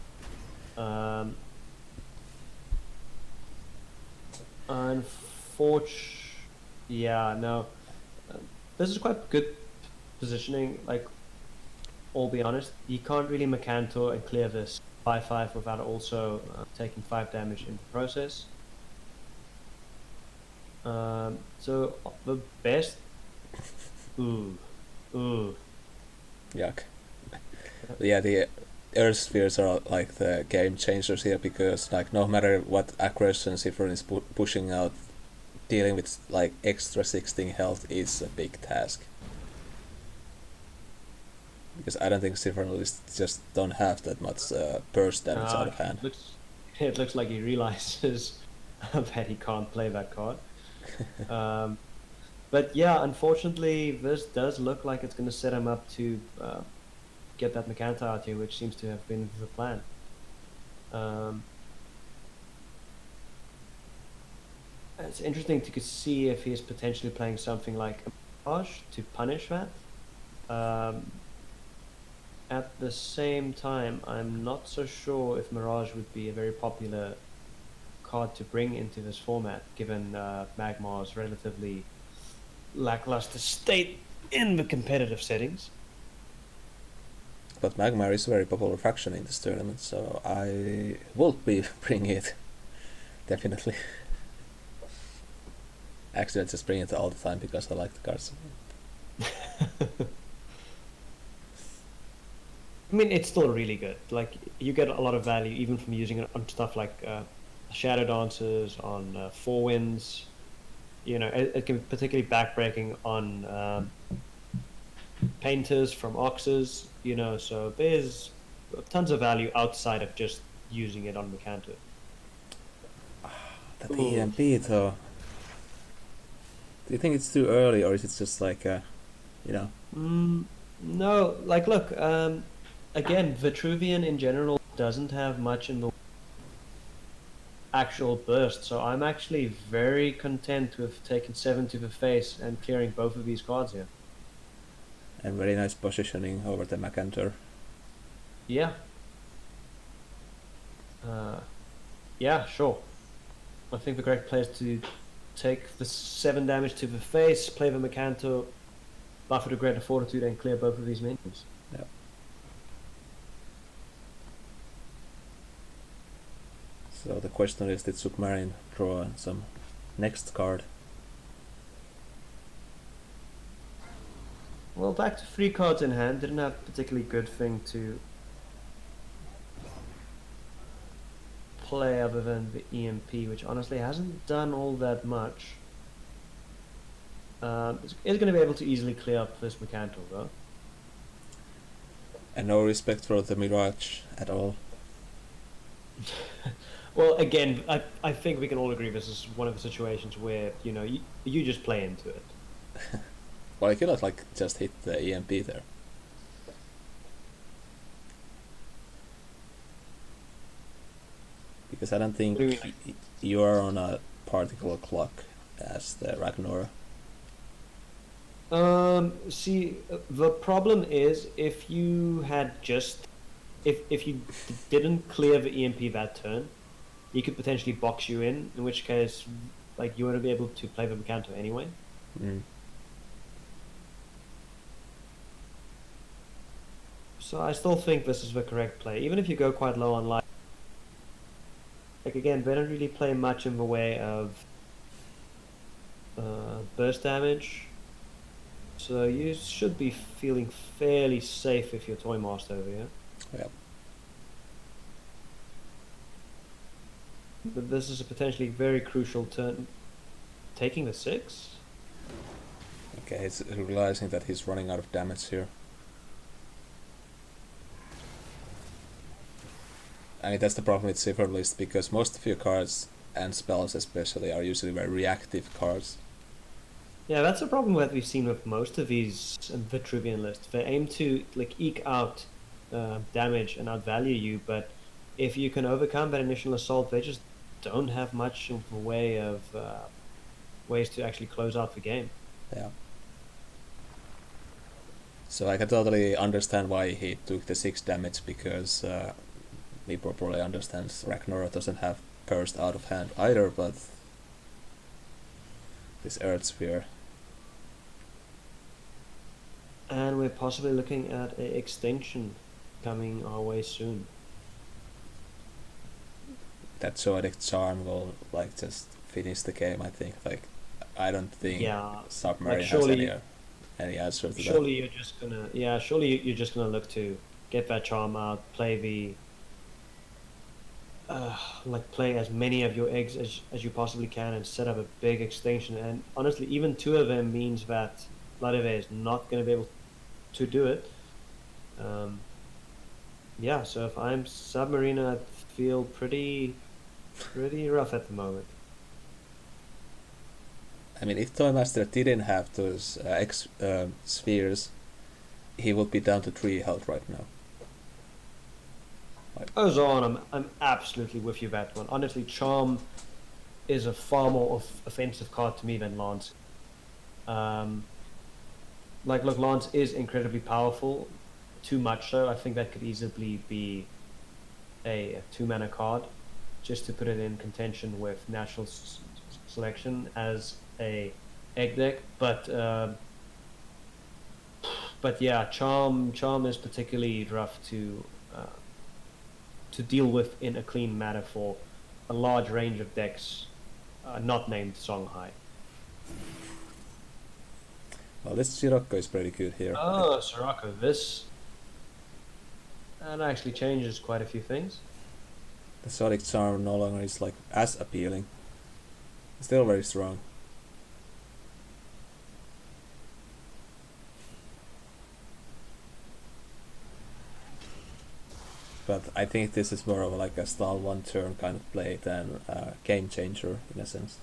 Speaker 2: Yeah, no. This is quite good positioning, like, I'll be honest. You can't really Mercantor and clear this 5/5 without also taking 5 damage in the process. So the best... Ooh.
Speaker 1: Yuck. Yeah, the Earth Spheres are like the game changers here because like no matter what aggression Sifron is pushing out, dealing with like extra 16 health is a big task. Because I don't think Sifron just don't have that much burst damage out of hand.
Speaker 2: It looks like he realizes that he can't play that card. But yeah, unfortunately, this does look like it's going to set him up to get that Mercantor out here, which seems to have been the plan. It's interesting to see if he's potentially playing something like a Mirage to punish that. At the same time, I'm not so sure if Mirage would be a very popular card to bring into this format, given Magmar's relatively lackluster state in the competitive settings.
Speaker 1: But Magmar is a very popular faction in this tournament, so I will be bringing it. Definitely. Actually, I just bring it all the time because I like the cards.
Speaker 2: I mean, it's still really good. Like, you get a lot of value even from using it on stuff like Shadow Dancers, on Four Winds. You know, it can be particularly backbreaking on Painters from Oxes, you know, so there's tons of value outside of just using it on Mercantor.
Speaker 1: That EMP though. Do you think it's too early or is it just like, you know?
Speaker 2: No, like, look, again, Vitruvian in general doesn't have much in the actual burst, so I'm actually very content with taking 7 to the face and clearing both of these cards here.
Speaker 1: And very nice positioning over the Mercantor.
Speaker 2: Yeah. Yeah, sure. I think the correct play is to take the 7 damage to the face, play the Mercantor, buff it a Greater Fortitude, and clear both of these minions.
Speaker 1: Yeah. So the question is, did Submarine draw some next card?
Speaker 2: Well, back to 3 cards in hand. Didn't have a particularly good thing to play other than the EMP, which honestly hasn't done all that much. It's going to be able to easily clear up this Mercantor, though.
Speaker 1: And no respect for the Mirage at all.
Speaker 2: Well, again, I think we can all agree this is one of the situations where, you know, you just play into it.
Speaker 1: Well, I cannot like just hit the EMP there. Because I don't think
Speaker 2: What do you mean?
Speaker 1: you are on a particular clock as the Ragnar.
Speaker 2: See, the problem is if you had just if you didn't clear the EMP that turn, he could potentially box you in which case, like, you wouldn't be able to play the Canto anyway.
Speaker 1: Mm.
Speaker 2: So I still think this is the correct play, even if you go quite low on life. Like, again, they don't really play much in the way of burst damage, so you should be feeling fairly safe if you're Toy Master over here.
Speaker 1: Yeah.
Speaker 2: But this is a potentially very crucial turn. Taking the 6?
Speaker 1: Okay, he's realizing that he's running out of damage here. I mean, that's the problem with Cypherlist, because most of your cards, and spells especially, are usually very reactive cards.
Speaker 2: Yeah, that's a problem that we've seen with most of these Vitruvian lists. They aim to, like, eke out damage and outvalue you, but if you can overcome that initial assault, they just don't have much in the way of ways to actually close out the game.
Speaker 1: Yeah. So I can totally understand why he took the 6 damage, because he properly understands Ragnar doesn't have burst out of hand either, but this Earth Sphere.
Speaker 2: And we're possibly looking at an extension coming our way soon.
Speaker 1: That Zoodic Charm will, like, just finish the game, I think. Like, I don't think Submarine
Speaker 2: like, surely,
Speaker 1: has any answer to
Speaker 2: surely you're just gonna surely you're just gonna look to get that charm out, play the like, play as many of your eggs as you possibly can and set up a big extinction. And honestly, even 2 of them means that Vladimir is not going to be able to do it. Yeah, so if I'm Submariner, I feel pretty rough at the moment.
Speaker 1: I mean, if Toymaster didn't have those spheres, he would be down to 3 health right now.
Speaker 2: Oh, Zon, I'm absolutely with you that one. Honestly, Charm is a far more offensive card to me than Lance. Like, look, Lance is incredibly powerful, too much so. I think that could easily be a 2-mana card, just to put it in contention with Natural Selection as a egg deck. But yeah, Charm is particularly rough to deal with in a clean manner for a large range of decks not named Songhai.
Speaker 1: Well, this Sirocco is pretty good here.
Speaker 2: Oh, Sirocco, that actually changes quite a few things.
Speaker 1: The Zoodic Charm no longer is, like, as appealing. Still very strong. But I think this is more of like a stall 1 turn kind of play than a game changer in a sense.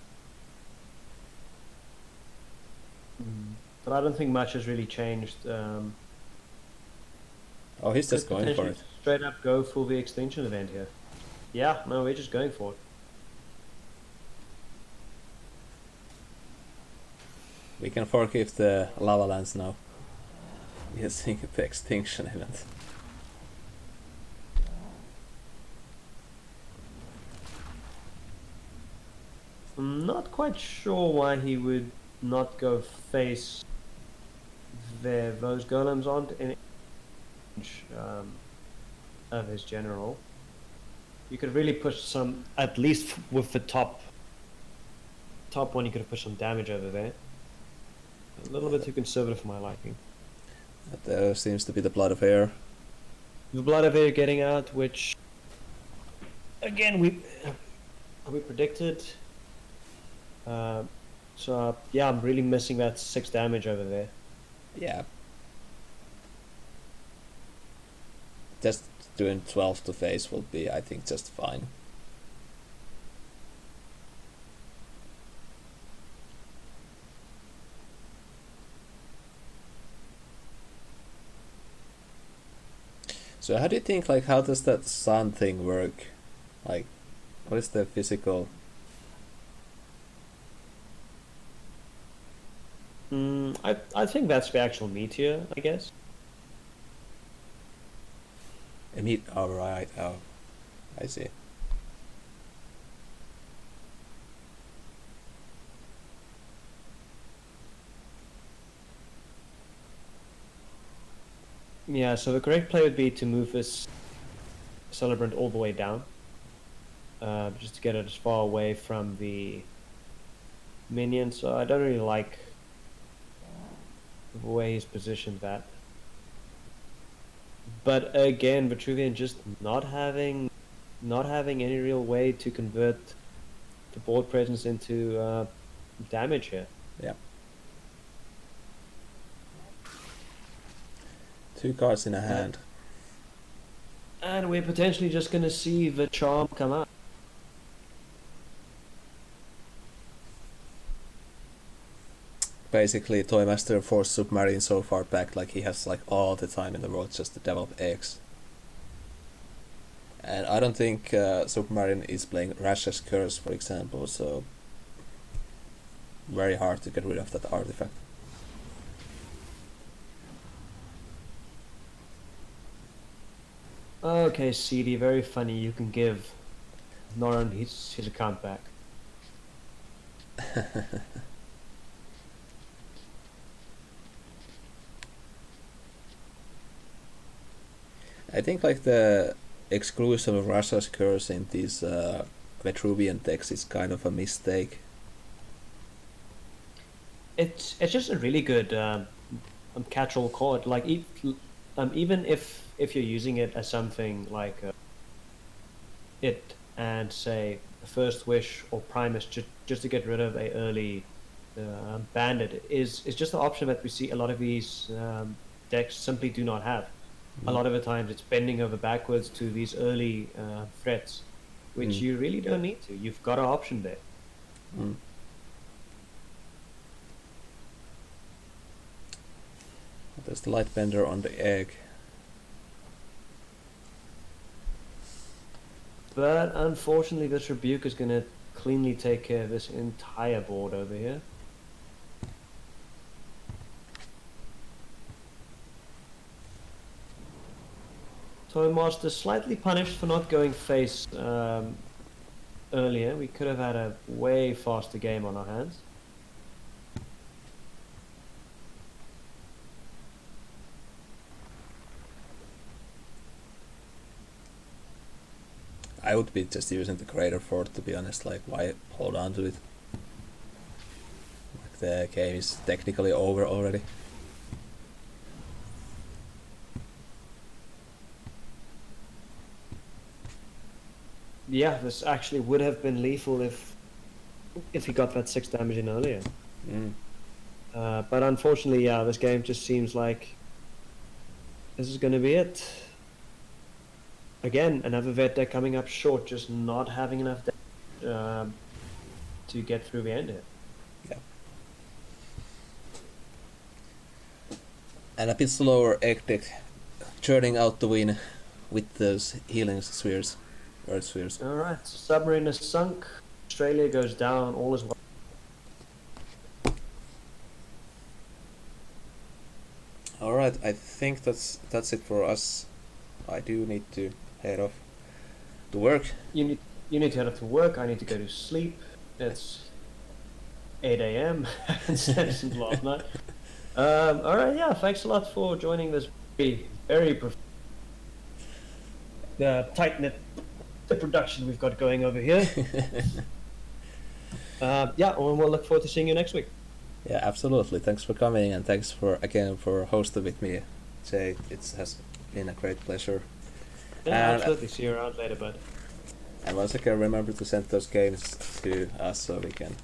Speaker 2: But I don't think much has really changed.
Speaker 1: Oh, he's just going for it.
Speaker 2: Straight up go for the extension event here. Yeah, no, we're just going for it.
Speaker 1: We can forgive the lava lands now. Yes, the extinction event.
Speaker 2: I'm not quite sure why he would not go face those golems aren't in range of his general. You could really push some, at least with the top one, you could have pushed some damage over there. A little bit too conservative for my liking.
Speaker 1: There seems to be the Blood of Air.
Speaker 2: The Blood of Air getting out, which again we predicted. So yeah, I'm really missing that 6 damage over there.
Speaker 1: Yeah. Just doing 12 to face will be, I think, just fine. So how do you think, like, how does that sun thing work? Like, What is the physical?
Speaker 2: I think that's the actual meteor, I guess.
Speaker 1: Alright, oh, I see.
Speaker 2: Yeah, so the correct play would be to move this celebrant all the way down. Just to get it as far away from the minion, so I don't really like the way he's positioned that. But again, Vitruvian just not having any real way to convert the board presence into damage here.
Speaker 1: Yeah. 2 cards in a hand.
Speaker 2: And we're potentially just going to see the charm come out.
Speaker 1: Basically, Toymaster forced Submarine so far back, like he has like all the time in the world just to develop eggs. And I don't think Submarine is playing Rash's Curse, for example, so very hard to get rid of that artifact.
Speaker 2: Okay, CD, very funny. You can give Noran his account back.
Speaker 1: I think like the exclusion of Russia's Curse in these Vitruvian decks is kind of a mistake.
Speaker 2: It's just a really good catch-all card. Like even if you're using it as something like it and say First Wish or Primus just to get rid of a early bandit is just an option that we see a lot of these decks simply do not have. A lot of the times it's bending over backwards to these early threats, which you really don't need to. You've got an option there.
Speaker 1: There's the Lightbender on the egg.
Speaker 2: But unfortunately this Rebuke is going to cleanly take care of this entire board over here. Toymaster slightly punished for not going face earlier. We could have had a way faster game on our hands.
Speaker 1: I would be just using the Greater Fort, to be honest. Like, why hold on to it? Like, the game is technically over already.
Speaker 2: Yeah, this actually would have been lethal if he got that 6 damage in earlier. But unfortunately, yeah, this game just seems like this is going to be it. Again, another vet deck coming up short, just not having enough damage to get through the end here.
Speaker 1: Yeah. And a bit slower egg deck, churning out the win with those healing spheres. Earth spheres.
Speaker 2: Alright, Submarine is sunk, Australia goes down, all is well.
Speaker 1: Alright, I think that's it for us. I do need to head off to work.
Speaker 2: You need to head off to work, I need to go to sleep. It's 8 AM instead of last night. Alright, yeah, thanks a lot for joining this very tight-knit production we've got going over here. Yeah, and we'll look forward to seeing you next week.
Speaker 1: Yeah, absolutely. Thanks for coming, and thanks for hosting with me, Jay. It has been a great pleasure.
Speaker 2: Yeah, absolutely. See you around later, bud.
Speaker 1: And once again, remember to send those games to us so we can